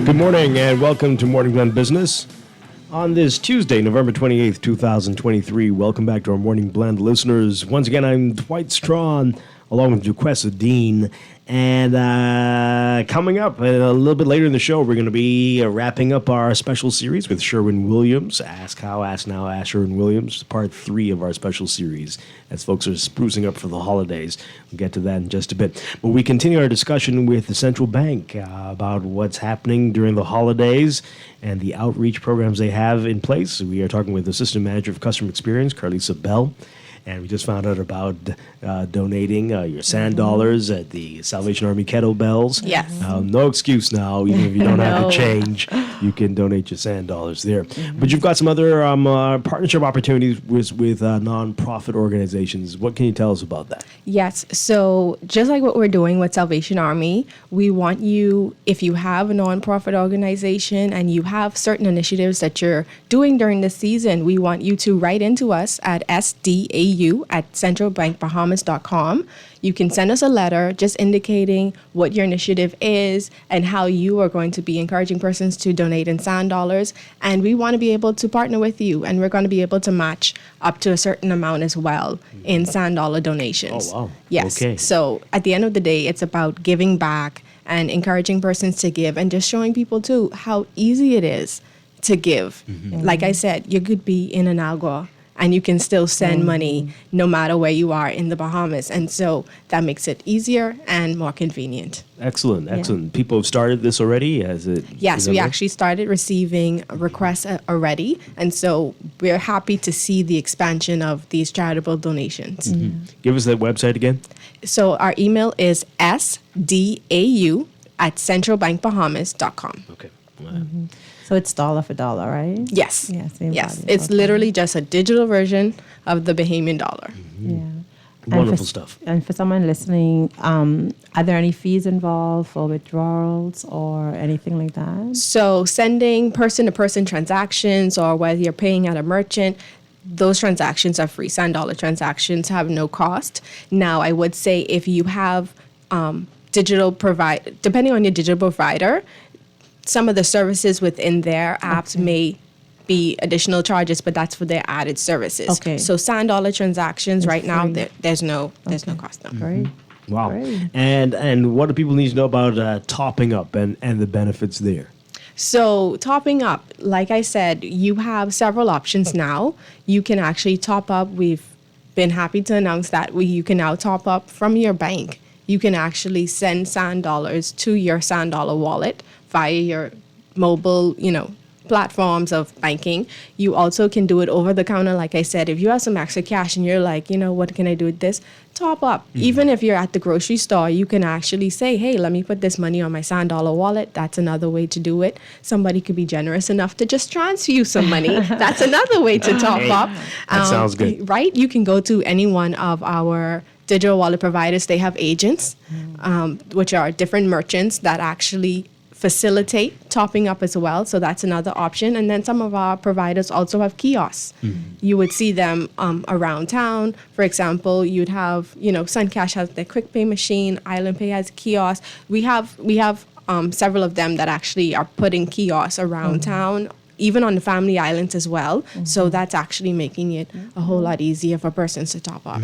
Good morning and welcome to Morning Blend Business. On this Tuesday, November 28th, 2023, welcome back to our Morning Blend listeners. Once again, I'm Dwight Strachan, along with Duquesa Dean. And coming up a little bit later in the show, we're going to be wrapping up our special series with Sherwin Williams. Ask How, Ask Now, Ask Sherwin Williams, part 3 of our special series, as folks are sprucing up for the holidays. We'll get to that in just a bit. But we continue our discussion with the Central Bank about what's happening during the holidays and the outreach programs they have in place. We are talking with Assistant Manager of Customer Experience, Clarke Bell. And we just found out about donating your Sand Dollars at the Salvation Army kettlebells. Yes. No excuse now. Even if you don't have the change, you can donate your Sand Dollars there. But you've got some other partnership opportunities with nonprofit organizations. What can you tell us about that? Yes. So just like what we're doing with Salvation Army, we want you, if you have a nonprofit organization and you have certain initiatives that you're doing during the season, we want you to write into us at sdau@centralbankbahamas.com. You can send us a letter just indicating what your initiative is and how you are going to be encouraging persons to donate in Sand Dollars. And we want to be able to partner with you, and we're going to be able to match up to a certain amount as well in Sand Dollar donations. Oh, wow. Yes. Okay. So at the end of the day, it's about giving back and encouraging persons to give and just showing people too how easy it is to give. Like I said, you could be in Anagua and you can still send money no matter where you are in the Bahamas. And so that makes it easier and more convenient. Excellent, excellent. People have started this already? Yes, we actually started receiving requests already. And so we're happy to see the expansion of these charitable donations. Give us that website again. So our email is sdau@centralbankbahamas.com. Okay. So it's dollar for dollar, right? Yes. Same Yes. value. It's literally just a digital version of the Bahamian dollar. Yeah. Wonderful stuff. And for someone listening, are there any fees involved for withdrawals or anything like that? So sending person-to-person transactions, or whether you're paying at a merchant, those transactions are free. Sand dollar transactions have no cost. Now, I would say if you have depending on your digital provider, some of the services within their apps may be additional charges, but that's for their added services. Okay. So sand dollar transactions right now, free. there's no cost. No. Great. Wow. Great. And what do people need to know about topping up and the benefits there? So topping up, like I said, you have several options now. You can actually top up. We've been happy to announce that you can now top up from your bank. You can actually send sand dollars to your sand dollar wallet via your mobile, platforms of banking. You also can do it over the counter. Like I said, if you have some extra cash and you're like, what can I do with this? Top up. Even if you're at the grocery store, you can actually say, hey, let me put this money on my sand dollar wallet. That's another way to do it. Somebody could be generous enough to just transfer you some money. That's another way to top up. That sounds good. Right? You can go to any one of our digital wallet providers. They have agents, which are different merchants that actually facilitate topping up as well. So that's another option. And then some of our providers also have kiosks. You would see them around town. For example, you'd have, Suncash has their quick pay machine, Island Pay has a kiosk. We have several of them that actually are putting kiosks around town, even on the family islands as well. So that's actually making it a whole lot easier for persons to top up.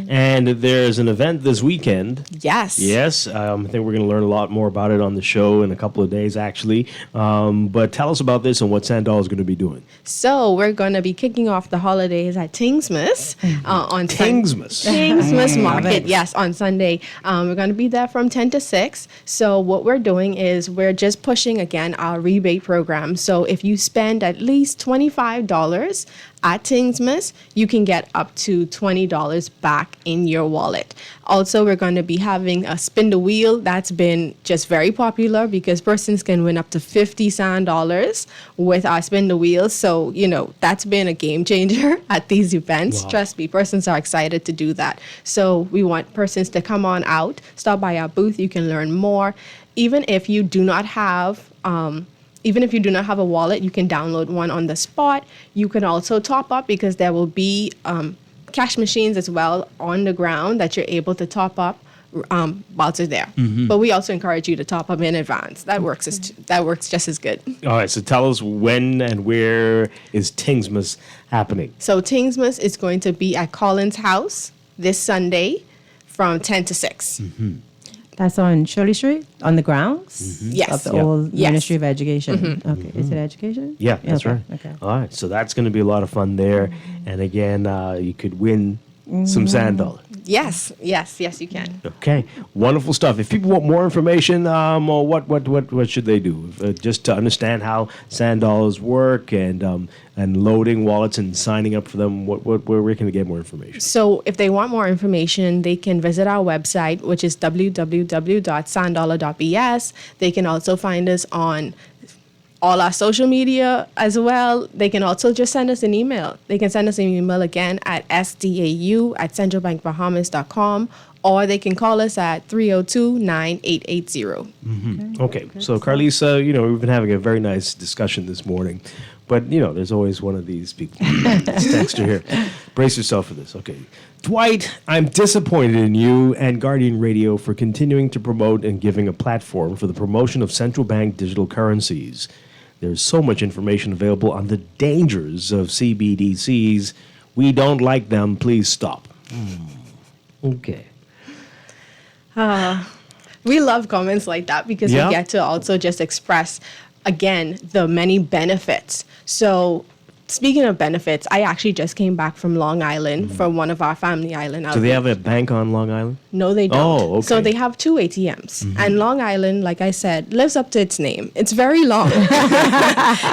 And there's an event this weekend. Yes. Yes. I think we're going to learn a lot more about it on the show in a couple of days, actually. But tell us about this and what Sandal is going to be doing. So we're going to be kicking off the holidays at Tingsmas on Tingsmas. Tingsmas Market. Yes, on Sunday. We're going to be there from 10 to 6. So what we're doing is we're just pushing, again, our rebate program. So if you spend at least $25 at Tingsmas, you can get up to $20 back in your wallet. Also, we're going to be having a spin the wheel. That's been just very popular because persons can win up to 50 sand dollars with our spin the wheel. So, that's been a game changer at these events. Wow. Trust me, persons are excited to do that. So we want persons to come on out, stop by our booth. You can learn more. Even if you do not have a wallet, you can download one on the spot. You can also top up because there will be cash machines as well on the ground that you're able to top up while you're there. But we also encourage you to top up in advance. That works just as good. All right, so tell us when and where is Tingsmas happening? So Tingsmas is going to be at Collins House this Sunday from 10 to 6. That's on Shirley Street, on the grounds Yes. of the old Yes. Ministry of Education. Okay, is it education? Yeah, that's Okay, right. Okay. All right, so that's going to be a lot of fun there. And again, you could win some sand dollar. Yes, you can. Okay, wonderful stuff. If people want more information, what should they do? Just to understand how sand dollars work and loading wallets and signing up for them. Where can they get more information? So if they want more information, they can visit our website, which is www.sanddollar.bs. They can also find us on all our social media as well. They can also just send us an email. They can send us an email again at sdau@centralbankbahamas.com, or they can call us at 302-9880. Okay, so Carlisa, we've been having a very nice discussion this morning, but there's always one of these people. This texter here. Brace yourself for this. Okay. Dwight, I'm disappointed in you and Guardian Radio for continuing to promote and giving a platform for the promotion of central bank digital currencies. There's so much information available on the dangers of CBDCs. We don't like them. Please stop. Okay. We love comments like that because we get to also just express, again, the many benefits. So speaking of benefits, I actually just came back from Long Island from one of our family island outreach. So they have a bank on Long Island? No, they don't. Oh, okay. So they have 2 ATMs. And Long Island, like I said, lives up to its name. It's very long.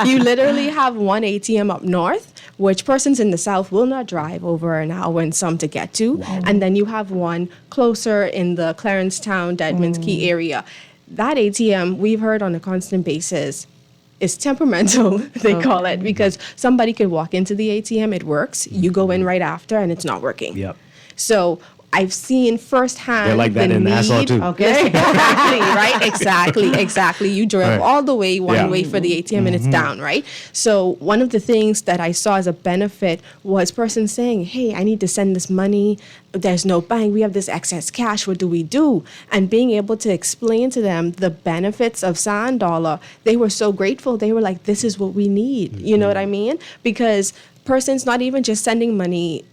You literally have one ATM up north, which persons in the south will not drive over an hour and some to get to. Wow. And then you have one closer in the Clarencetown, Deadman's Key area. That ATM, we've heard on a constant basis, is temperamental, they call it, because somebody could walk into the ATM, it works, you go in right after, and it's not working. Yep. So I've seen firsthand. They're like that in Nassau too. Okay. Exactly, right? Exactly. You drive all the way one way for the ATM and it's down, right? So one of the things that I saw as a benefit was person saying, hey, I need to send this money. There's no bank. We have this excess cash. What do we do? And being able to explain to them the benefits of Sand Dollar, they were so grateful. They were like, this is what we need. You know what I mean? Because persons not even just sending money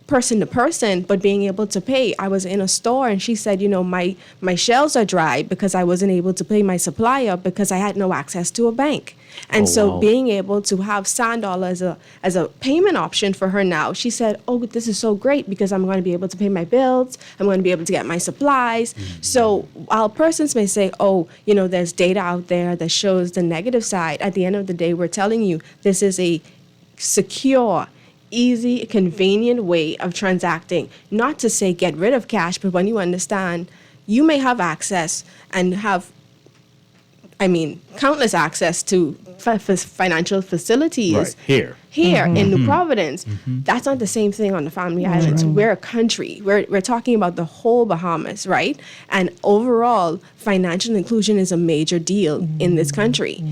person to person, but being able to pay. I was in a store and she said, my shelves are dry because I wasn't able to pay my supplier because I had no access to a bank. And being able to have Sand Dollar as a payment option for her now, she said, oh, this is so great because I'm going to be able to pay my bills. I'm going to be able to get my supplies. So while persons may say, oh, there's data out there that shows the negative side, at the end of the day, we're telling you this is a secure, easy, convenient way of transacting. Not to say get rid of cash, but when you understand, you may have access and have, countless access to financial facilities. Right. Here in New Providence. That's not the same thing on the Family Islands. We're a country. We're talking about the whole Bahamas, right? And overall, financial inclusion is a major deal in this country.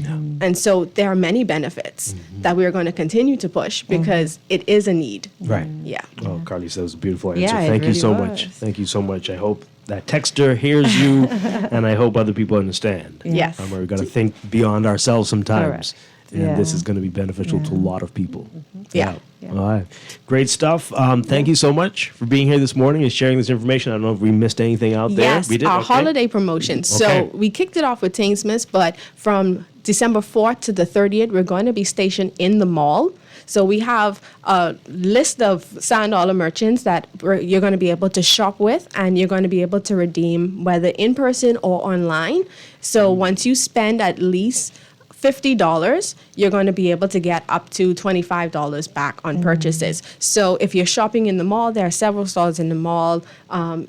And so there are many benefits that we're going to continue to push because it is a need. Right. Yeah. Oh, Carly, that was a beautiful answer. Yeah, Thank you really so was. much. Thank you so much. I hope that texter hears you, and I hope other people understand. Yes. We're going to think beyond ourselves sometimes. Correct. And this is going to be beneficial to a lot of people. Yeah. All right. Great stuff. Thank you so much for being here this morning and sharing this information. I don't know if we missed anything out there. Yes, We did? our Okay. holiday promotion. Okay. So we kicked it off with Tainsmiths, but from December 4th to the 30th, we're going to be stationed in the mall. So we have a list of Sand Dollar merchants that you're going to be able to shop with, and you're going to be able to redeem whether in person or online. So once you spend at least $50, you're going to be able to get up to $25 back on purchases. So if you're shopping in the mall, there are several stores in the mall.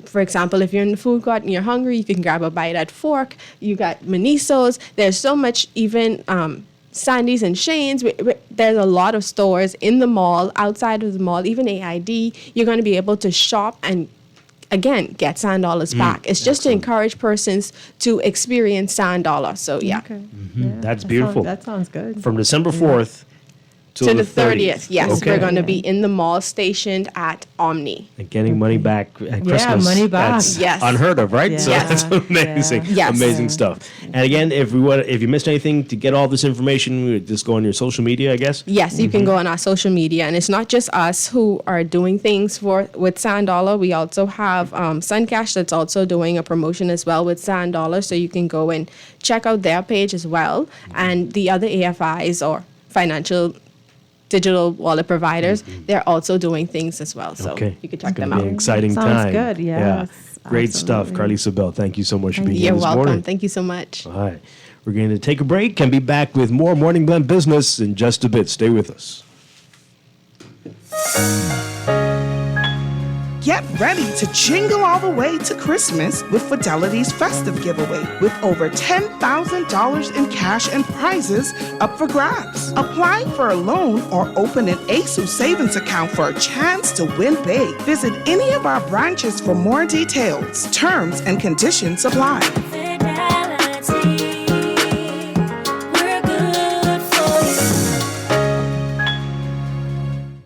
For example, if you're in the food court and you're hungry, you can grab a bite at Fork. You got Miniso's. There's so much, even Sandy's and Shane's. There's a lot of stores in the mall, outside of the mall, even AID. You're going to be able to shop and again, get Sand Dollars back. It's just to encourage persons to experience Sand Dollar. So, yeah. Okay. That's beautiful. That sounds good. From December 4th to the 30th. Yes, Okay. we're going to be in the mall stationed at Omni. And getting money back at Christmas. money back. That's Yes. unheard of, right? Yeah. So that's amazing. Yeah. Yes. Amazing stuff. And again, if you missed anything, to get all this information, we would just go on your social media, I guess. Yes, you can go on our social media, and it's not just us who are doing things with Sand Dollar. We also have Suncash that's also doing a promotion as well with Sand Dollar, so you can go and check out their page as well. And the other AFIs or financial digital wallet providers, they're also doing things as well. So you can check It's them gonna out. be an exciting Sounds time. good, yes, Great stuff. Carly Sabel, thank you so much for being here You're this welcome. morning. Thank you so much. All right. We're going to take a break and be back with more Morning Blend Business in just a bit. Stay with us. Get ready to jingle all the way to Christmas with Fidelity's festive giveaway with over $10,000 in cash and prizes up for grabs. Apply for a loan or open an ASU savings account for a chance to win big. Visit any of our branches for more details. Terms and conditions apply.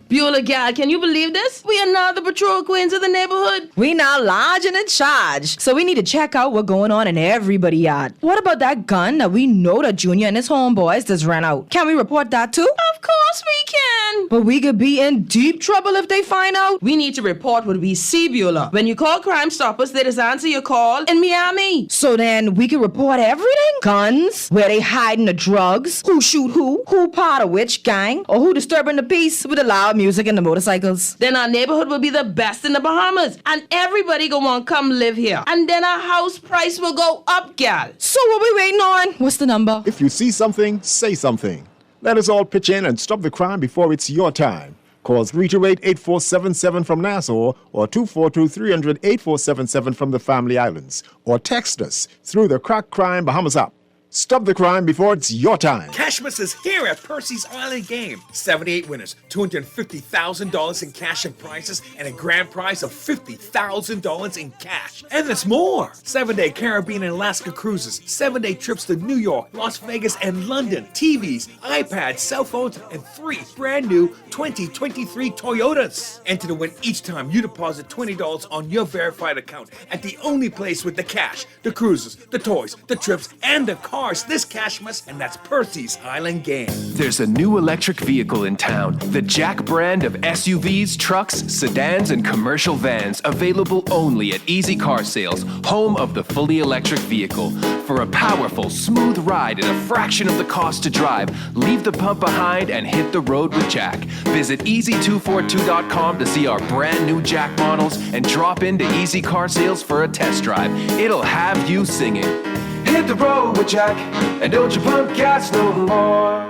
Beulah gal, can you believe this? We are now the patrol queens of the neighborhood. We now large and in charge, so we need to check out what's going on in everybody's yard. What about that gun that we know that Junior and his homeboys just ran out? Can we report that too? Of course we can. on. But we could be in deep trouble if they find out. We need to report what we see, Beulah. When you call Crime Stoppers, they just answer your call in Miami. So then we can report everything? Guns, where they hiding the drugs, who shoot who part of which gang, or who disturbing the peace with the loud music and the motorcycles. Then our neighborhood will be the best in the Bahamas, and everybody gonna want to come live here. And then our house price will go up, gal. So what we waiting on? What's the number? If you see something, say something. Let us all pitch in and stop the crime before it's your time. Call 328-8477 from Nassau or 242-300-8477 from the Family Islands. Or text us through the Crack Crime Bahamas app. Stop the crime before it's your time. Cashmas is here at Percy's Island Game. 78 winners, $250,000 in cash and prizes, and a grand prize of $50,000 in cash. And there's more. 7-day Caribbean and Alaska cruises, 7-day trips to New York, Las Vegas, and London, TVs, iPads, cell phones, and 3 brand new 2023 Toyotas. Enter to win each time you deposit $20 on your verified account at the only place with the cash, the cruises, the toys, the trips, and the cars this Cashmas, and that's Percy's Island Game. There's a new electric vehicle in town. The Jack brand of SUVs, trucks, sedans, and commercial vans, available only at Easy Car Sales, home of the fully electric vehicle. For a powerful, smooth ride at a fraction of the cost to drive, leave the pump behind and hit the road with Jack. Visit easy242.com to see our brand new Jack models and drop into Easy Car Sales for a test drive. It'll have you singing. Hit the road with Jack, and don't you pump gas no more.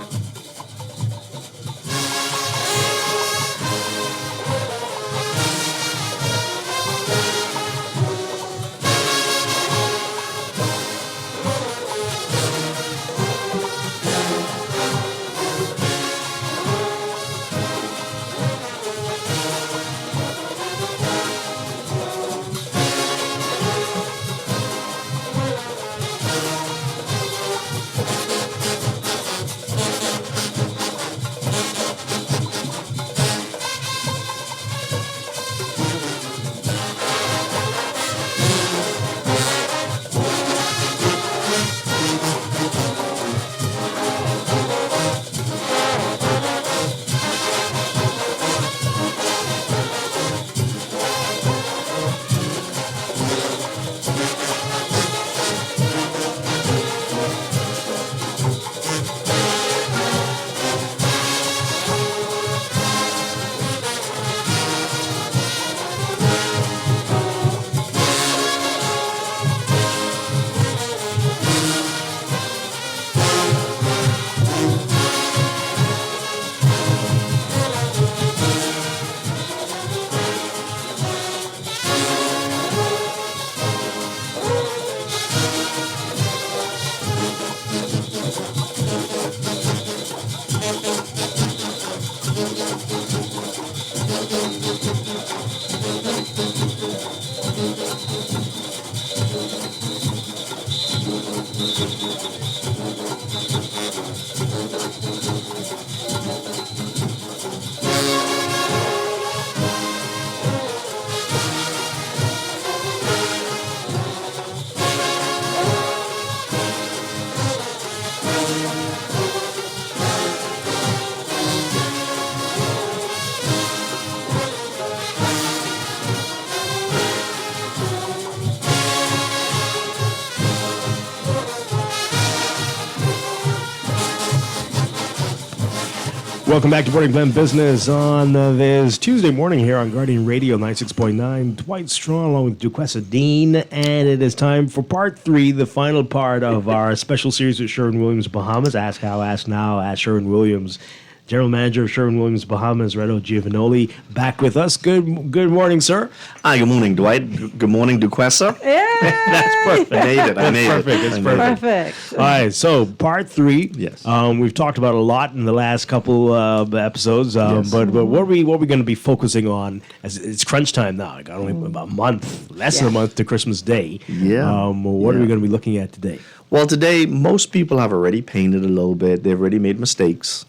Welcome back to Morning Blend Business on this Tuesday morning here on Guardian Radio 96.9. Dwight Strong along with Duquesa Dean, and it is time for part 3, the final part of our special series with Sherwin-Williams Bahamas. Ask How, Ask Now, Ask Sherwin-Williams. General Manager of Sherwin-Williams Bahamas, Redo Giovanoli, back with us. Good morning, sir. Hi, good morning, Dwight. Good morning, Duquesa. Yeah. That's perfect. I made it. It's perfect. Perfect. All right, so part 3. Yes. We've talked about a lot in the last couple episodes, Yes. but what are we going to be focusing on? As it's crunch time now. I got only about a month, less than a month to Christmas Day. Yeah. What are we going to be looking at today? Well, today, most people have already painted a little bit. They've already made mistakes.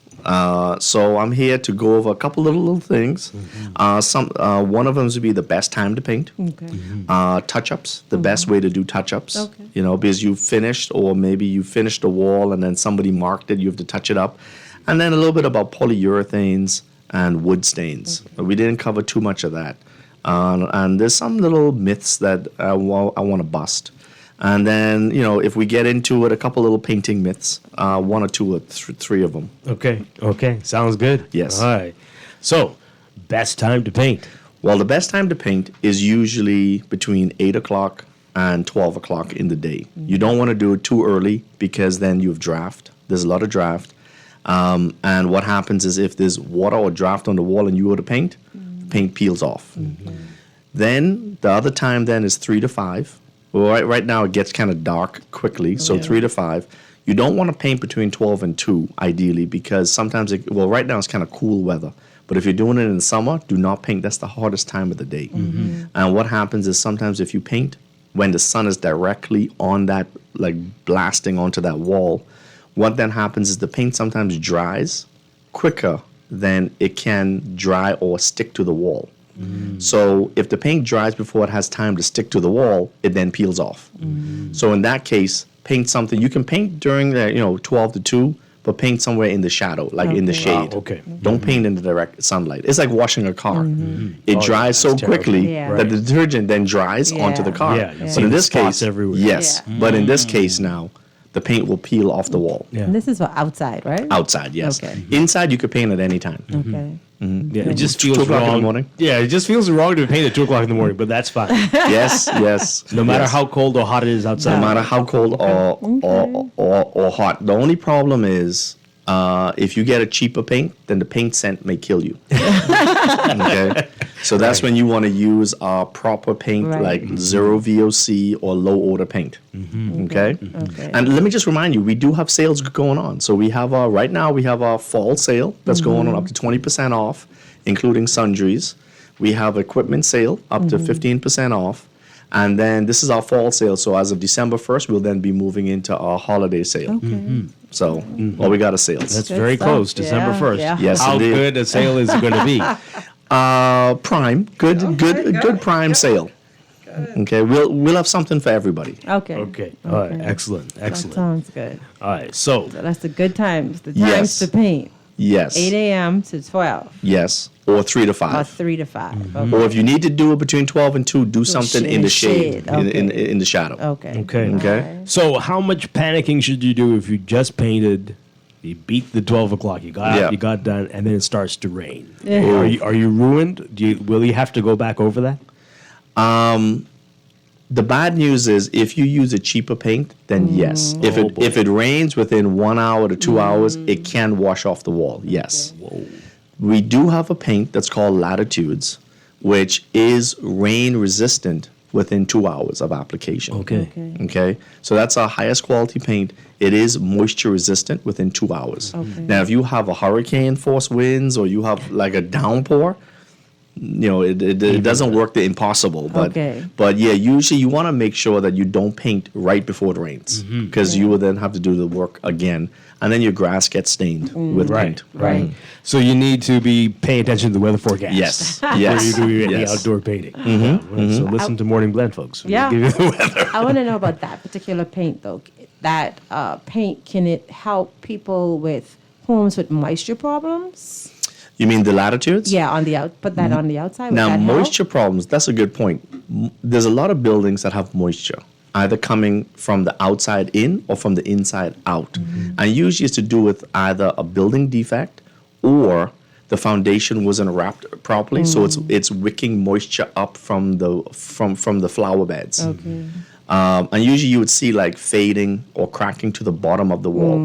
So I'm here to go over a couple little things. One of them would be the best time to paint. Okay. Touch-ups, the best way to do touch-ups. Okay. You know, because you finished, or maybe you finished the wall and then somebody marked it, you have to touch it up. And then a little bit about polyurethanes, and wood stains. We didn't cover too much of that. And there's some little myths that I want to bust. And then, if we get into it, a couple little painting myths, one or two or three of them. Okay. Sounds good. Yes. All right. So, best time to paint? Well, the best time to paint is usually between 8 o'clock and 12 o'clock in the day. You don't want to do it too early because then you have draft. There's a lot of draft. And what happens is if there's water or draft on the wall and you go to paint, paint peels off. Then the other time then is 3 to 5. Well, right now it gets kind of dark quickly, so 3 to 5. You don't want to paint between 12 and 2, ideally, because sometimes, right now it's kind of cool weather. But if you're doing it in the summer, do not paint. That's the hardest time of the day. And what happens is sometimes if you paint when the sun is directly on that, like blasting onto that wall, what then happens is the paint sometimes dries quicker than it can dry or stick to the wall. So if the paint dries before it has time to stick to the wall, it then peels off. So in that case, paint something. You can paint during the 12 to 2, but paint somewhere in the shadow, like in the shade. Don't paint in the direct sunlight. It's like washing a car. It dries so quickly that the detergent then dries onto the car. But in this case, yes. But in this case now, the paint will peel off the wall. And this is for outside, right? Outside, yes. Inside, you could paint at any time. Okay. Yeah, it just feels 2 o'clock wrong. in the morning. Yeah, it just feels wrong to paint at 2 o'clock in the morning, but that's fine. Yes. No matter how cold or hot it is outside. No matter how cold or hot. The only problem is if you get a cheaper paint, then the paint scent may kill you. Okay? So that's when you want to use proper paint like zero VOC or low odor paint. Okay? And let me just remind you, we do have sales going on. So we have right now we have our fall sale that's going on up to 20% off, including sundries. We have equipment sale up to 15% off. And then this is our fall sale. So as of December 1st, we'll then be moving into our holiday sale. So all we got is sales. That's very close, December 1st. Yes, how indeed. good a sale is it going to be? Prime, good prime sale. Okay, we'll have something for everybody. Okay. All right. Excellent. That sounds good. All right. So that's the good times. The times to paint. Yes. 8 a.m. to 12. Yes. Or 3 to 5. Or 3 to 5. Or if you need to do it between 12 and 2, do something in the shade, in the shadow. Okay. So how much panicking should you do if you just painted? You beat the 12 o'clock. You got out, you got done, and then it starts to rain. Are you ruined? Will you have to go back over that? The bad news is if you use a cheaper paint, then yes. If it rains within 1 hour to 2 hours, it can wash off the wall. Yes. We do have a paint that's called Latitudes, which is rain resistant within 2 hours of application. Okay. So that's our highest quality paint. It is moisture resistant within 2 hours. Now, if you have a hurricane force winds or you have like a downpour, it doesn't work the impossible. But yeah, usually you want to make sure that you don't paint right before it rains because you will then have to do the work again. And then your grass gets stained with paint. Right. So you need to be paying attention to the weather forecast. Yes. Before you do any outdoor painting. So listen to Morning Blend, folks. Yeah. We'll give you the weather. I want to know about that particular paint, though. That paint, can it help people with homes with moisture problems? You mean the Latitudes? Yeah, put that on the outside. Would Now, that help? moisture problems, that's a good point. There's a lot of buildings that have moisture, either coming from the outside in or from the inside out. And usually it's to do with either a building defect or the foundation wasn't wrapped properly, so it's wicking moisture up from the flower beds. And usually you would see like fading or cracking to the bottom of the wall.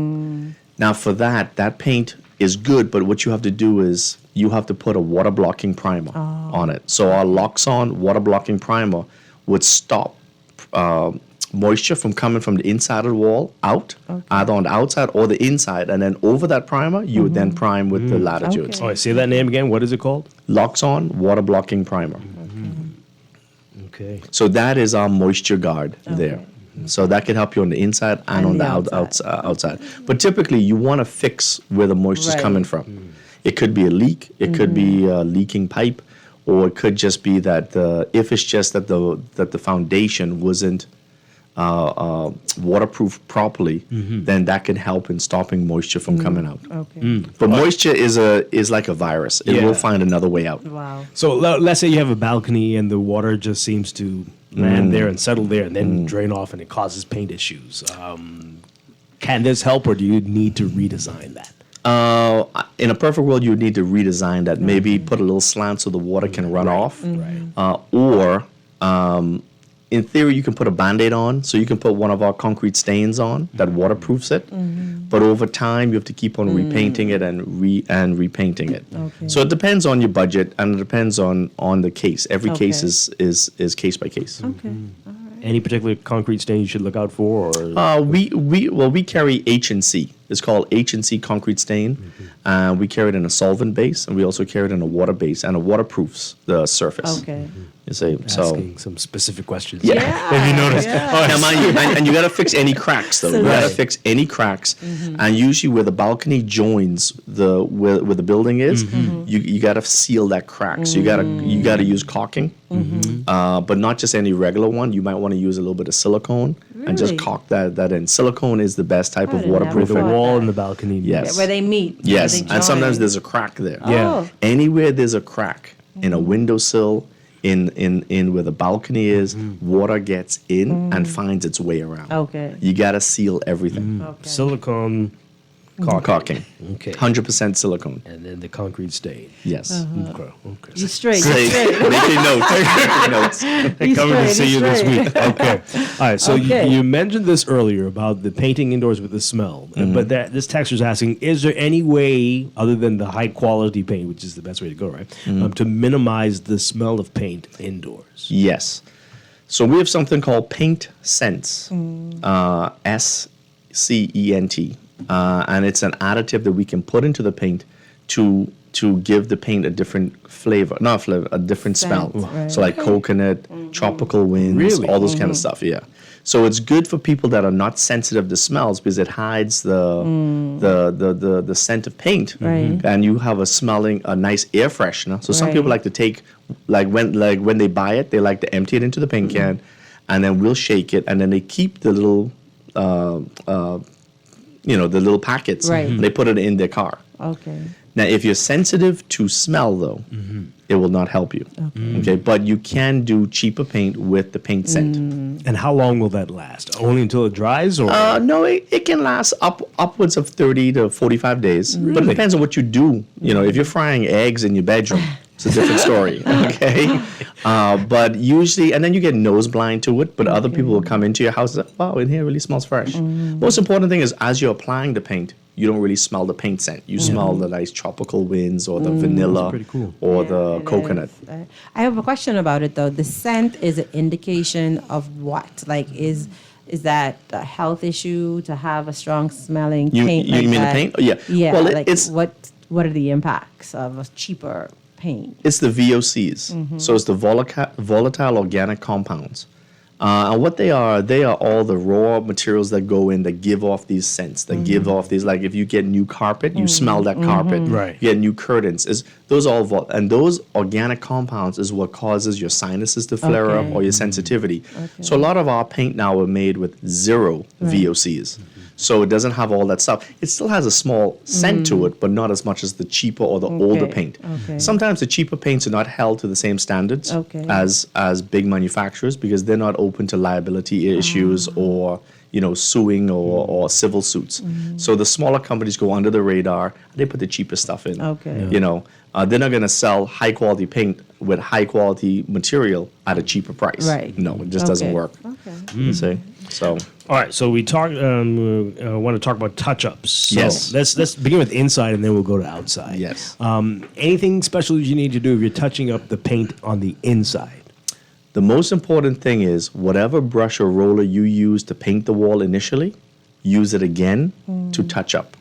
Now for that paint is good, but what you have to do is you have to put a water blocking primer on it. So our Loxon water blocking primer would stop moisture from coming from the inside of the wall out, either on the outside or the inside, and then over that primer you would then prime with the Latitudes. Oh, say that name again. What is it called? Loxon water blocking primer. Okay. So that is our moisture guard there. So that can help you on the inside and on the outside. But typically, you want to fix where the moisture is coming from. It could be a leak. It could be a leaking pipe, or it could just be that if it's just that the foundation wasn't waterproof properly, then that can help in stopping moisture from coming out. Okay. But moisture is like a virus. It will find another way out. Wow. So let's say you have a balcony and the water just seems to land there and settle there and then drain off and it causes paint issues. Can this help or do you need to redesign that? In a perfect world, you would need to redesign that. Maybe put a little slant so the water can run off. Or in theory, you can put a Band-Aid on. So you can put one of our concrete stains on that waterproofs it. But over time, you have to keep on repainting it and repainting it. Okay. So it depends on your budget and it depends on the case. Every Okay. case is case by case. Okay. Any particular concrete stain you should look out for? Or? We carry H&C. It's called H&C concrete stain. We carry it in a solvent base, and we also carry it in a water base, and it waterproofs the surface. Okay. You see, Asking some specific questions. Yeah. If you notice. And you got to fix any cracks, though. You got to fix any cracks. And usually where the balcony joins where the building is, you got to seal that crack. So you got to use caulking, but not just any regular one. You might want to use a little bit of silicone and just Really? caulk that in. Silicone is the best type of didn't know waterproofing. about The wall in the balcony. Yes. Where they meet. Yes, where they and sometimes join. there's a crack there. Yeah. Anywhere there's a crack in a windowsill, in where the balcony is, water gets in and finds its way around. Okay. You gotta seal everything. Silicone Caulking. Okay. 100% silicone. And then the concrete stain. Yes. Okay. You straight. Say, You straight. making notes. Making notes. You Coming to straight, see you you this straight. week. Okay. All right. So Okay. you mentioned this earlier about the painting indoors with the smell, but this texter's asking: is there any way, other than the high quality paint, which is the best way to go, right, to minimize the smell of paint indoors? Yes. So we have something called Paint Sense, SCENT, and it's an additive that we can put into the paint to give the paint a different flavor, not flavor, a different smell. Right. So like coconut, tropical winds, Really? all those kind of stuff. Yeah. So it's good for people that are not sensitive to smells because it hides the scent of paint, Right. and you have a nice air freshener. So some Right. people like to take when they buy it, they like to empty it into the paint can, and then we'll shake it, and then they keep the little the little packets. Right. And they put it in their car. Okay. Now, if you're sensitive to smell, though, it will not help you. Okay, but you can do cheaper paint with the paint scent. And how long will that last? Only until it dries, or No, it can last upwards of 30 to 45 days. But it depends on what you do. You know, if you're frying eggs in your bedroom, it's a different story. Okay, but usually, and then you get nose blind to it. But other people will come into your house and say, "Wow, in here really smells fresh." Most important thing is as you're applying the paint, you don't really smell the paint scent. You smell the nice tropical winds or the vanilla pretty cool. or the coconut. I have a question about it though. The scent is an indication of what? Like, is that a health issue to have a strong smelling paint? You like mean that? the paint? Yeah. Yeah. Well, like it's what are the impacts of a cheaper paint? It's the VOCs. So it's the volatile organic compounds. And what they are all the raw materials that go in that give off these scents, that give off these, like if you get new carpet, you smell that carpet. Right. You get new curtains. Those are all, and those organic compounds is what causes your sinuses to flare up or your sensitivity. So a lot of our paint now are made with zero VOCs. So it doesn't have all that stuff. It still has a small scent to it, but not as much as the cheaper or the older paint. Okay. Sometimes the cheaper paints are not held to the same standards as big manufacturers because they're not open to liability issues or suing or civil suits. So the smaller companies go under the radar. They put the cheapest stuff in. Okay. They're not going to sell high quality paint with high quality material at a cheaper price. Right. No, it just doesn't work. Okay. You see? So. All right, so we want to talk about touch-ups. So Yes. Let's begin with inside, and then we'll go to outside. Yes. Anything special you need to do if you're touching up the paint on the inside? The most important thing is whatever brush or roller you use to paint the wall initially, use it again to touch up.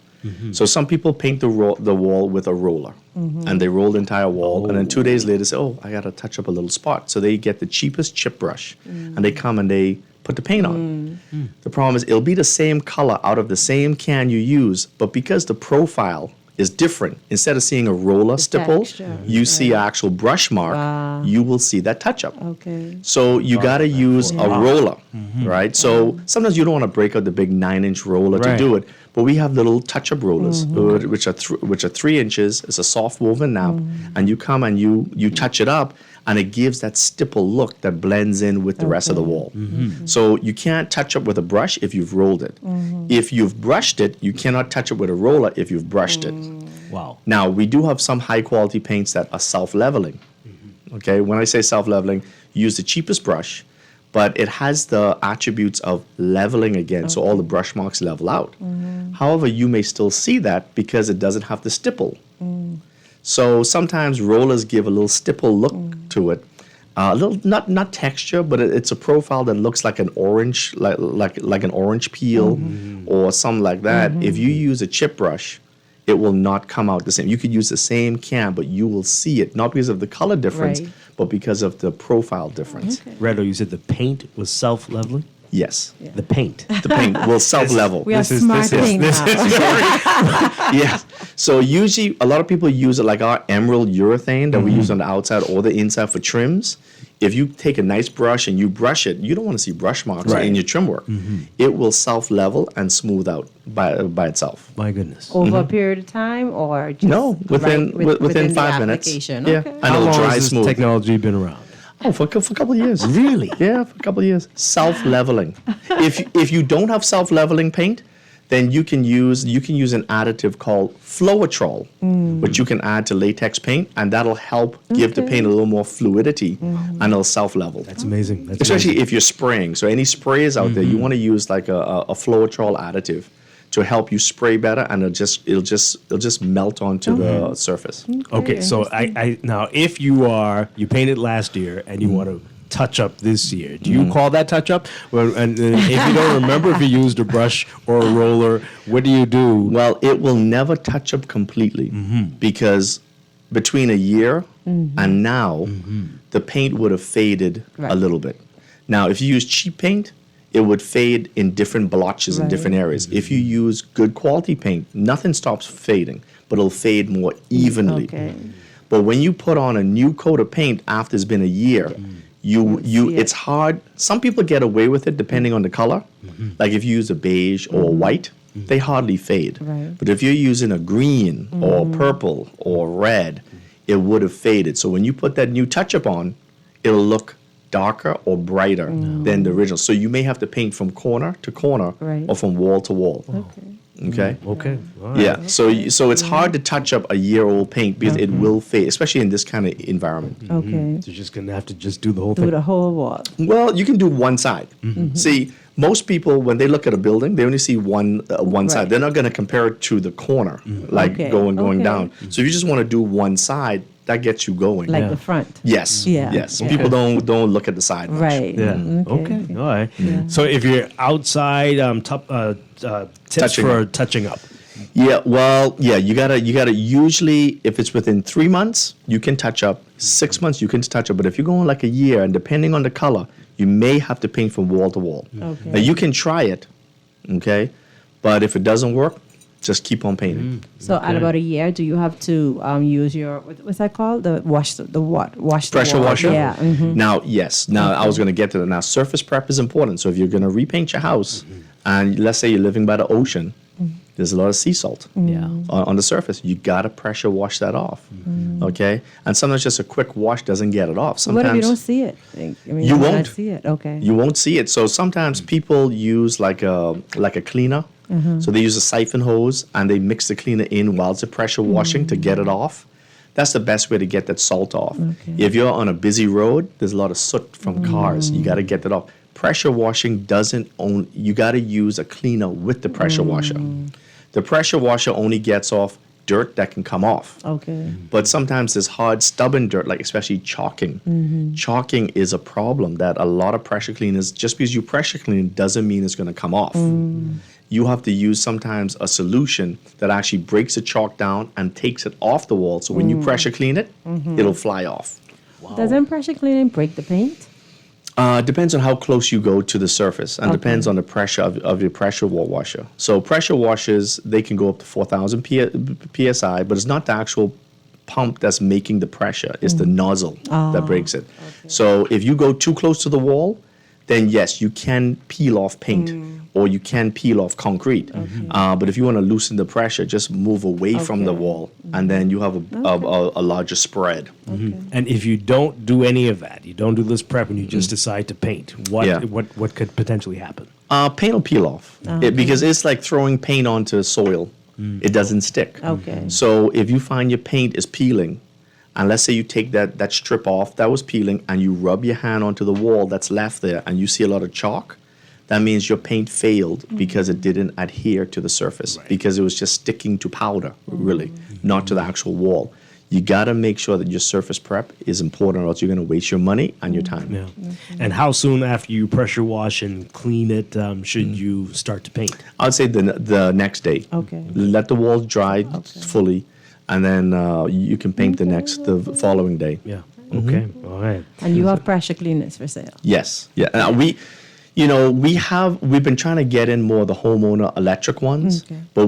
So some people paint the wall with a roller, and they roll the entire wall, and then 2 days later say, "Oh, I got to touch up a little spot." So they get the cheapest chip brush, and they come and they put the paint on. The problem is it'll be the same color out of the same can you use, but because the profile is different. Instead of seeing a roller stipple, texture, you see actual brush mark. You will see that touch-up. Okay. So you got to use a roller, right? So sometimes you don't want to break out the big 9-inch roller to Right. do it, but we have little touch-up rollers, which are 3 inches. It's a soft woven nap, and you come and you touch it up, and it gives that stipple look that blends in with the rest of the wall. So you can't touch up with a brush if you've rolled it. If you've brushed it, you cannot touch it with a roller if you've brushed it. Wow. Now, we do have some high-quality paints that are self-leveling. Okay, when I say self-leveling, use the cheapest brush, but it has the attributes of leveling again, so all the brush marks level out. However, you may still see that because it doesn't have the stipple. So sometimes rollers give a little stipple look to it. A little not texture, but it's a profile that looks like an orange, like an orange peel or something like that. If you use a chip brush, it will not come out the same. You could use the same can, but you will see it, not because of the color difference, Right. but because of the profile difference. Redo, you said the paint was self-leveling? Yes. The paint. The paint will self-level. We have smart paint now. Yes. So usually a lot of people use it like our emerald urethane that we use on the outside or the inside for trims. If you take a nice brush and you brush it, you don't want to see brush marks Right. in your trim work. It will self-level and smooth out by itself. My goodness. Over a period of time, or just No, within within the 5 minutes. application? Yeah, Okay. and How it'll long dry has this smooth. technology been around? Oh, for a couple of years. Really? Yeah, for a couple of years. Self-leveling. If you don't have self-leveling paint, then you can use an additive called Floetrol, which you can add to latex paint, and that'll help give the paint a little more fluidity, and it'll self-level. That's amazing. That's Especially amazing. if you're spraying. So any sprayers out there, you want to use like a Floetrol additive to help you spray better, and it'll just melt onto the surface. Okay, so I now if you painted last year and you want to touch up this year, do you call that touch up? Well, and if you don't remember if you used a brush or a roller, what do you do? Well, it will never touch up completely because between a year and now, the paint would have faded a little bit. Now, if you use cheap paint, it would fade in different blotches in different areas. If you use good quality paint, nothing stops fading, but it'll fade more evenly. Okay. But when you put on a new coat of paint after it's been a year, it's hard. Some people get away with it depending on the color. Like if you use a beige or a white, they hardly fade. Right. But if you're using a green or purple or red, it would have faded. So when you put that new touch-up on, it'll look darker or brighter than the original. So you may have to paint from corner to corner or from wall to wall. Okay. Okay. All right. Yeah. So it's hard to touch up a year-old paint because it will fade, especially in this kind of environment. Okay. So you're just gonna have to just do the whole Do thing. the whole wall. Well, you can do one side. See, most people when they look at a building, they only see one side. They're not going to compare it to the corner, like going down. So if you just want to do one side, that gets you going. Like the front. Yes. Yeah. Yes. Yeah. People don't look at the side much. Right. Yeah. Okay. All right. So if you're outside, tips Touching for up. touching up. Yeah, well, yeah, you gotta usually if it's within 3 months, you can touch up. 6 months you can touch up. But if you're going like a year and depending on the color, you may have to paint from wall to wall. Okay. Now you can try it, okay? But if it doesn't work, just keep on painting. So at about a year, do you have to use your what's that called? Wash the Pressure wall? washer? Yeah. Now, yes. Now I was gonna get to that. Now surface prep is important. So if you're gonna repaint your house and let's say you're living by the ocean, there's a lot of sea salt on the surface. You got to pressure wash that off, okay? And sometimes just a quick wash doesn't get it off. What Sometimes if you don't see it? I mean, You might not won't. see it. Okay. you won't see it. So sometimes people use like a cleaner. So they use a siphon hose and they mix the cleaner in while it's a pressure washing to get it off. That's the best way to get that salt off. If you're on a busy road, there's a lot of soot from cars. You got to get that off. Pressure washing you got to use a cleaner with the pressure washer. The pressure washer only gets off dirt that can come off. Okay. But sometimes there's hard, stubborn dirt, like especially chalking. Chalking is a problem that a lot of pressure cleaners, just because you pressure clean doesn't mean it's going to come off. You have to use sometimes a solution that actually breaks the chalk down and takes it off the wall. So when you pressure clean it, it'll fly off. Doesn't pressure cleaning break the paint? Depends on how close you go to the surface, and depends on the pressure of your pressure washer. So pressure washers, they can go up to 4,000 psi, but it's not the actual pump that's making the pressure. It's the nozzle that breaks it. So if you go too close to the wall, then yes, you can peel off paint or you can peel off concrete. But if you want to loosen the pressure, just move away from the wall, and then you have a larger spread. And if you don't do any of that, you don't do this prep, and you just decide to paint, what could potentially happen? Paint will peel off because it's like throwing paint onto soil. It doesn't stick. So if you find your paint is peeling, and let's say you take that strip off that was peeling and you rub your hand onto the wall that's left there and you see a lot of chalk, that means your paint failed because it didn't adhere to the surface, because it was just sticking to powder, really, not to the actual wall. You got to make sure that your surface prep is important, or else you're going to waste your money and your time. And how soon after you pressure wash and clean it should you start to paint? I'd say the next day. Let the walls dry fully, and then you can paint the following day. All right. And you have pressure cleaners for sale? Yes. We've been trying to get in more of the homeowner electric ones, but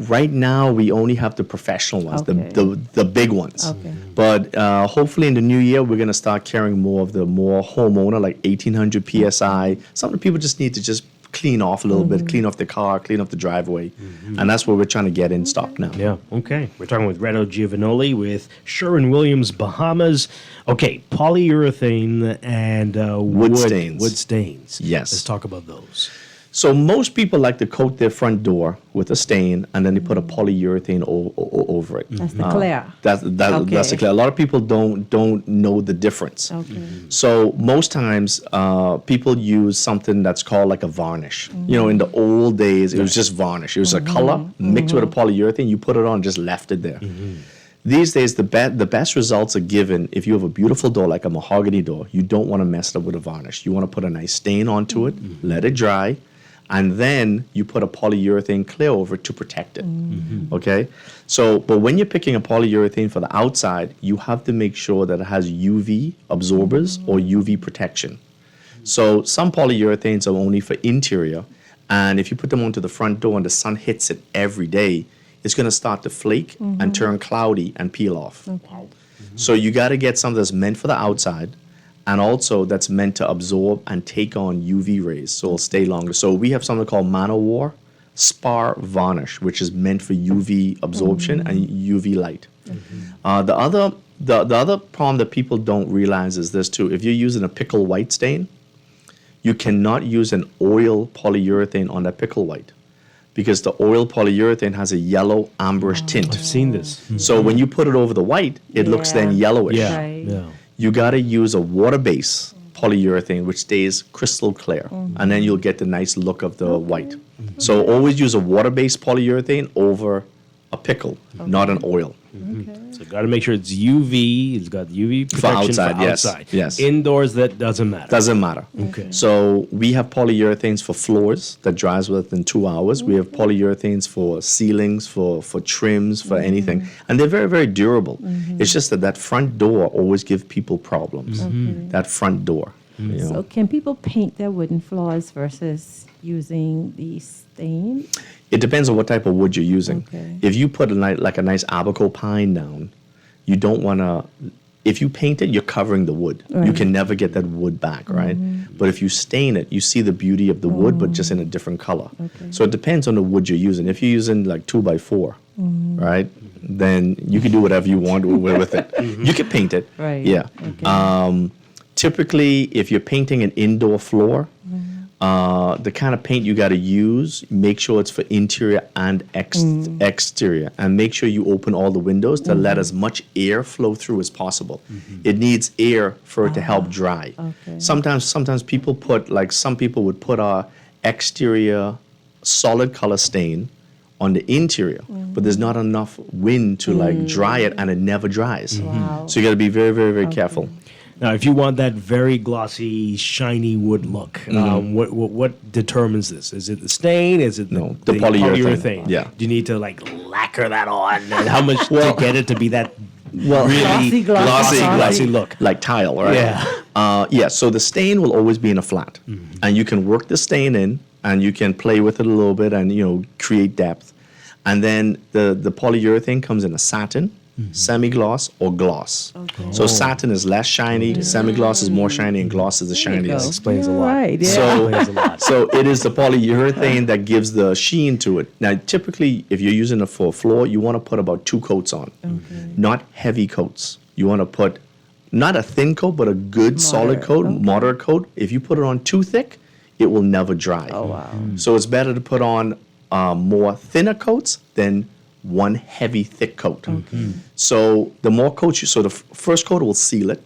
right now we only have the professional ones, the big ones. But hopefully in the new year, we're going to start carrying more of the more homeowner, like 1800 PSI. Some of the people just need to just clean off a little bit, clean off the car, clean off the driveway. And that's what we're trying to get in stock now. We're talking with Reto Giovanoli with Sherwin-Williams Bahamas. Okay, polyurethane and wood stains. Wood stains. Yes. Let's talk about those. So most people like to coat their front door with a stain, and then they put a polyurethane over it. That's the clear. That's the clear. A lot of people don't know the difference. So most times people use something that's called like a varnish. In the old days, it was just varnish. It was a color mixed with a polyurethane. You put it on, just left it there. These days, the best results are given if you have a beautiful door like a mahogany door. You don't want to mess it up with a varnish. You want to put a nice stain onto it, let it dry, and then you put a polyurethane clear over it to protect it. Okay? But when you're picking a polyurethane for the outside, you have to make sure that it has UV absorbers or UV protection. So some polyurethanes are only for interior, and if you put them onto the front door and the sun hits it every day, it's going to start to flake and turn cloudy and peel off. So you got to get something that's meant for the outside, and also that's meant to absorb and take on UV rays, so it'll stay longer. So we have something called Manowar Spar Varnish, which is meant for UV absorption and UV light. The other problem that people don't realize is this too. If you're using a pickle white stain, you cannot use an oil polyurethane on that pickle white, because the oil polyurethane has a yellow amberish tint. I've seen this. So when you put it over the white, it looks then yellowish. You got to use a water-based polyurethane which stays crystal clear, and then you'll get the nice look of the white. So always use a water-based polyurethane over a pickle, not an oil. So got to make sure it's UV. It's got UV protection for outside. Yes. Indoors, that doesn't matter. Doesn't matter. So we have polyurethanes for floors that dries within 2 hours. We have polyurethanes for ceilings, for trims, for anything, and they're very, very durable. It's just that front door always gives people problems. That front door. So can people paint their wooden floors versus using the stain? It depends on what type of wood you're using. If you put a nice Abaco pine down, you don't want to. If you paint it, you're covering the wood. You can never get that wood back, right? But if you stain it, you see the beauty of the wood, but just in a different color. So it depends on the wood you're using. If you're using like 2x4, right, then you can do whatever you want with it. You can paint it. Typically, if you're painting an indoor floor, the kind of paint you got to use, make sure it's for interior and exterior, and make sure you open all the windows to let as much air flow through as possible. It needs air for it to help dry. Sometimes people put, like some people would put a exterior solid color stain on the interior, but there's not enough wind to like dry it, and it never dries. So you got to be very, very, very careful. Now, if you want that very glossy, shiny wood look, what determines this? Is it the stain? Is it the polyurethane? Yeah. Do you need to like lacquer that on? And how much to get it to be that really glossy look? Like tile, right? Yeah. So the stain will always be in a flat, and you can work the stain in, and you can play with it a little bit, and create depth. And then the polyurethane comes in a satin, semi-gloss, or gloss. Okay. So satin is less shiny, semi-gloss is more shiny, and gloss is the shiniest. Explains a lot. Right, yeah. So it is the polyurethane that gives the sheen to it. Now, typically, if you're using it for a floor, you want to put about 2 coats on, not heavy coats. You want to put not a thin coat, but a good solid coat, moderate coat. If you put it on too thick, it will never dry. Oh, wow. So it's better to put on more thinner coats than one heavy, thick coat. So the more coats so the first coat will seal it,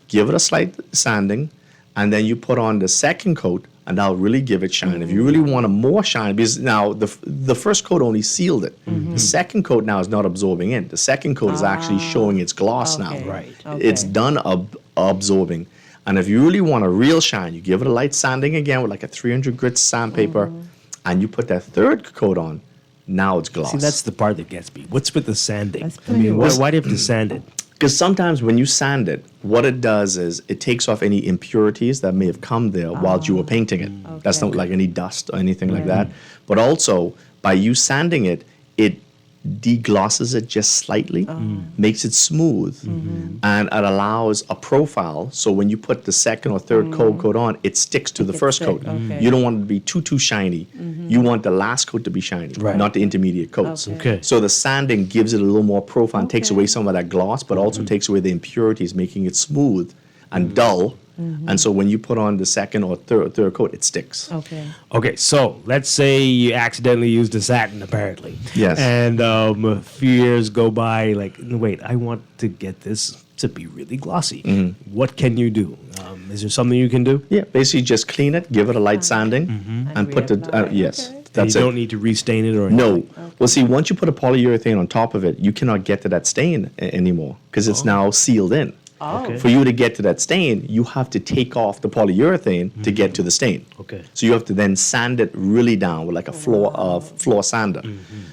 give it a slight sanding, and then you put on the second coat, and that'll really give it shine. If you really want a more shine, because now the first coat only sealed it. The second coat now is not absorbing in. The second coat is actually showing its gloss now. Right. It's done absorbing. And if you really want a real shine, you give it a light sanding again with like a 300 grit sandpaper, and you put that third coat on. Now it's gloss. See, that's the part that gets me. What's with the sanding? I mean, why do you have to sand it? Because sometimes when you sand it, what it does is it takes off any impurities that may have come there while you were painting it. That's not like any dust or anything like that. But also, by you sanding it, it deglosses it just slightly, makes it smooth, and it allows a profile. So when you put the second or third coat on, it sticks to the first coat. You don't want it to be too shiny. You want the last coat to be shiny, not the intermediate coats. So the sanding gives it a little more profile and takes away some of that gloss, but also takes away the impurities, making it smooth and dull. And so when you put on the second or third coat, it sticks. Okay, so let's say you accidentally used a satin, apparently. Yes. And a few years go by, like, wait, I want to get this to be really glossy. What can you do? Is there something you can do? Yeah, basically just clean it, give it a light sanding, and put the, yes. That's you don't need to restain it or anything? No. Well, see, once you put a polyurethane on top of it, you cannot get to that stain anymore because it's now sealed in. For you to get to that stain, you have to take off the polyurethane to get to the stain. So you have to then sand it really down with like a floor sander.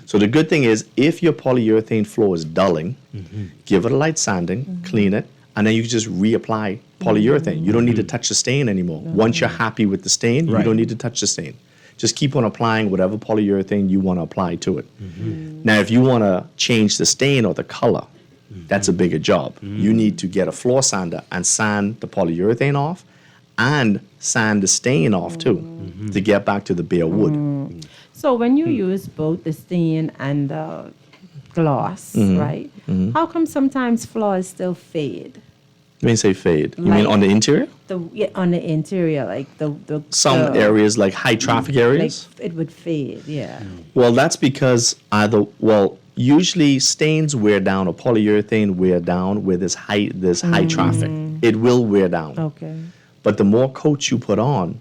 So the good thing is, if your polyurethane floor is dulling, give it a light sanding, clean it, and then you just reapply polyurethane. You don't need to touch the stain anymore. Once you're happy with the stain, you don't need to touch the stain. Just keep on applying whatever polyurethane you want to apply to it. Now, if you want to change the stain or the color, that's a bigger job. You need to get a floor sander and sand the polyurethane off and sand the stain off too to get back to the bare wood. So when you use both the stain and the gloss, right? How come sometimes floors still fade? You mean say fade? You mean on the interior? On the interior, like the some areas, like high traffic areas? Like it would fade, yeah. Well, that's because usually stains wear down or polyurethane wear down where there's high traffic. It will wear down. Okay. But the more coats you put on,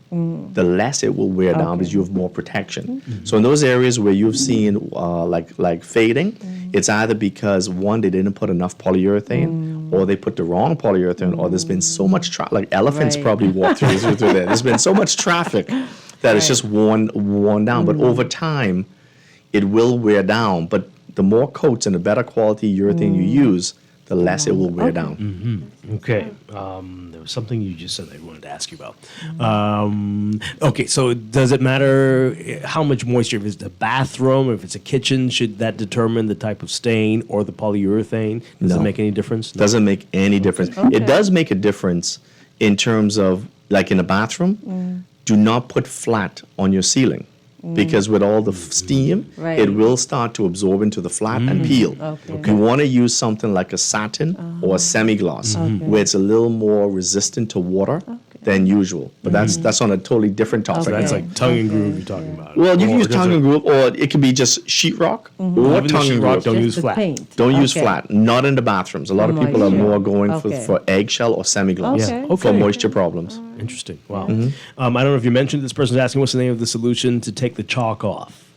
the less it will wear down because you have more protection. So in those areas where you've seen like fading, it's either because one, they didn't put enough polyurethane, or they put the wrong polyurethane, or there's been so much traffic. Like elephants probably walk through there. There's been so much traffic that it's just worn down. But over time, it will wear down. But the more coats and the better quality urethane you use, the less it will wear down. Okay. There was something you just said I wanted to ask you about. Okay, so does it matter how much moisture? If it's a bathroom, if it's a kitchen, should that determine the type of stain or the polyurethane? Does it make any difference? No. Doesn't make any difference. It does make a difference in terms of, like in a bathroom, do not put flat on your ceiling. Because with all the steam, it will start to absorb into the flat and peel. You want to use something like a satin or a semi-gloss, where it's a little more resistant to water than usual. But that's on a totally different topic. So that's like tongue and groove you're talking about. Well, you can use tongue and groove, or it can be just sheetrock or tongue and groove. Don't use flat. Don't use flat. Not in the bathrooms. A lot of people are more going for eggshell or semi-gloss for moisture problems. Interesting. Wow. I don't know if you mentioned, this person's asking what's the name of the solution to take the chalk off.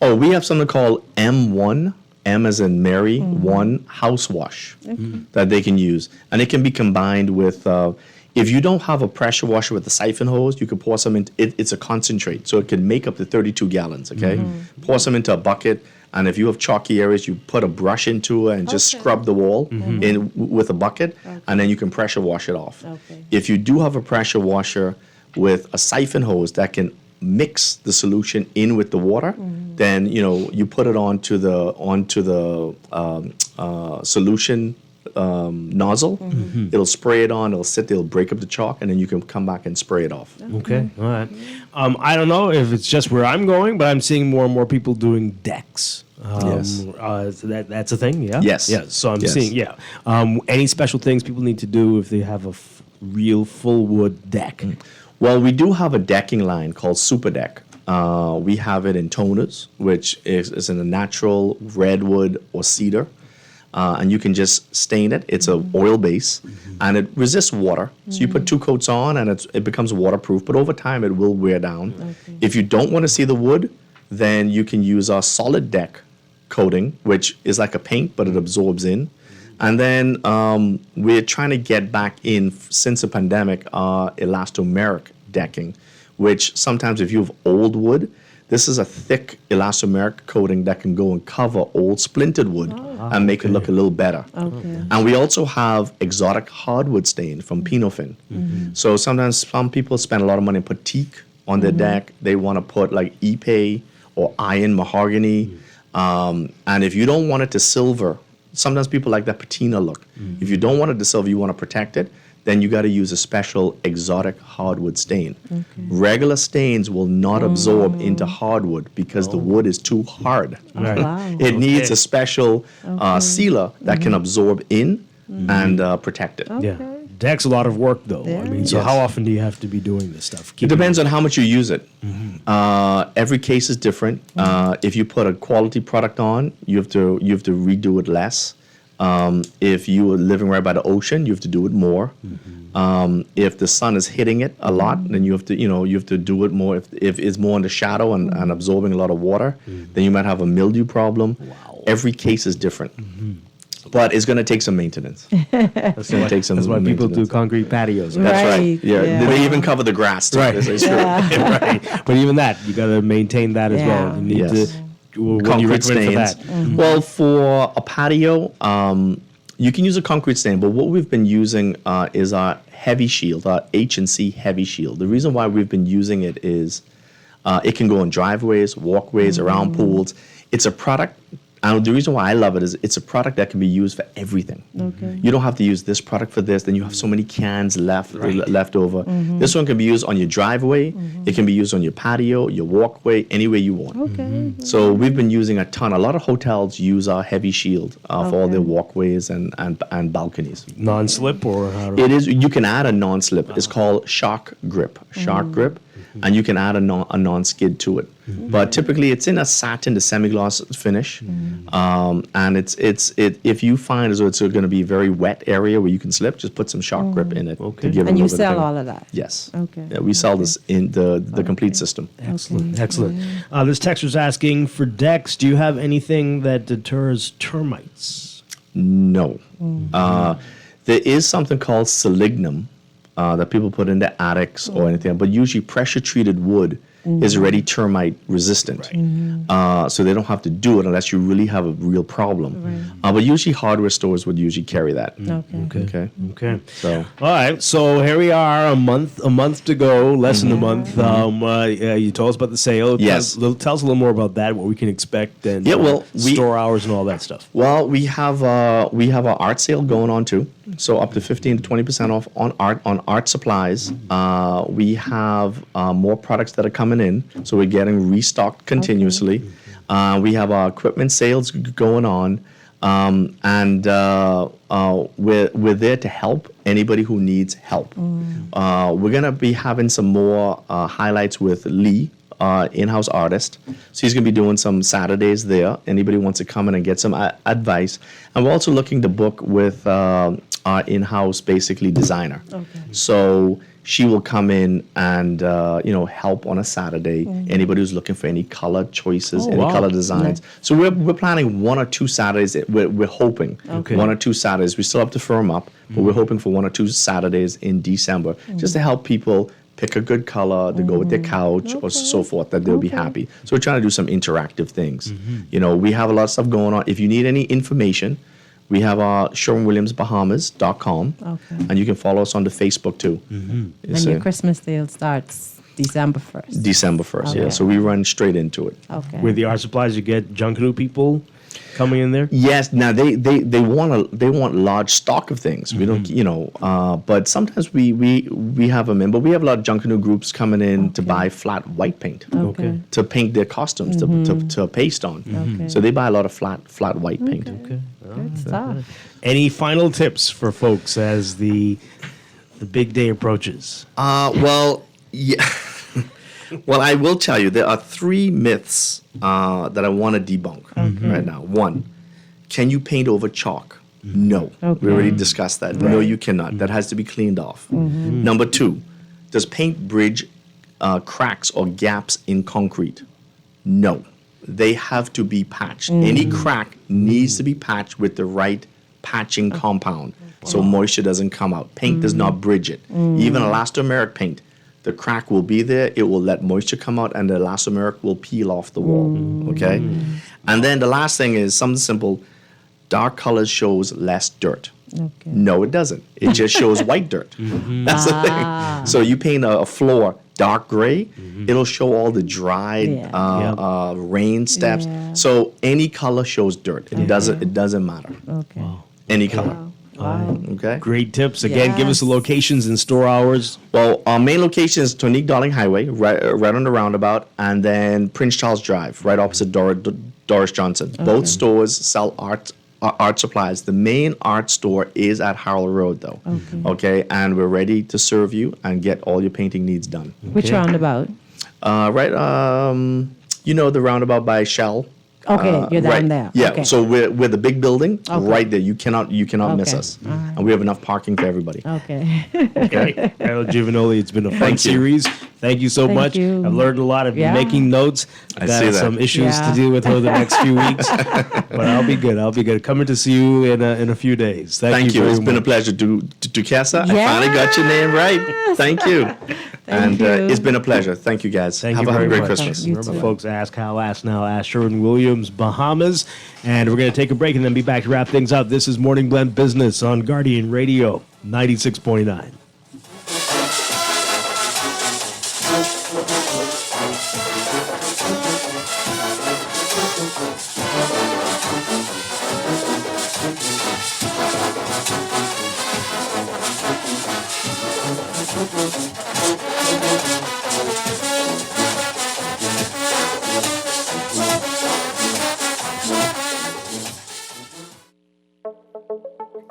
Oh, we have something called M1, M as in Mary, 1 house wash that they can use. And it can be combined with, if you don't have a pressure washer with a siphon hose, you can pour some into it's a concentrate. So it can make up to 32 gallons, okay? Pour some into a bucket And if you have chalky areas, you put a brush into it and just scrub the wall with a bucket, and then you can pressure wash it off. If you do have a pressure washer with a siphon hose that can mix the solution in with the water, then you put it onto the solution nozzle. It'll spray it on. It'll break up the chalk, and then you can come back and spray it off. Okay, all right. I don't know if it's just where I'm going, but I'm seeing more and more people doing decks. Yes. That's a thing, yeah? Yes. Yeah, so I'm seeing, any special things people need to do if they have a real full wood deck? Well, we do have a decking line called Super Deck. We have it in toners, which is in a natural redwood or cedar. And you can just stain it. It's an oil base, and it resists water. So you put 2 coats on, and it becomes waterproof. But over time, it will wear down. If you don't want to see the wood, then you can use our solid deck coating, which is like a paint, but it absorbs in. And then we're trying to get back in, since the pandemic, elastomeric decking, which sometimes if you have old wood, this is a thick elastomeric coating that can go and cover old splintered wood and make it look a little better. And we also have exotic hardwood stain from Pinofin. So sometimes some people spend a lot of money and put teak on their deck. They want to put like ipe or iron mahogany. And if you don't want it to silver, sometimes people like that patina look. If you don't want it to silver, you want to protect it, then you got to use a special exotic hardwood stain. Regular stains will not absorb into hardwood because the wood is too hard. It needs a special sealer that can absorb in and protect it. Yeah. Deck's a lot of work, though. I mean, so how often do you have to be doing this stuff? It depends on how much you use it. Every case is different. If you put a quality product on, you have to redo it less. If you are living right by the ocean, you have to do it more. If the sun is hitting it a lot, then you have to do it more. If it's more in the shadow and absorbing a lot of water, then you might have a mildew problem. Every case is different. But it's going to take some maintenance. That's why people do concrete patios. That's right. Yeah. They even cover the grass too. Right. Right. But even that, you got to maintain that as well. You need to. What do you recommend for that? Well, for a patio, you can use a concrete stain, but what we've been using is our heavy shield, our H&C heavy shield. The reason why we've been using it is it can go in driveways, walkways, around pools. It's a product. And the reason why I love it is it's a product that can be used for everything. You don't have to use this product for this. Then you have so many cans left over. This one can be used on your driveway. It can be used on your patio, your walkway, anywhere you want. So we've been using a ton. A lot of hotels use our heavy shield for all their walkways and balconies. Non-slip or how do it is? You can add a non-slip. It's called Shark Grip. Shark Grip. And you can add a non-skid to it. But typically it's in a satin to semi-gloss finish. And if you find as though it's going to be a very wet area where you can slip, just put some Shark Grip in it. To give and you sell all of that? Yes. Yeah, we sell this in the complete system. Excellent. Excellent. This texter's asking, for decks, do you have anything that deters termites? No. There is something called selignum. That people put in their attics or anything, but usually pressure-treated wood is already termite resistant. So they don't have to do it unless you really have a real problem. But usually hardware stores would usually carry that. Okay. So all right. So here we are, a month to go, less than a month. You told us about the sale. Yes. Tell us a little more about that, what we can expect, and store hours and all that stuff. Well, we have our art sale going on too. So up to 15 to 20% off on art supplies. We have more products that are coming in, so we're getting restocked continuously. We have our equipment sales going on, and we're there to help anybody who needs help. We're gonna be having some more highlights with Lee. In-house artist. So he's going to be doing some Saturdays there. Anybody wants to come in and get some advice. And we're also looking to book with our in-house, basically, designer. So she will come in and, help on a Saturday. Anybody who's looking for any color choices, color designs. So we're planning 1 or 2 Saturdays. We're hoping 1 or 2 Saturdays. We still have to firm up, but we're hoping for 1 or 2 Saturdays in December just to help people pick a good color to go with their couch or so forth, that they'll be happy. So we're trying to do some interactive things. You know, we have a lot of stuff going on. If you need any information, we have our SherwinWilliamsBahamas.com, and you can follow us on the Facebook too. And your Christmas sale starts December 1st. December 1st, yeah. So we run straight into it. Okay. With the art supplies, you get Junkanoo people coming in there? Yes. Now they want large stock of things. We don't, you know, but sometimes we have them in. But we have a lot of Junkanoo groups coming in to buy flat white paint. Okay. To paint their costumes to paste on. Okay. So they buy a lot of flat white paint. Okay. Good stuff. Any final tips for folks as the big day approaches? Well, yeah. Well, I will tell you, there are 3 myths that I want to debunk right now. 1, can you paint over chalk? No. We already discussed that. No, you cannot. That has to be cleaned off. Number 2, does paint bridge cracks or gaps in concrete? No. They have to be patched. Any crack needs to be patched with the right patching compound so moisture doesn't come out. Paint does not bridge it. Even elastomeric paint, the crack will be there, it will let moisture come out, and the elastomeric will peel off the wall, okay? And then the last thing is something simple. Dark colors shows less dirt. Okay. No, it doesn't. It just shows white dirt. That's the thing. So you paint a floor dark gray, it'll show all the dried rain steps. So any color shows dirt. It doesn't matter. Okay. Any color. Wow. Okay. Great tips. Again, give us the locations and store hours. Well, our main location is Tonique Darling Highway, right on the roundabout, and then Prince Charles Drive, right opposite Doris Johnson. Both stores sell art supplies. The main art store is at Harold Road, though. Okay, and we're ready to serve you and get all your painting needs done. Which roundabout? You know the roundabout by Shell. Okay, you're down there. Yeah, Okay. so we're the big building right there. You cannot miss us, and we have enough parking for everybody. Okay. Okay, Harold Giovanoli, it's been a fun Thank you. series. Thank you so Thank much. you. I've learned a lot. I've been making notes. I Got see that. some issues to deal with over the next few weeks, but I'll be good. Coming to see you in a few days. Thank you. It's been a pleasure to Kessa. I finally got your name right. Thank you. And it's been a pleasure. Thank you, guys. Thank Have you a very great much. Christmas. Remember, folks, ask how, ask now, ask Sherwin-Williams, Bahamas. And we're going to take a break and then be back to wrap things up. This is Morning Blend Business on Guardian Radio 96.9.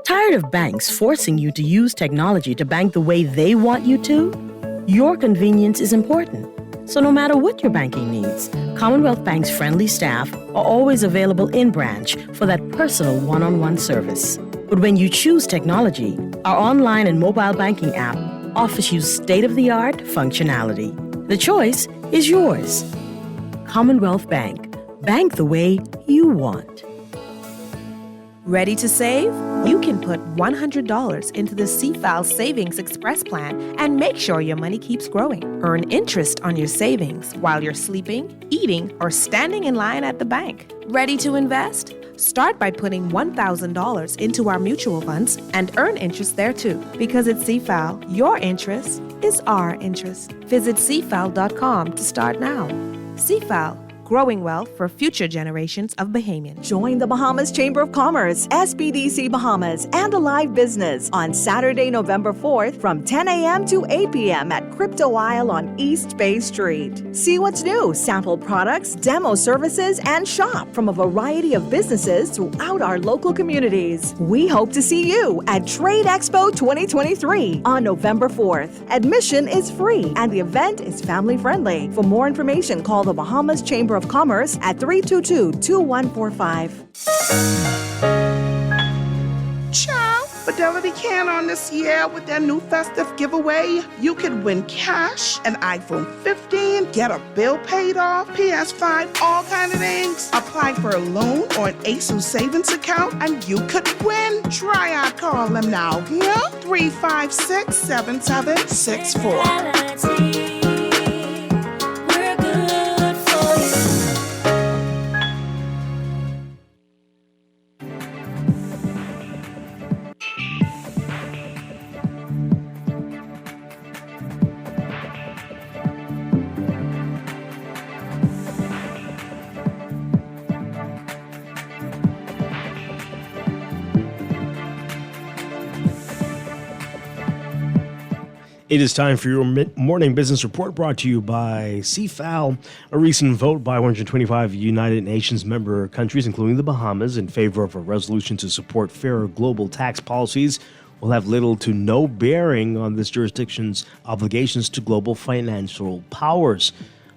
Tired of banks forcing you to use technology to bank the way they want you to? Your convenience is important. So no matter what your banking needs, Commonwealth Bank's friendly staff are always available in branch for that personal one-on-one service. But when you choose technology, our online and mobile banking app offers you state-of-the-art functionality. The choice is yours. Commonwealth Bank. Bank the way you want. Ready to save? You can put $100 into the CFAL Savings Express Plan and make sure your money keeps growing. Earn interest on your savings while you're sleeping, eating, or standing in line at the bank. Ready to invest? Start by putting $1,000 into our mutual funds and earn interest there too. Because at CFAL, your interest is our interest. Visit CFAL.com to start now. CFAL. Growing wealth for future generations of Bahamians. Join the Bahamas Chamber of Commerce, SBDC Bahamas, and Alive Business on Saturday, November 4th from 10 a.m. to 8 p.m. at Crypto Isle on East Bay Street. See what's new, sample products, demo services, and shop from a variety of businesses throughout our local communities. We hope to see you at Trade Expo 2023 on November 4th. Admission is free and the event is family friendly. For more information, call the Bahamas Chamber of Commerce at 322-2145. Child, Fidelity can on this year with their new festive giveaway. You could win cash, an iPhone 15, get a bill paid off, PS5, all kind of things. Apply for a loan or an ASUS savings account and you could win. Try our call them now. Here, 356-7764. It is time for your morning business report brought to you by CFAL. A recent vote by 125 United Nations member countries, including the Bahamas, in favor of a resolution to support fairer global tax policies will have little to no bearing on this jurisdiction's obligations to global financial powers.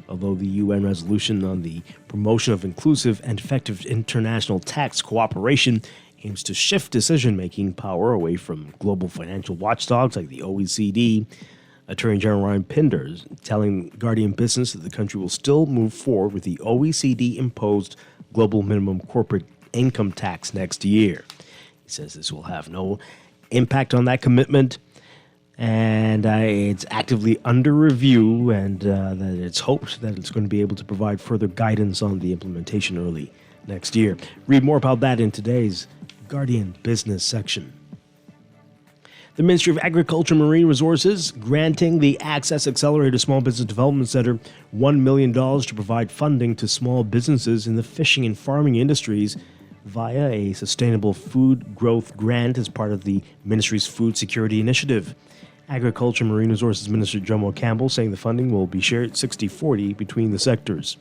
Although the UN resolution on the promotion of inclusive and effective international tax cooperation aims to shift decision-making power away from global financial watchdogs like the OECD, Attorney General Ryan Pinders telling Guardian Business that the country will still move forward with the OECD-imposed global minimum corporate income tax next year. He says this will have no impact on that commitment, and it's actively under review, and that it's hoped that it's going to be able to provide further guidance on the implementation early next year. Read more about that in today's Guardian Business section. The Ministry of Agriculture and Marine Resources granting the Access Accelerator Small Business Development Center $1 million to provide funding to small businesses in the fishing and farming industries via a sustainable food growth grant as part of the ministry's food security initiative. Agriculture and Marine Resources Minister Jomo Campbell saying the funding will be shared 60-40 between the sectors.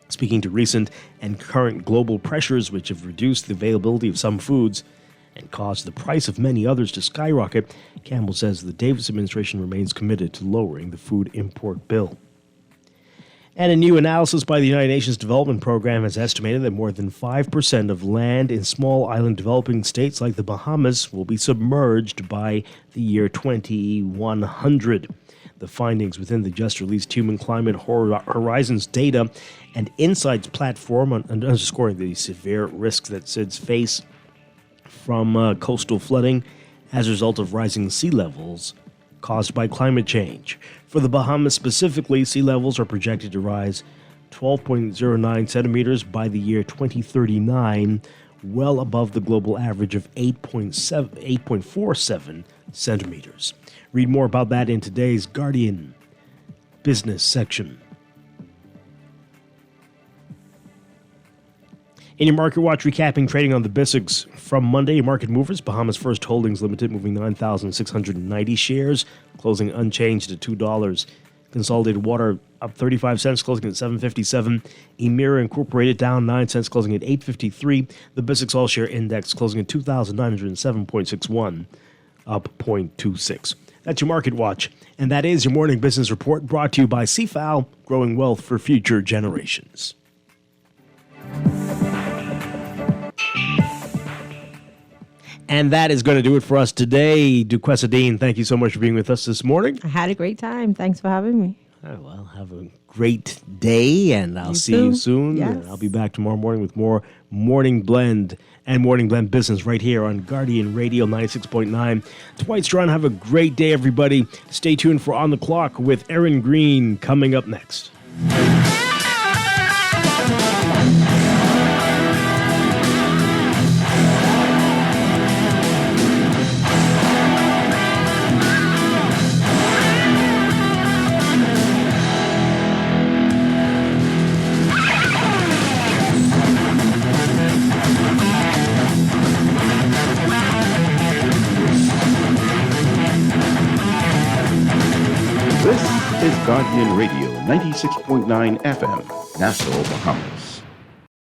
Speaking to recent and current global pressures which have reduced the availability of some foods and caused the price of many others to skyrocket, Campbell says the Davis administration remains committed to lowering the food import bill. And a new analysis by the United Nations Development Program has estimated that more than 5% of land in small island developing states like the Bahamas will be submerged by the year 2100. The findings within the just-released Human Climate Horizons Data and Insights platform underscoring the severe risks that cities face from coastal flooding as a result of rising sea levels caused by climate change. For the Bahamas specifically, sea levels are projected to rise 12.09 centimeters by the year 2039, well above the global average of 8.47 centimeters. Read more about that in today's Guardian Business section. In your Market Watch, recapping trading on the BISX from Monday, market movers, Bahamas First Holdings Limited moving 9,690 shares, closing unchanged at $2. Consolidated Water up 35 cents, closing at $7.57. Emira Incorporated down 9 cents, closing at $8.53. The BISX All Share Index closing at 2,907.61, up 0.26. That's your Market Watch, and that is your morning business report brought to you by CFAL, growing wealth for future generations. And that is going to do it for us today. Duquesa Dean, thank you so much for being with us this morning. I had a great time. Thanks for having me. Well, have a great day, and I'll see you soon. Yes. And I'll be back tomorrow morning with more Morning Blend and Morning Blend Business right here on Guardian Radio 96.9. Dwight, Strachan, have a great day, everybody. Stay tuned for On the Clock with Aaron Green coming up next. This is Guardian Radio 96.9 FM, Nassau, Bahamas.